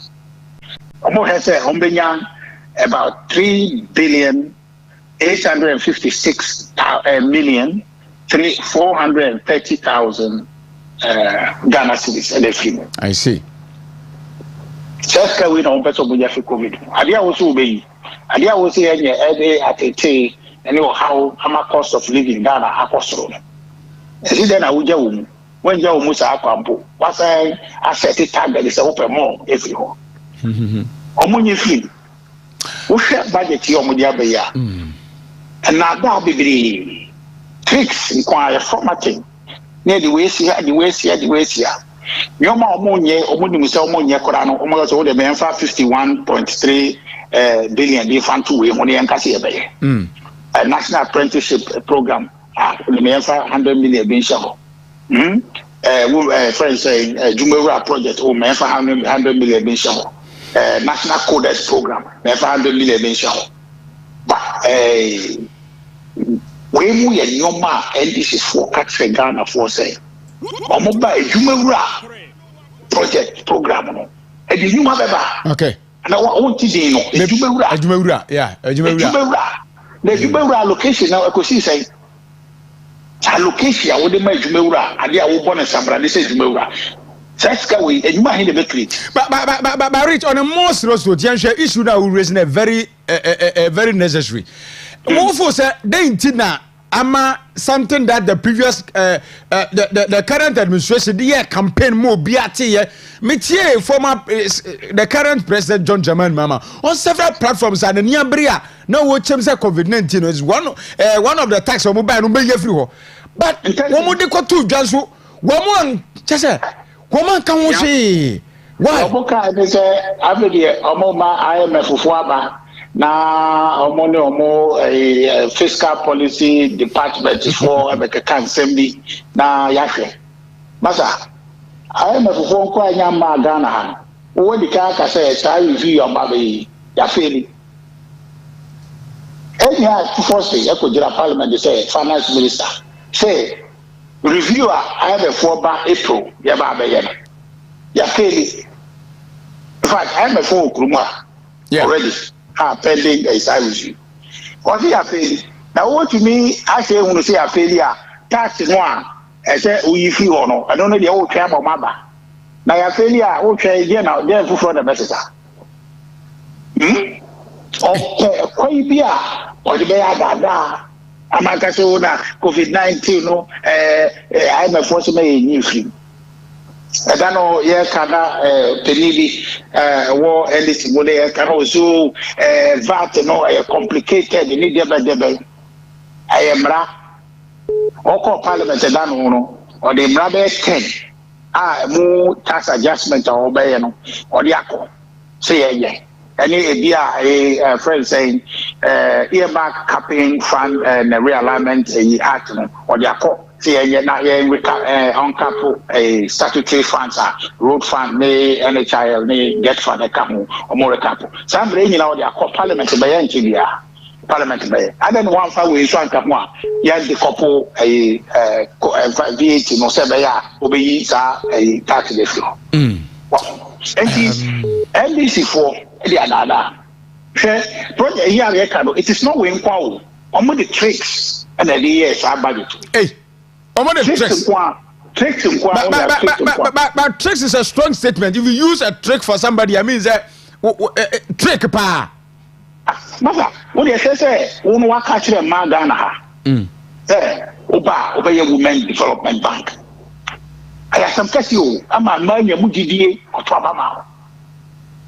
o mo has say on benya about 3,856,430,000 Ghana cedis and free. I see. Just can we know person when you feel COVID adia also be adia also any at a and how much cost of living Ghana akosoro no esi then na wuja wo mu when ja wo mu sa akwampo what's I set it target is open more every home omunye free wo share budget yo mo dia be ya and na da bibiri tricks inquire formatting near the way see nyoma omunye omudi se omunye kora no omo so de be 51.3 billion dey fan to we ho ne enka se ye be a national apprenticeship program the me 100 million bin share friends say Jumewura project o me 100 million bin share national coders program me 100 million bin share but we mu ye nyoma NDC for catch Ghana for say omo ba Jumewura project program no e di nyuma beba okay na won ti din no ejumawura yeah ejumawura location na ekosi sai allocation wo de ma ejumawura ade a wo bɔ na sabra de say ejumawura Saska we ejuma hin de create but Rich, on a more serious note issue that we raise a very necessary more for say they intina ama something that the previous the current administration the campaign more biati metie former the current president John Dramani Mahama on several platforms and near bria now what say COVID-19 is one of the tax on mobile no be free ho but one more de ko to dwanso one chese woman kan wo se why oboka be say avede omoma IMF fuaba na omo fiscal policy department for American assembly na yahwe masa IMF fo nko anya ma Ghana ha wo di ka say try review your baby ya feli enya first e ko jira parliament say finance minister say review IMF for ba April ya ba be ya feli in fact IMF for Kuruma already pending is I review what ya feli now what to me I say when you say ya feli tax no I say we free or no I don't know the whole try about maba now ya feli o try again now there for the message okay koi bia o de be ya dada amaka so na COVID-19 no IMF force me ni free I no ye kana penibi wo ending mo le kana so VAT no complicated ni debe I amra oko parliament no or the mra be 10 mu tax adjustment or be no or the akọ say ye any a friend saying earmark capping fund and realignment act no or the akọ say na on cap a statutory funds road fund ne NHIL ne get fund e ka ho o more cap some bring you know the parliament be yan tibia parliament be and then one fa we so anka ho a ya the couple a VAT no say be ya obeyi sa a tax dey flow NDC for the another project here we can it is not we kwa o omo the tricks and the years are budget tricks but tricks is a strong statement. If you use a trick for somebody, I mean that trick pa. Masa, what you say? One wa catch them man Ghana ha. Oba ye Women Development Bank. I have some question you. Ama man ye mu didie otwaba ma.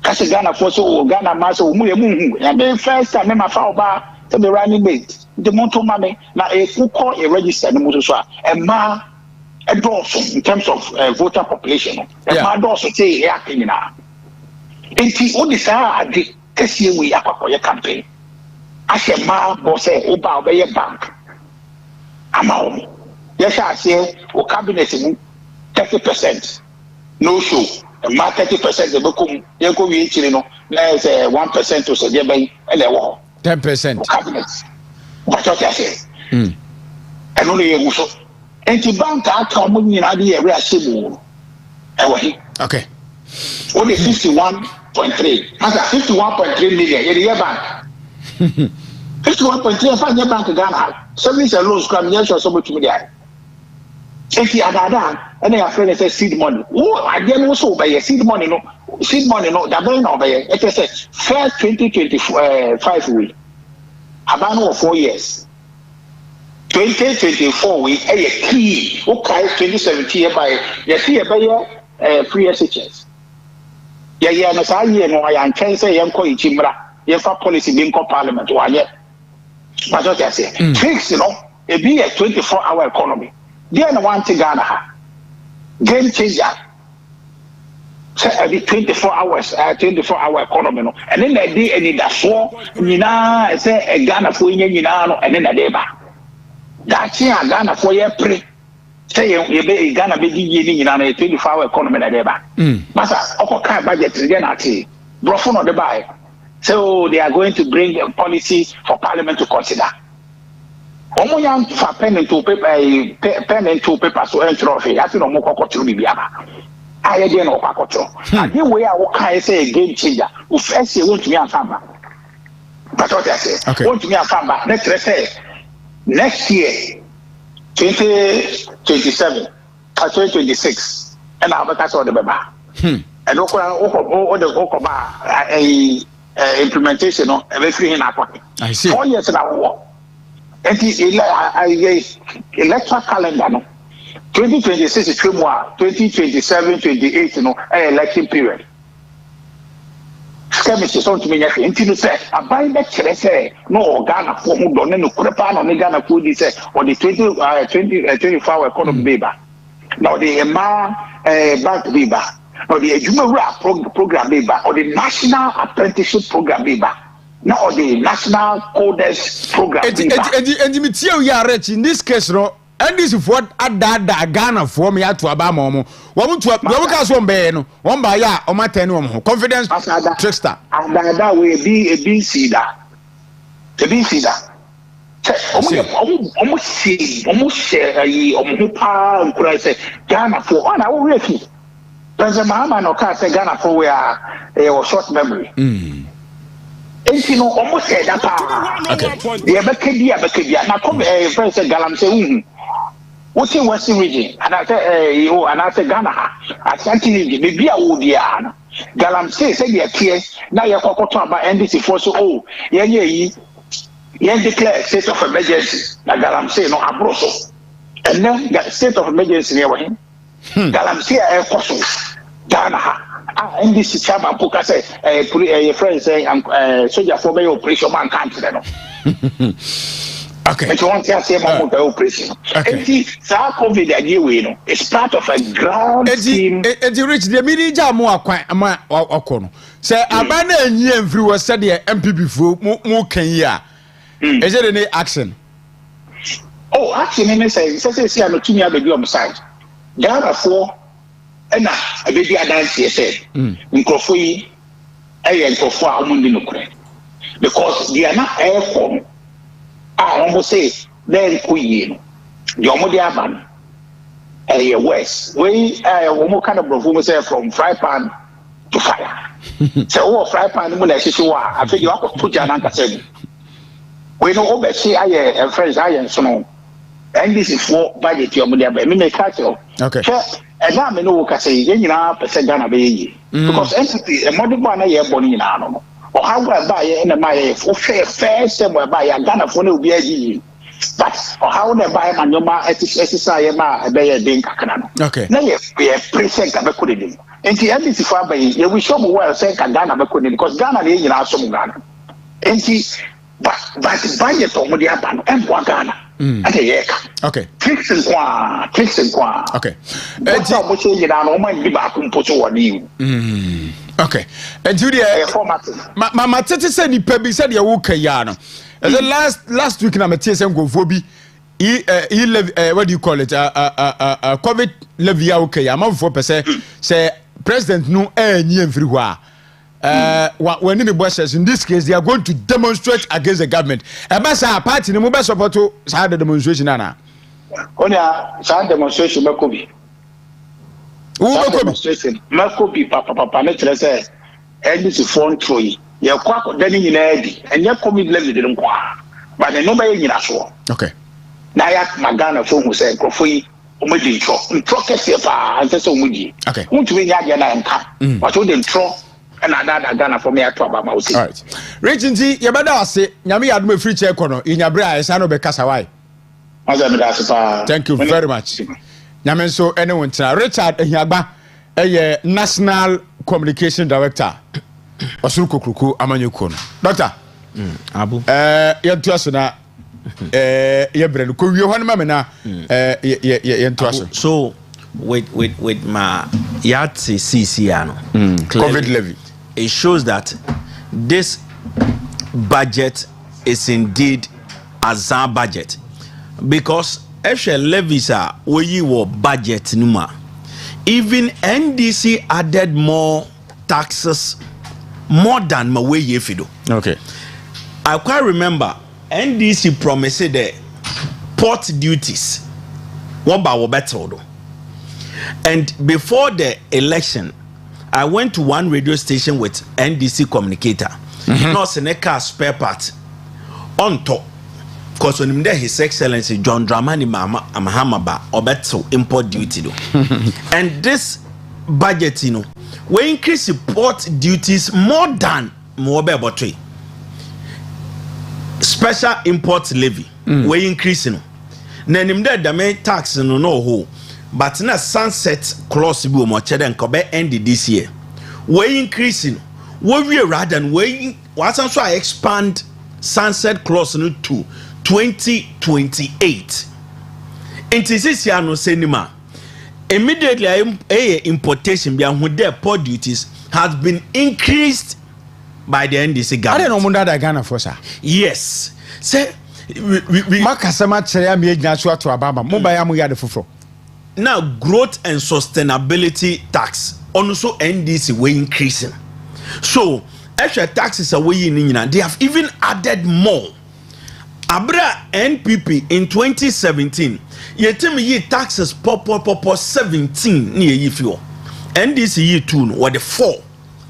Kasi Ghana for so Ghana Manso mu ye mu. Ya be first time ma fa oba to be running mate. The monto mame na call a register no so a ma a doso in terms of voter population a ma doso say ya kenina enti o disa ade kese we akwakoye campaign ashe ma bo say oba obeye bank ama o yes I say o cabinet mu 30% no show a ma 30% de bekom ye ko wi chiri no na say 1% to so de ben ele wo 10% cabinet. What I say? And only a so. And the bank account money na dey every ashemu. Okay. Only 51.3. Asa 51.3 million in the bank. 51.3 for the bank Ghana. Service and loans come here so much to there. And the other and they are friend say seed money. Oh, I dey also buy seed money no. Seed money no, that boy no buy. It say first 2025 week. About 4 years. 2024 we a key. Okay, 2017 by you see by free SHS. Yeah, no say no I am trying say yam ko ichimra. You for policy being co parliament one year. But what I say, fix you know, it be a 24-hour economy. They no want to Ghana. Game changer. Say every 24 hours, 24-hour economy no. And then they day any that so nyina say a Ghana for nyina no and then a day ba. That Ghana for ye pre. Say you be Ghana be di nyina na 24-hour economy na day ba. Masa okoka budget again ati. Brofo no dey buy. So they are going to bring a policy for parliament to consider. Omo yan fa pen and to paper so entropy. Ati no mo kokotru bibia ba. I again or Pacoto. And the way I say a game changer, who first say want to me a farmer. That's what I say. Want to me a farmer. Let's say next year, 2027, 2026, and I'll be on the baby. And the implementation of everything in our pocket. I see. 4 years in our war. And the electoral calendar, no. 2026 is 3 more, 2027, 28, election period. Skirmishes on to me, until you say, I buy that say, no, Ghana for who don't know, Kurepan on the Ghana food, he said, or the 24-hour economy baby. Now the bank baby, or the Jumara program baby, or the national apprenticeship program baby. Now the national coders program baby. And the material you are rich in this case, no. And this is what that Ghana for me at to Abamo. One to one bear, one by ya, or my 10 confidence trickster. And that will be a B cedar. The B cedar. Almost share and could I say Ghana for 1 hour refuge. There's a man or can't say Ghana for where a short memory. And you know, almost said that. Okay. The Abacadia. Now come a friend said Galam say, what's in Western region? And I said, Ghana, I can't even be a Woodiana. Galam say, you're here. Now you're talking about NDC for so, you declare state of emergency. Now Galam say, no, Abroso. And then that state of emergency near him. Galam say, a cost Ghana. NDC chairman Puka say, a friend say, soldier for my operation man can't. Okay. But you want to say about the operation. Okay. COVID anyway, it's part of a ground team. It's rich. The media more quite say abana and every was said the MPP for more Kenya. Is it any action? Oh, action in say I'm a tunia baby on the side. Ghana for and a baby I dance here said in Kofi, and Kofa Amundi Nukre. Because they are not air form. I almost say, then Queen, the Omodiaban, a West. We are kind of perform say from fry pan to fire. So, fry pan, when I say, I think you have to put your anchor said. We know over see I friends, I and so on. And this is for budget your money, but me catch you. Okay. And now I know what I say, you know, percent Ghana be because entity a modern one a year bonnie in Anno. Or how I buy in a my fair somewhere by a Ghana for no be but or how they buy my normal exercise a bay a dink. Okay. Now, we have precinct of a couldn't. And the entity for by we show well say Ghana couldn't because Ghana is in our some Ghana. And but budget on the Aban and one Ghana. Okay. Tricks and qua. Okay. That's how much you know, my be back and put on you. Okay. And Julia, my tete said the pebby said you okay, Yano. The last week, I'm a TSM go for be what do you call it? COVID levy okay. I'm on 4%. Say President no everywhere. When in the buses, in this case, they are going to demonstrate against the government. A party no mobile support to the demonstration. Anna. On a demonstration, Makobi. Demonstration, Makobi, Papa, let's say, and this is phone Troy. You're quack then in Eddie, and you're coming levy didn't quack. But then nobody in us. Okay. Nayak Magana phone who said, Crofui, Umudi, Trocas, and so Mudi. Okay. Won't we have your come? But wouldn't throw. And another Ghana for me at Traba Mouse. All right. Regency, you better say, Yami had me free check on in your bra, Sano Becasawai. Thank you very much. Manso, anyone, Richard Yaba, a National Communication Director. Osuruko Kuku Amanyukun. Doctor, Abu, Yantuasuna, Yabren, Kuyu Mamma, Yantuasu. So, with my Yatsi CCano, COVID levy. It shows that this budget is indeed a ZAR budget because actually levies are where you were budget numa. Even NDC added more taxes more than my way yefido. Okay. I quite remember NDC promised the port duties. What about better? And before the election, I went to one radio station with NDC communicator. No Seneca spare part on top. Because when His Excellency John Dramani Mahamaba Obeto import duty do. And this budget, we increase import duties more than Mobe. Special import levy, we increasing. Nanimde dame tax no ho. But na sunset clause bi mo chere nkobe end this year. We increasing. We rather than we also expand sunset clause no to 2028. Intisisi no senima. Immediately importation bi ahude port duties has been increased by the NDC government. I don't know that Ghana for sir. Yes. Say makasema chere am yegna so ato ababa. Mo ba ya mo yade foforo. Now, growth and sustainability tax also NDC way increasing. So, extra taxes are way in. They have even added more. Abra NPP in 2017, yetimi ye taxes pop 17 near if you. NDC ye 2 or the 4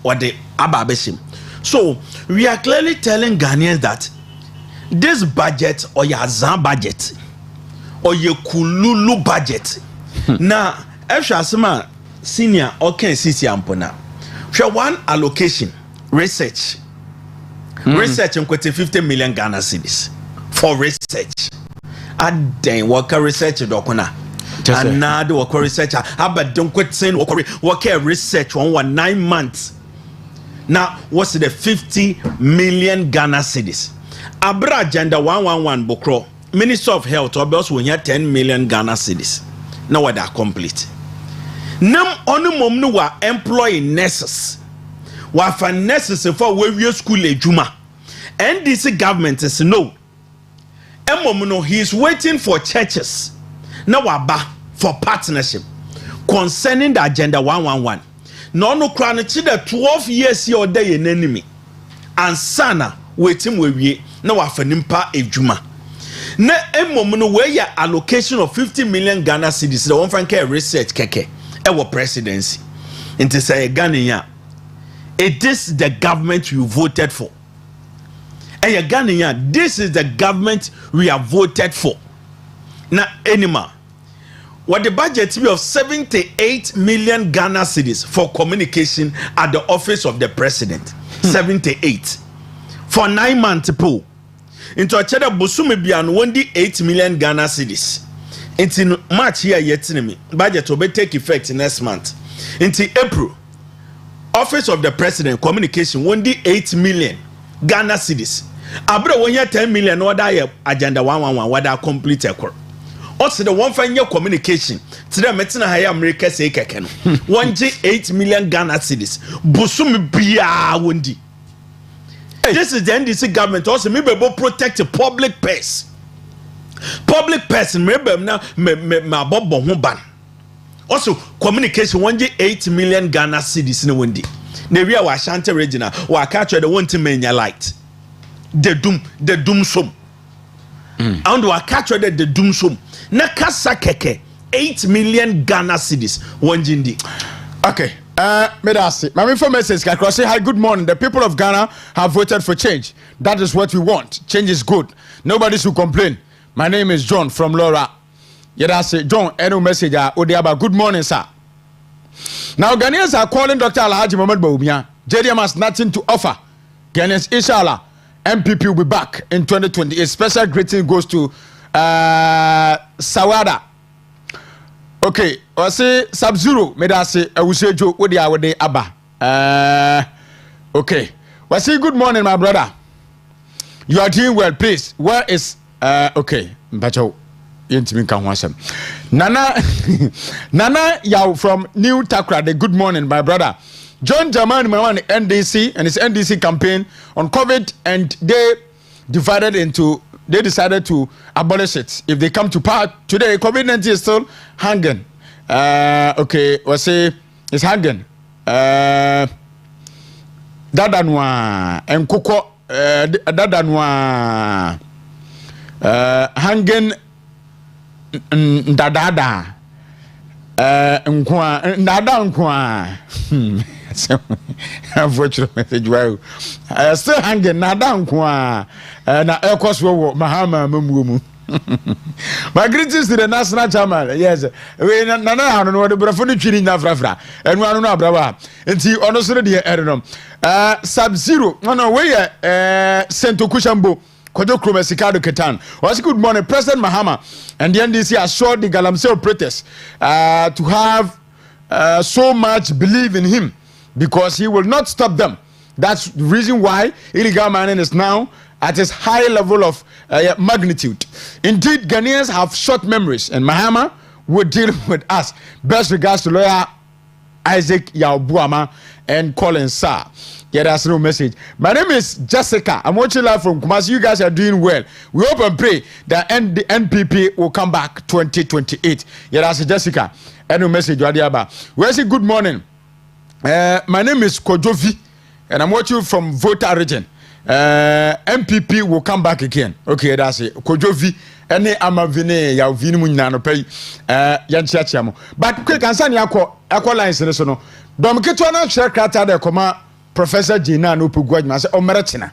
or the ababeshim. So, we are clearly telling Ghanaians that this budget or your Zan budget or your Kululu budget. Now, Efshasima senior okay CC Ampona. For one allocation, research and 50 million Ghana cedis for research. And then worker research dokuna. And now the worker research. But don't quit saying worker research 9 months. Now, what's the 50 million Ghana cedis? Abra agenda 111 Bokro, Minister of Health, obviously when you 10 million Ghana cedis. Now what are complete. Nam onu mom no wa employ nurses. Wa fa nurses for we school ejuma. NDC government is no. Emom no he is waiting for churches. Now waba for partnership concerning the agenda 111. No no kra no chi the 12 years your day en enemy. And sana waiting we na wa fa nimpa ejuma. Na emom no we ya allocation of 50 million Ghana cedis the one frank research keke ewo presidency into say Ghanaian it is the government you voted for and your Ghanaian this is the government we have voted for na anima what the budget be of 78 million Ghana cedis for communication at the office of the president 78 for 9 months pool into a cheddar busumi bian 8 million Ghana cedis. Into March here yet me budget will be take effect next month. Into April, office of the president communication 8 million Ghana cedis. Abra 10 million order agenda 111 what are complete equal. Also the one find your communication to the metina higher America say keken 8 million Ghana cedis. Busumi biya wundi. This is the NDC government also maybe able protect the public purse. Public person maybe now ma bobo ho ban. Also communication 8 million Ghana cedis in Wendy. Na we are Ashanti regional wa catch the one to menya light. The doom som. And wa catch the doom som. Na kasa keke 8 million Ghana cedis wanjindi. Okay. Medasi, my information is I say hi, good morning. The people of Ghana have voted for change. That is what we want. Change is good. Nobody should complain. My name is John from Laura. Yedasi, John, any message Odiaba. Good morning, sir. Now Ghanaians are calling Dr. Alhaji Mohamed Bawumia. JDM has nothing to offer. Ghanaians, inshallah, MPP will be back in 2020. A special greeting goes to Sawada. Okay, I say Sub-Zero. May I say Awusejo Wodi Abba. Okay. I say good morning, my brother. You are doing well, please. Where is okay, Mbacho. Nana Yao from New Takoradi. Good morning, my brother. John Jaman Mawan NDC and his NDC campaign on COVID, and they decided to abolish it. If they come to power today, COVID-19 is still hanging. Okay, we'll say it's hanging. Dadanwa and Koko Dadanwa hanging Dadada nkwa nada nkwa unfortunate message wow still hanging nada nkwa na ekos wo mahama mamuomu. My greetings to the national chairman. Yes, we nana hanu no de brafo ni twiri nya frafra enu anu no abrawa enti ono so de erenom sub zero no we Sento Kushambo Kojo Kromesikado Ketan. Was good morning President Mahama and the NDC assured the Galamsey operators to have so much belief in him because he will not stop them. That's the reason why illegal mining is now at its high level of magnitude. Indeed, Ghanaians have short memories, and Mahama will deal with us. Best regards to lawyer Isaac Yaobuama and Colin Sarr. Yeah, that's no message. My name is Jessica. I'm watching live from Kumasi. You guys are doing well. We hope and pray that the NPP will come back 2028. Yeah, that's Jessica. And no message. Where's it? Good morning. My name is Kojovi, and I'm watching from Volta region. MPP will come back again. Okay, that's it. Kojovi, any amavine ya vini munyina no pay yanchiachiamo. But quick answer yako lines in no. Dom keto na share krata de koma Professor Jina no pugwaj say omeratina.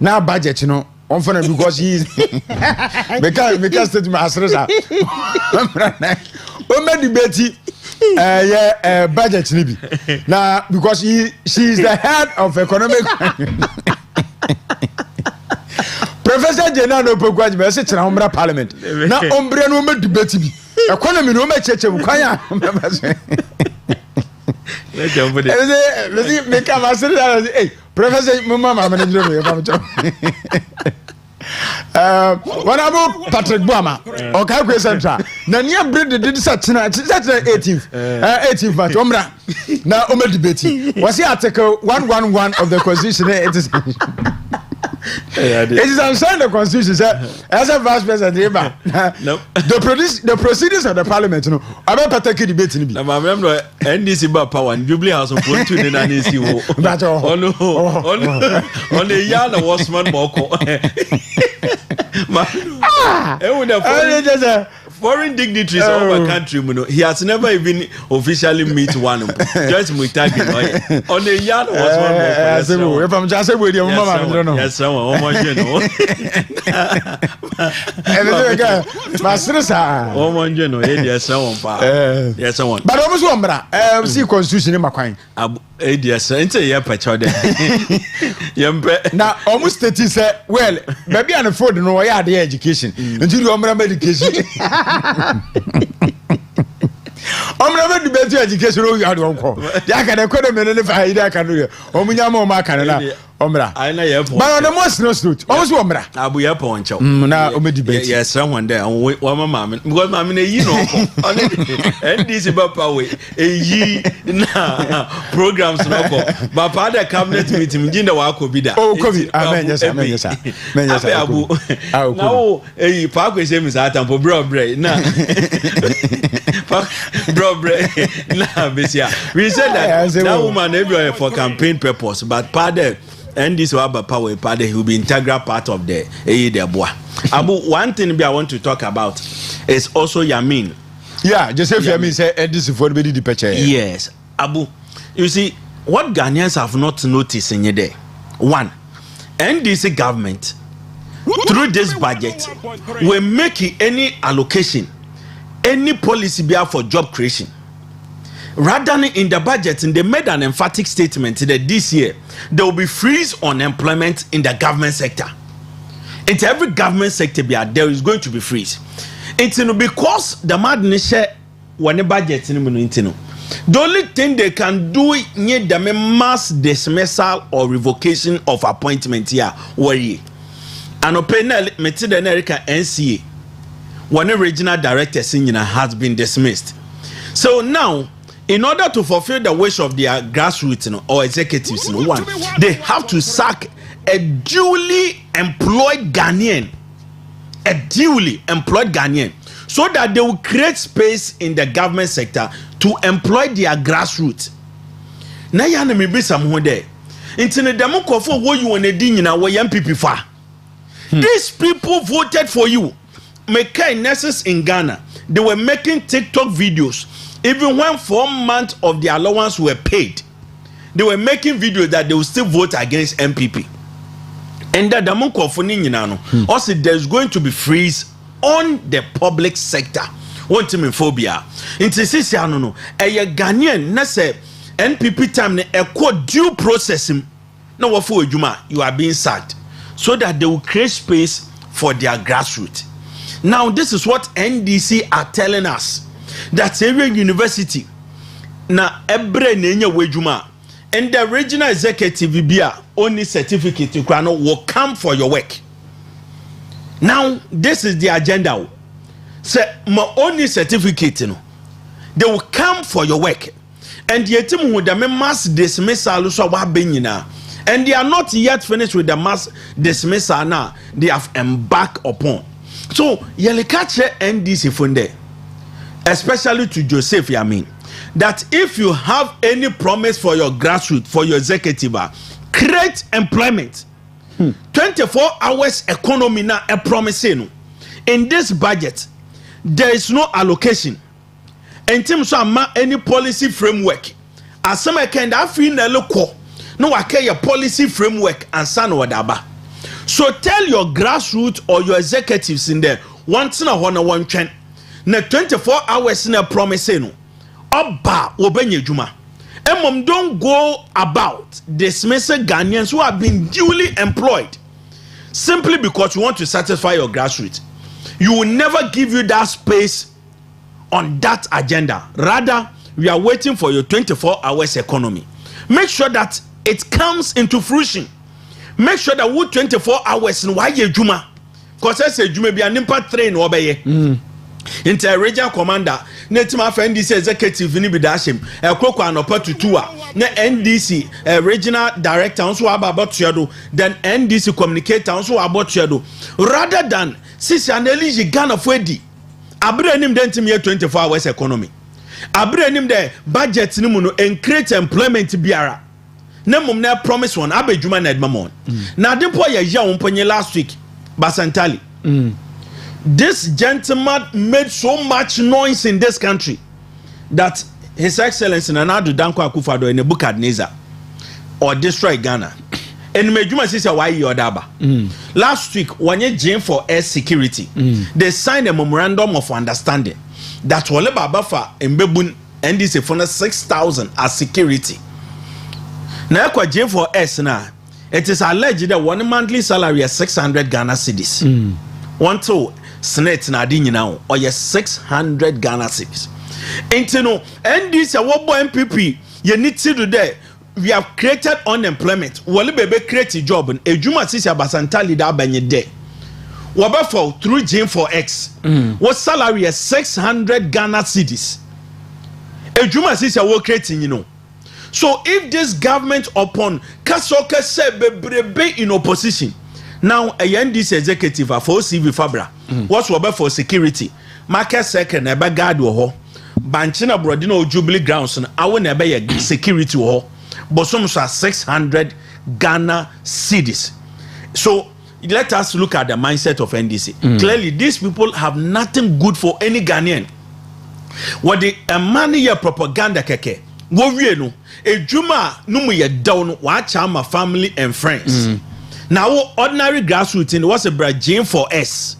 Na budget no on for because he is because state my asresa. Omen debate budget ni bi. Na because she is the head of economic Professor Jena no pogwaji be se tena homra parliament na ombre no me debate bi economy no me cheche bu kwan ya let you put it let me make am say hey Professor mama manage no me come when about Patrick Boama okay kwe central na nia breed did such na 18th but omra na ome debate was the article 111 of the constitution it is it is outside the constitution as a vice president the proceedings of the parliament no about Patrick debate ni bi na ma remember NDC ba power and Jubilee House of Mpuntuo ni na NDC wo on the yard was man moko foreign dignitaries of our country, he has never even officially met one. Just we tag him on the yard was one more. If I'm just with your mama, I don't know. Yes, someone, yes, someone. But almost one, see constitution in my coin. Yes, enter your patch. Now, almost 30 said, well, maybe I'm afford to know the education until you are medication. I'm never debate education. You had one call. I can economy if I can do it. Omunyamo Makana. Omra. I know, but on the most no suit. Almost Omra. I'll be up on show. Now, debate. Yes, someone there. One mamma. Because mamma, you know, and this about power. A ye programs local. But part of cabinet meeting, Jinda Wako Bida. Oh, COVID. Amen. Yes, amen. Yes, Abu. Now, a park with him is at for broad bread. Now, broad bread. Now, we said that that woman everywhere for campaign purpose, but pardon. And this power party, he will be integral part of the boy. Abu, one thing I want to talk about is also Yamin. Yeah, Joseph Yamin said this is for the picture. Yes, Abu. You see, what Ghanaians have not noticed in your day. One, NDC government through this budget will make any allocation, any policy be for job creation. Rather than in the budget, they made an emphatic statement that this year there will be freeze on employment in the government sector. Into every government sector, there is going to be freeze. It's because the madness when the budget the only thing they can do is the mass dismissal or revocation of appointment here. Worry. And open method America NCA when a regional director has been dismissed. So now, in order to fulfill the wish of their grassroots or executives, one, they have to sack a duly employed Ghanaian, so that they will create space in the government sector to employ their grassroots. Now, you may be someone there. Into the democracy, what you want to do now, where young people far. These people voted for you. Make nurses in Ghana, they were making TikTok videos Even when 4 months of the allowance were paid, they were making videos that they will still vote against MPP. And that the monk also there's going to be freeze on the public sector. Want to phobia. Into sisi no. Ghanaian na say NPP time ne due processing. No wafu ejuma, you are being sacked, so that they will create space for their grassroots. Now this is what NDC are telling us, that every university na ebre nenya wejuma, and the regional executive bia only certificate will come for your work. Now this is the agenda. Say my only certificate, they will come for your work, and the team with the mass dismissal so and they are not yet finished with the mass dismissal now. They have embarked upon. So yelikache NDC funde, especially to Joseph Yamin, that if you have any promise for your grassroots, for your executive, create employment. 24 hours economy now a promising. In this budget, there is no allocation. In terms of any policy framework, as some kind of feel no your policy framework and san wadaba. So tell your grassroots or your executives in there once in a one trend. Na 24 hours in a promising. Oba obenye juma. Emom don't go about dismissing Ghanaians who have been duly employed simply because you want to satisfy your grassroots. You will never give you that space on that agenda. Rather, we are waiting for your 24 hours economy. Make sure that it comes into fruition. Make sure that we 24 hours in why you juma. Because I say juma be an impact train obey. Inter regional commander, Netima NDC executive ni bidashim, Koko anopa tutua, ne NDC regional director also about Tiado, then NDC communicator also about Tiado. Rather than sisi aneliji Ghana fwedi, abre nim dentim ye 24 hours economy. Abre nim de budget ni muno and create employment biara. Na mum na promise one abejuma na edmamon. Na depo ye ya umponye last week Basantali. This gentleman made so much noise in this country that His Excellency Nana Danko Akufo-Addo in Nebuchadnezzar or destroy Ghana. And Mejuma says why you odaba. Last week when you joined for air security, they signed a memorandum of understanding that wale baba fa embebun NDC for 6,000 as security. Now kwa join for S na, it is alleged that one monthly salary is 600 Ghana cedis. One two Senate na adi nyina or yes 600 Ghana cedis. Enti no NDC wobo MPP you need to do there. We have created unemployment. Wale bebe create a job. Ejuma sisi abasanta leader benye de. Wabafo through G4X. What salary is 600 Ghana cedis. Ejuma sisi wo creating you know. So if this government upon kasoka se bebrebe in opposition, now a NDC executive for CV Fabra, what's wabafo security? Market second eba guard wo ho. Banchina Brodino Jubilee grounds and awo nebe ye security wo ho. But some are 600 Ghana cedis. So let us look at the mindset of NDC. Clearly, these people have nothing good for any Ghanaian. What the money your propaganda keke. Wo wie no, ejuma no mu ye down watch my family and friends. Now ordinary grassroots in what's a brajin for S.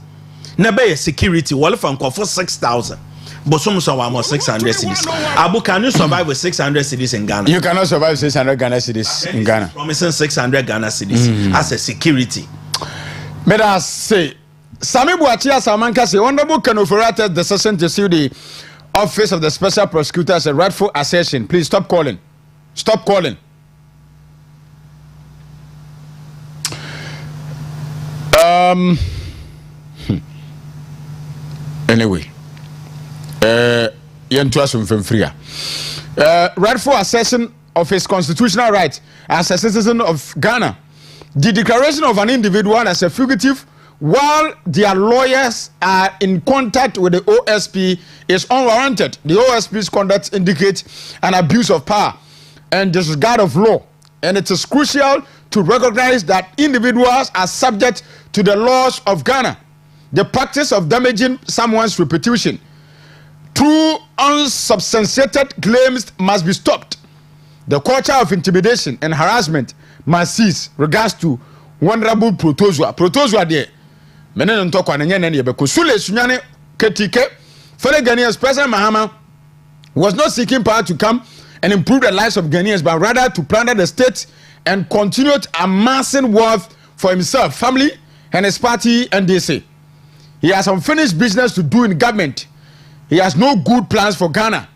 Na be security wall from for 6,000. But some are 600 cities. Abu, can you survive with 600 cities in Ghana? You cannot survive 600 Ghana cities in Ghana. Promising 600 Ghana cities as a security. But I say, Sami Buatia Samanka say, Honorable Kanoforated the session to sue the Office of the Special Prosecutor as a rightful assertion. Please stop calling. Stop calling. Anyway. Rightful assertion of his constitutional right as a citizen of Ghana. The declaration of an individual as a fugitive while their lawyers are in contact with the OSP is unwarranted. The OSP's conduct indicates an abuse of power and disregard of law, and it is crucial to recognize that individuals are subject to the laws of Ghana. The practice of damaging someone's reputation True, unsubstantiated claims must be stopped. The culture of intimidation and harassment must cease. Regards to Honorable Protozua. Protozua there. Menen ntoko anenye nene yebeko. Sule sunyane ketike. Fellow Ghanaians, President Mahama was not seeking power to come and improve the lives of Ghanaians, but rather to plunder the state and continued amassing wealth for himself, family, and his party and DC. He has unfinished business to do in government. He has no good plans for Ghana.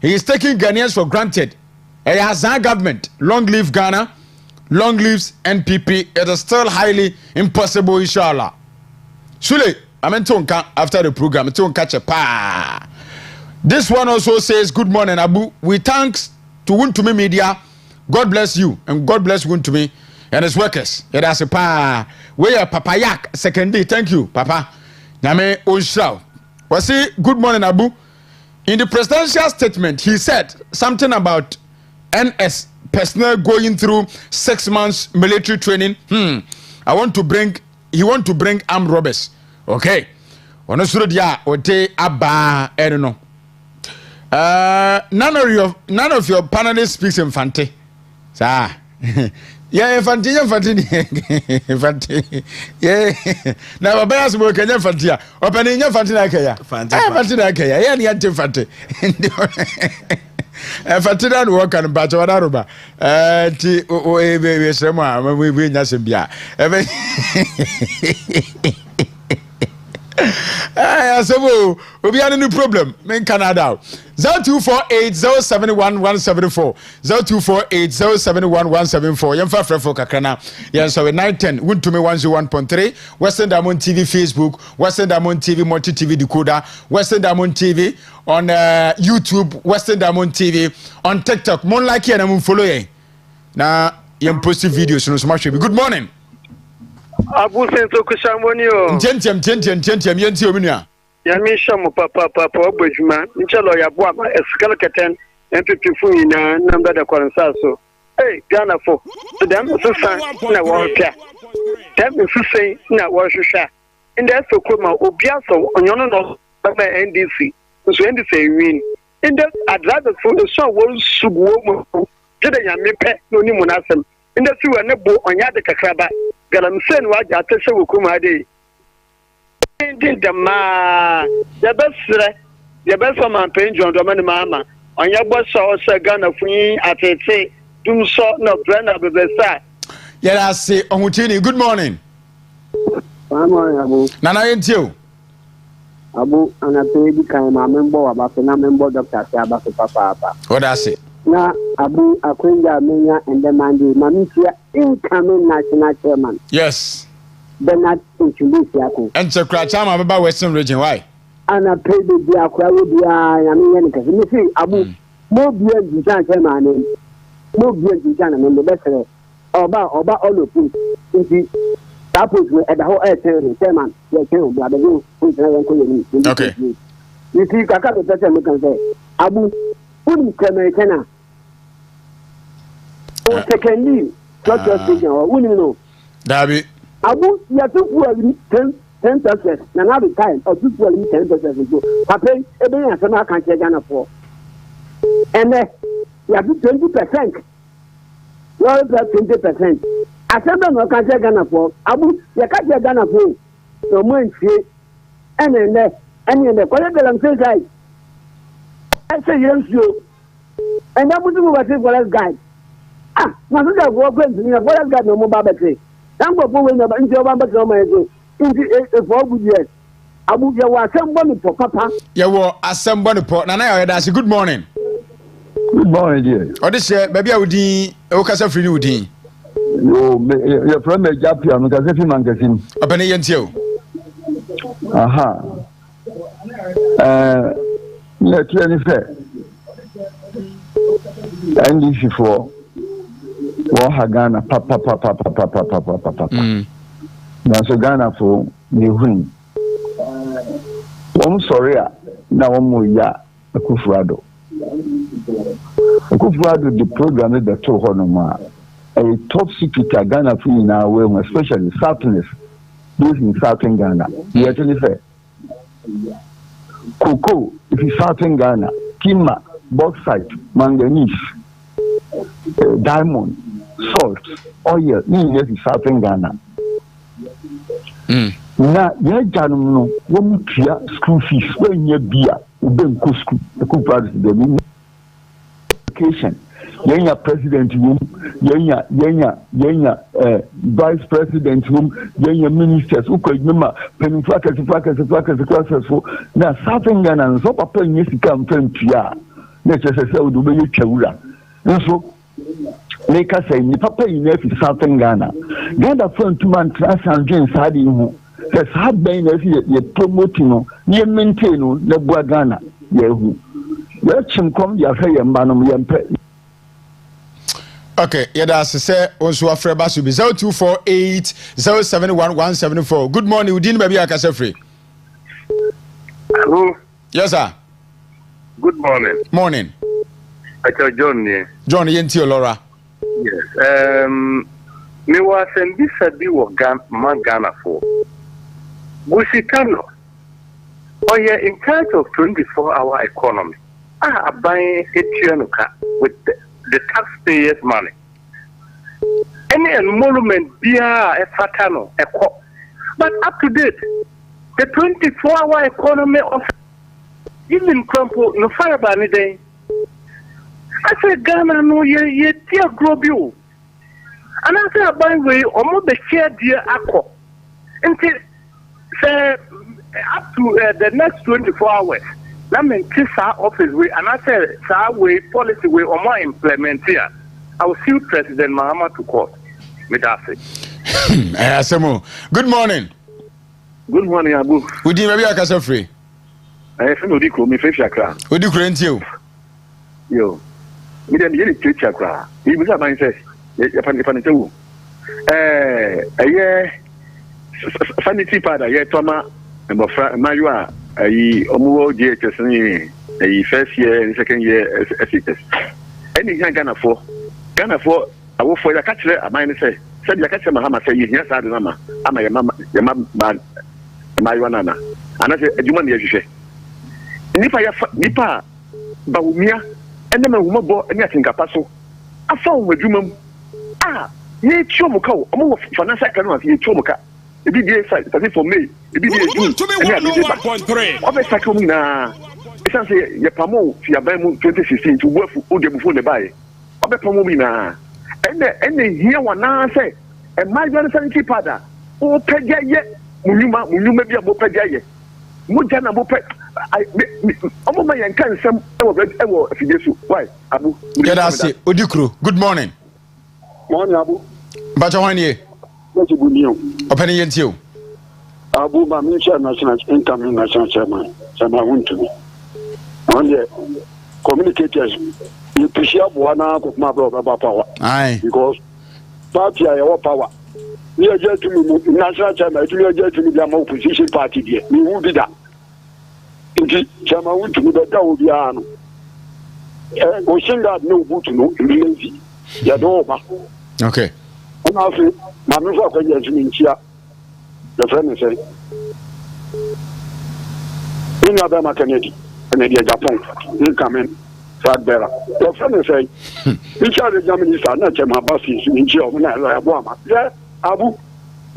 He is taking Ghanaians for granted. He has our government. Long live Ghana. Long lives NPP. It is still highly impossible, inshallah. Sule, I'm in Tonka after the program. Tonka pa. This one also says, good morning, Abu. We thanks to Wuntumi Media. God bless you and God bless Wuntumi and his workers. It has a pa. We are Papa Yak. Second day. Thank you, Papa. Name Onshaw. Was he? Good morning, Abu. In the presidential statement, he said something about NS personnel going through 6 months military training. He want to bring armed robbers. Okay. None of your panelists speaks Infante. Sir. Yeah, Infante. Yeah. Now, Babas work in Infante. Opening Infante like a Infante like a Infante. Infante don't work on Bataroba. We win Nasibia. So we be any problem in Canada. 0248071174 0248071174 Yemfa Frefo Kakrana. Yes, so 910 Wuntumi 101.3 Western Diamond TV Facebook, Western Diamond TV Multi TV Decoder, Western Diamond TV on YouTube, Western Diamond TV on TikTok. Mon like and I'm follow ye. Na yem post videos no so much. Good morning. Abu Sento Kushamonio. Gentium, Yenti Ominia. Yamisha Papa Bujman, Inchalo Yabuama, a skeleton, and 54 in a number of Coransaso. Hey, Ghana for them, Susan, na Warpia. Them is to say, na Warsha. In the Sokoma, Obiaso, on your no NDC, so NDC win. In the I'd rather for the show was Subuomo, Jedayamipe, no Nimonasem. In the two and nebo on Yadaka Kraba. Galamsen waja atese wukuma de ndi ma the best man penjon do mani mama onya gboso o se Ghana fun atete dum so no brand bebesa yeah say ohutini. Good morning. Good morning, Abu. Nana yentio Abu anape bi kan ma member aba fe na member doctor se aba fe papa. What I say na Abu Akwenja Menya and the Mandi Mamitia incoming national chairman. Yes. Bernard introduce Yako. And so Krachama about Western region. Why? And I pay the Diakwa with the Yamianicas. You see, Abu, more beer Jijan chairman, more beer Jijan and the best Oba all of you. That was at the whole chairman. Okay. You see, Kaka can say, Abu, wouldn't come secondly, not your station or wouldn't know. Dabi. Abu, you are too poor 10%, and now the time or too poor 10%. Papa, every answer I can't get Ghana for. And you have 20%. You are 20%. I said, no, can't get Ghana for. Abu, you can't get Ghana for. No more in and in the whatever I'm saying, I say, yes, you. And that was what I was guide. Ah, now look at what went to me. What I've got no more battery. I'm going to go into one but on my day. Into 4 good years. I will go assemble for Papa. You will assemble the port. Nana, that's a good morning. Good morning, dear. Oh, this year, maybe I would be Okasa Free Woody. No, your friend Japian, because if you magazine. Open a yentio. Aha. Let's let it fair. And this is for. Ghana, papa. Now, so Ghana for the win. I'm sorry, now one more ya, a Kufrado. The program is the Tohonoma, a top secret Ghana for in our way, especially Southerners, those in Southern Ghana. You actually say, cocoa if you southern Ghana, timber, bauxite, manganese, diamond, salt, oil, if you southern Ghana. Na ya janum no won tua school fees when you beer ubem ko school the school price the education yenya president room yenya vice president room yenya ministers uko nyuma penifaka so na southern Ghana so papa nyesika mfentua na chese udu be yetwawura nso make say ni papa fi southern Ghana for 2 months transcendent sadi hu has had been as ye promoting ye maintain the Ghana yehu let him come ya say mbanom yempe. Okay, yeah, say also afre basu be 0248 071174. Good morning, Udin baby akase free. Hello. Yes sir. Good morning. Morning. Acho John here. John yenti Olora. Yes. Me was in this abi wo Ghana for. Osikani. Oh yeah, in charge of 24-hour economy. I buy Etianuka with the taxpayers' money. Any emolument be a fatano, a cop. But up to date, the 24-hour economy of even crumple no fire by any day. I said Ghana no ye tear grow you. And I said by way almost the share dear aqua. Until say up to the next 24 hours. That means this office way and I said way policy way or more implement here. I will see President Mahama to court. Good morning. Good morning, Abu. Would you maybe I can free? I feel no decro me face Accra. Would you current you? Yo. Me dem yeli church Accra. He was a man say, "Ya pan tewu." Sanity pada ye toma mbofra mayua ayi omuwo GHS ni ayi first year and second year SHS. Any Ghana for awo for ya kachire aman say said ya kachire Mahama say you hear sad na ma ama ya mayua nana. Ana say adwuma na yehwehwe. Nipa bawumia ene ma huma bo ene atinka so afa wo adwuma mu ye chomuka omo financial economy ye chomuka ebi die say for May ebi die June ene abi obe sakomu na esan say ye pamo fi aban mu 2016 to work o de before the buy obe pamo bi na ene here wana say e margin sanity pada o pegya ye munyuma bi abo pegya ye mo jana bo pe omo ma yan kan sam ewo afidesu why Abu get us odikro good morning. Morning, Abu. Bacha wanye. What's your good news? Open yentio. Abu, my minister national income national chairman. Chairman went to me. On the communicators, you appreciate one of my brother power. Aye. Because party are your power. We are just to me national chairman. We are just to me the opposition party there. We will be that. Indeed, chairman went to me that will be an. We send that no good to know. Ya do ba. Okay. And I say, my mother can get me here. The friend say, in Alabama, Kennedy, Japan, you come in, fat bearer. The friend say, in charge of Germany, not my buses in Chile, when I have one. Yeah, Abu,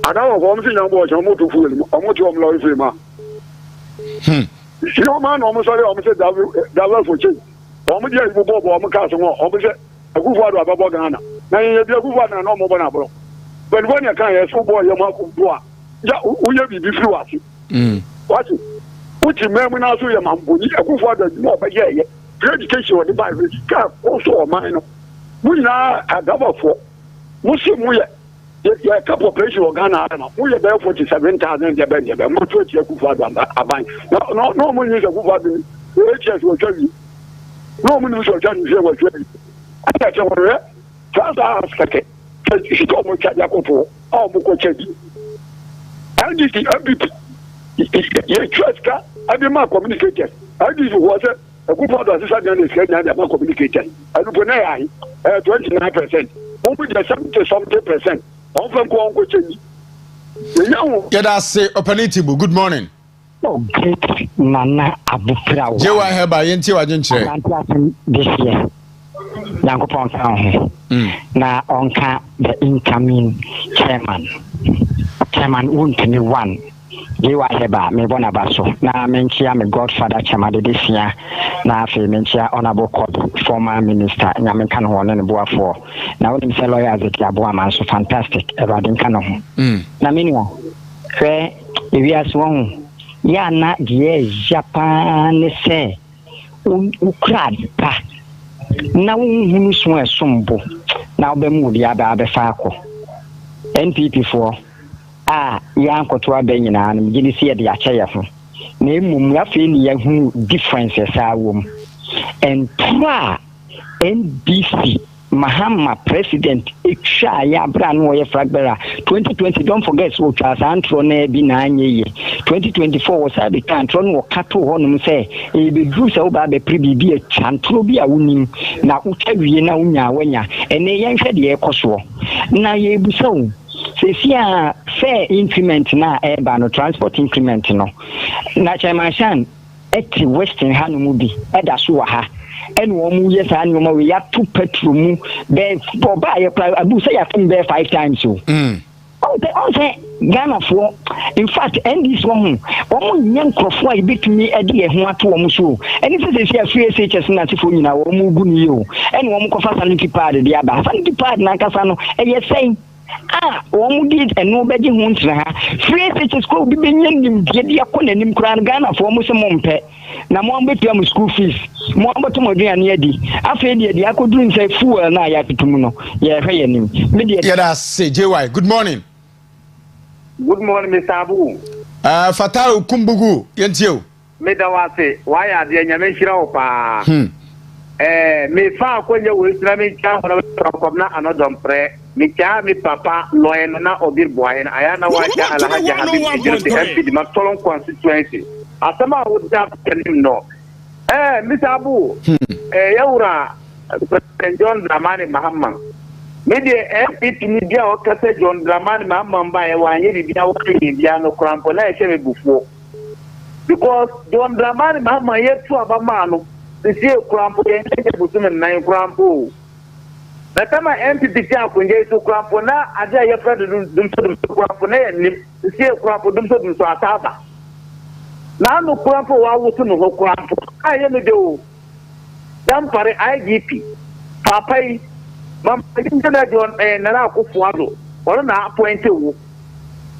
I don't know if I'm going to fool him, or what you are for him. You know, man, almost said that for change. Almost just go over castle, almost Akufuado ababo Ghana. Na ye bi Akufuado na omo bona bro. When you can yes boy you ma ku boa. Ja uye bibi fi wasi. What? Uti memu na so ye mamboni Akufuado no ba ye. Education wo de ba ka also o man no. Mu na agabafo. Mu si mu ye couple population of Ghana na. Mu ye be 47,000 je be be. Mu to ti Akufuado aban. No mu ni Akufuado. HS wo twa. No mu ni so twa ni wo twa. I tell you, Father, she told me to go all Mukochi. I did the trust. I did my communicator. I did was a good father, and my communicator. I do 29%. Only the 70%. Often go on coaching. Get us say, Openitibu, good morning. great Nana Abufra. Jewa Heba, Yenti Wajenche. This year. Yankopon Town. Na onka the incoming chairman won't be one. Jewa Heba, me bona baso. Na menchia me godfather chairman this year. Na fe menchia honorable court former minister. Nyamekan one and boa for. Na when say lawyers at Yaboa Manso fantastic. Eradin kano. Na minwa. Fe we are swung. Ya na die Japan se ukrad pa na hunu so esombo na obemu dia ba fa akọ NPP for ya nkoto abanyina na mgini se de akyeye ho na emum afi ni ya hunu differences awom and NBC Mahama president Iksha ya brano ye flagbera 2020 don't forget so chas antro na bi na anye 2024 was abi antro no kato honum say e be du se oba be pribibi e chantro bi a wonim na utwawie na unya wanya ene yen hwe de ekoso na ye busaw se sia fair increment na eba no transport increment no na chairman shan eti western hanumu bi eda so wa ha and one yes, and we have two petrol be for buy a abu say I think there 5 times so. Also, Ghana for in fact, and this one young crofwa bit me a dear who to Musu. And if they say a free SHS Natifo in our Mugunio, and one Kofasanity party, the Abba, Sanity party, Nakasano, and you're saying, one did and nobody wants her. Free SHS could be being in Diakon and in Ghana for Musamompe. Na mo ambetu am school fees mo ambetu mo dua na adi afa de dia ko dun say fuel na ya tutum no ye hwe yanim me de ya da say JY good morning Mr. Abu Fatau Kumbugu yentio me da wase wa ya de nyame hira wo pa me fa akonya wo sira me cha ho na anodom pre me cha me papa loyen na obir boyen aya na wa cha alhaji habib MP di Matolon constituency asama would have him no. Mr. Abu, Yaura, President John Dramani Mahama. Maybe MP media or Cassa John Dramani Mahama by one year, Indiano Crampola, before. Because John Dramani Mahama yet to have a man, the sea crampo and 9 crampo. The time I empty the jack when they to crampona, I dare your friend them to crampone and the sea crampo them to Ataba. Now no crampo wa wutu no crampo aye me do dam pare IGP papai mam injina John na akufuado oro na appoint wo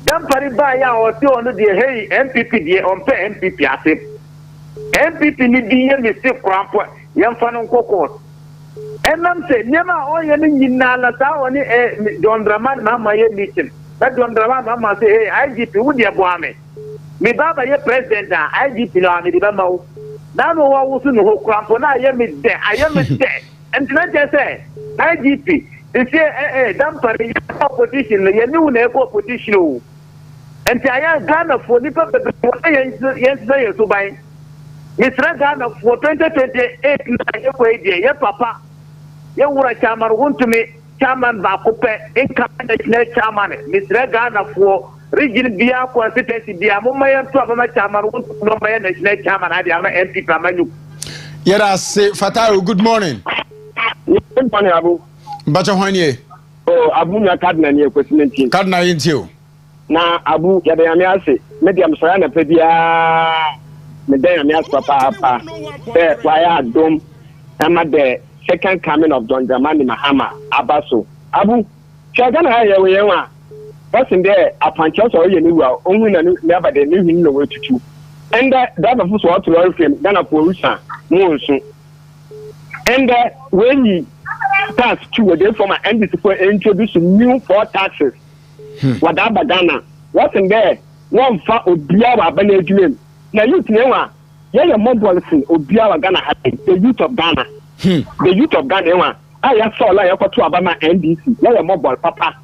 dam pare ba ya o ti onu de hey MPP de on pe MPP ase MPP ni di ye me se crampo yem fa no kokot enam se nyema o ye ni nyina la ta oni John Draman na ma ye meeting that John Draman ma say hey IGP wo de bo ame me baba ye president IGP no me di ba mawo na no wa wo su no krampo na ye me de and na just say IGP say dam pare opposition ye ni una opposition o and aya Ghana for ni pa be yes say so by Mr. Ghana for 2028 na ye ko e ye papa ye wura chairman want to me chairman ba ko pe national chairman Mr. Ghana for region bia constituency bia mo mayan to abama chairman no mayan national chairman ade ama MP Pamanyu yera say Fatau good morning Abu Bacha hwanie Abu na cardinal ni ekwesiment cardinal yintio na Abu ya da me ase medium so na pe bia me da me ase papa why adom ama the second coming of John Dramani Mahama Abaso Abu chagana ya we wa person there apancho so ye ni wa onhu na never the new hin no wetutu and that of so to lorry frame Ghana police mo nso and when you tax to the from NDC for introduce new 4 taxes what that Ghana what's in there one fa obia wa bana adwem na youth ne wa ye more policy obia wa Ghana the youth of Ghana the youth of Ghana wa aya so la yakoto abama NDC ye more ball papa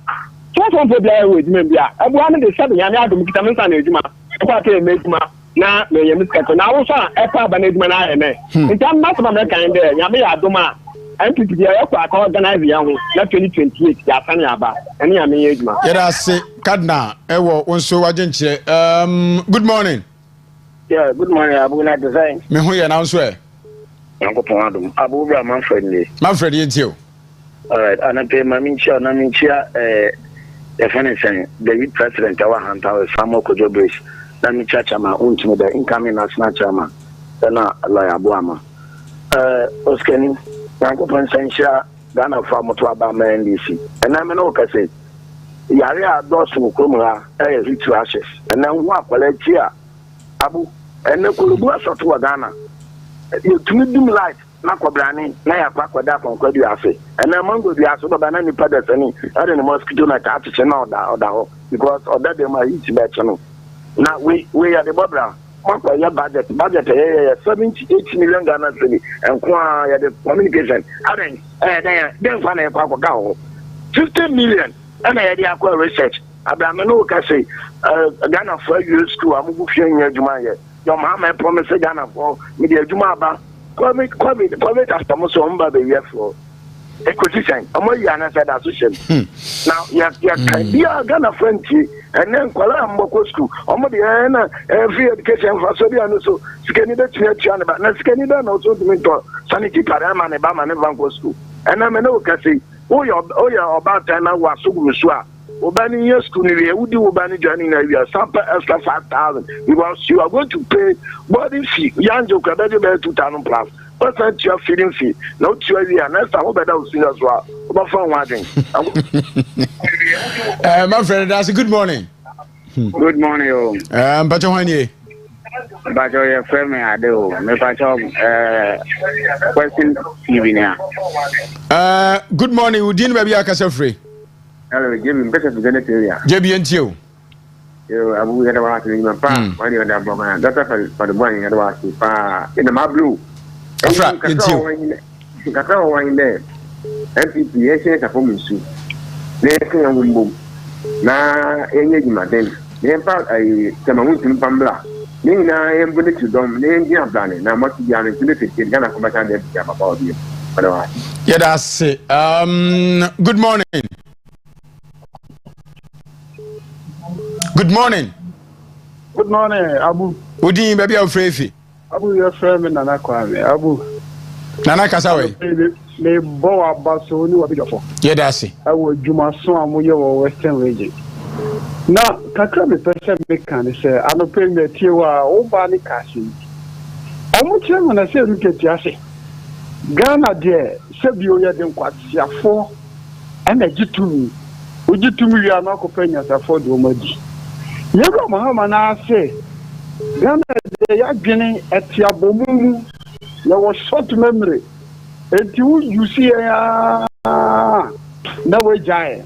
so from bia we adwem bia abu anu de sabe nyame adom kita mensa na adwuma kwa te me adwuma na me yemi skato na wo so epa abana adwuma na aye ne ntam na so ma kan de nyame ya adom a NPP ya yakwa ka organize ya ho na 2028 ya sane aba ene ya me yeduma yera se kadna ewo onso wajenchire good morning Yeah, good morning, Abu na design. Me hu ye na nso e. Yanko ponadum. Abu bra Manfred ni. Manfred yentio. All right, ana pe maminchia the finance the president our hand our Samuel Kojobrish. Na mi chama untimi the incoming national chairman. Na lawyer Abuama. Osikani, yanko ponsanshia Ghana farm to aba NDC. And I know kase. Yare a dosu kromra ritual ashes. And then wa kwaletia Abu and kulubu asoto Ghana. You to me dim light na kwabrani na ya kwakwada konkwadu afi. And then mango bi aso baba na nipa da sani. I don't mosquito na ka atche na oda because oda dem a hit bet no. Na we are the bobra. What your budget 78 million Ghana cedi and kwa ya the communication. I mean then fa na kwa kwa 50 million and I dey akwa research. Abraham no ka say Ghana for you school amugu fie nya adwuma ye. Your mama promise Ghana for me the adwuma aba. Come after mo so mba be we for. Ecosystem. Omo ya na said association. Now ya can be a Ghana friend and then kwala mboko school. Omo de na free education for so dia no so sikeni de tia but na sikeni da no so to sanity parama ne ba ma ne banko school. And na me no ka say o ya about na wa so guru so a obani yes school ni we udi obani joining na we sample extra 5,000 because you are going to pay boarding fee yanjo ka be 2,000 plus. What's your feeding fee? No, you are not a better senior as well. My friend, that's a good morning. Good morning. But you but your friend, I do. If I talk, question evening. Good morning. We didn't maybe I can free. Hello, Jimmy. Better to the area. JB and you. I will get about to my palm. Why do you have that? That's for the morning. I was in the my blue. Kata wine there. MPP, yes, a woman soup. There's a woman. Na enye maden. Ne pa ai tamamu tin pambla. Ni na em bude to dom ne ngi ablane na mati ya ne tule te Ghana ko bata de ya papa obi. Badawa. Yeah, that's it. Good morning. Good morning. Good morning, Abu. Udi baby afrefi. Abu your friend Nana Kwame. Abu. Nana Kasawe. Le bo abaso ni wabi dofo. Yeah, that's it. I will juma so amoye wo Western region. Now, kakra me person make can say I no pay me tie wa o ba ni kashi. Omo tie na say ruke ti ase. Ghana there se bi o ye den kwatiafo na gitumi. O gitumi wi ana ko penya safo de o madi. Yego Muhammad na say Ghana there ya gene etiabomu ya was short memory. Until you see na we jai.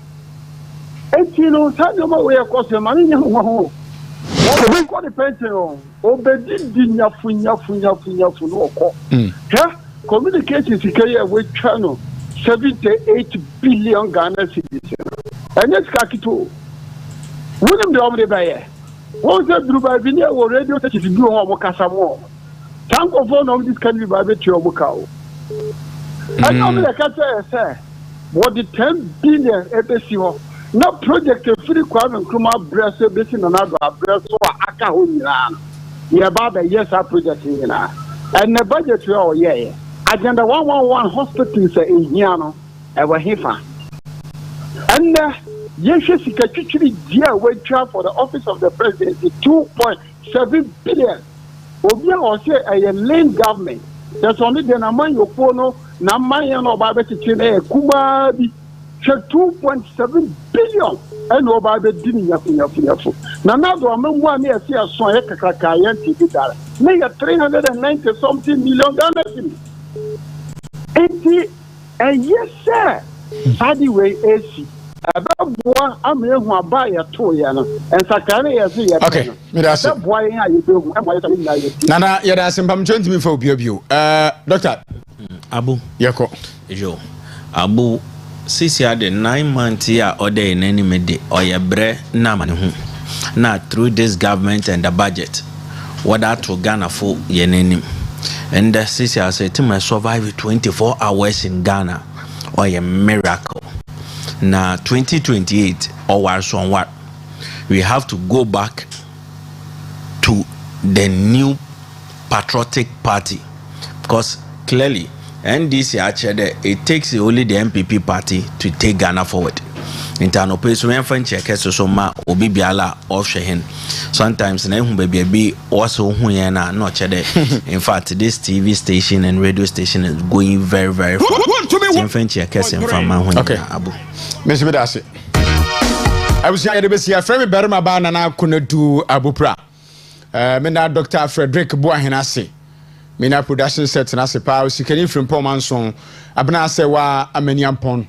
Etino sadoma we akose mani nya ho. We call the pension obedi nyafu no ko. Communication sikaya we channel 78 billion Ghana cedis. And it's kakito. Wouldn't be over the buyer. What's that Dubai video or radio that is do ho kasamo. Thank of one of this can be by bet your bukao. I know the catcher say what the 10 billion EPC no project free Kwame Nkrumah breast basin another breast so aka ho nyina. Yeah baba yes our project nyina. And the budget we all yeah. Agenda 111 hospitals in here no e wa hifa. And yes sika chichiri dia we try for the office of the president 2.7 billion. Obi a say a lane government. There's only the amount you follow na man no ba be chichiri kuba bi 2.7 billion and no ba be dini yafu. Na na do amembu ani ase aso e kakaka yanti bi dara. Na ya 390 something million Ghana cedis. Yes sir. Sadi way AC. Ababwa amehu abaya to ya no. Ensakane yesi ya. Okay, me da se. Ababwa yen ayebehu amwa yesi na yesi. Nana ya da se mpam 20 mi for bio. Doctor Abu. Yeko. Jo. Abu sisi ade 9 months ya order in any mede oyebre na mane hu. Na through this government and the budget what that to Ghana for yenenim. And the sisi I say to survive 24 hours in Ghana or a miracle. Now 2028 or worse on what we have to go back to the new patriotic party, because clearly NDC actually it takes only the MPP party to take Ghana forward. Intano pay so men fan check so ma obi biala offshore hen. Sometimes na hu baby also hu yen na no chede. In fact, this TV station and radio station is going very very far. Fan check from ma hu abu. Mr. Bedasi. I was here to be a friend better my bana na kunadu abupra. Me na Dr. Frederick Boahenase. Me na production set na se pa Osikani Frimpong Manso. Abna se wa ameniampon.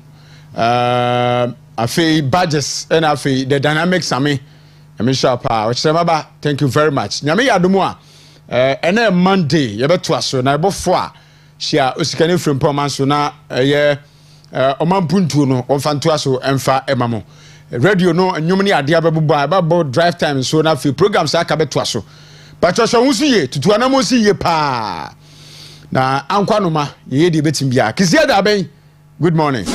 Afi badges and afi the dynamics ame sure pa which remember thank you very much nyame yadomu a ene Monday ye beto aso na ebofo a shia Osikani Frimpong Manso na ye Oman Mpuntuo no onfanto aso emfa emamo radio no anyum ni ade abebubo ababo drive time so na afi programs aka beto aso patrosho husu ye tutu anamo si ye pa na ankwanoma ye de betim bia kisia da ben good morning.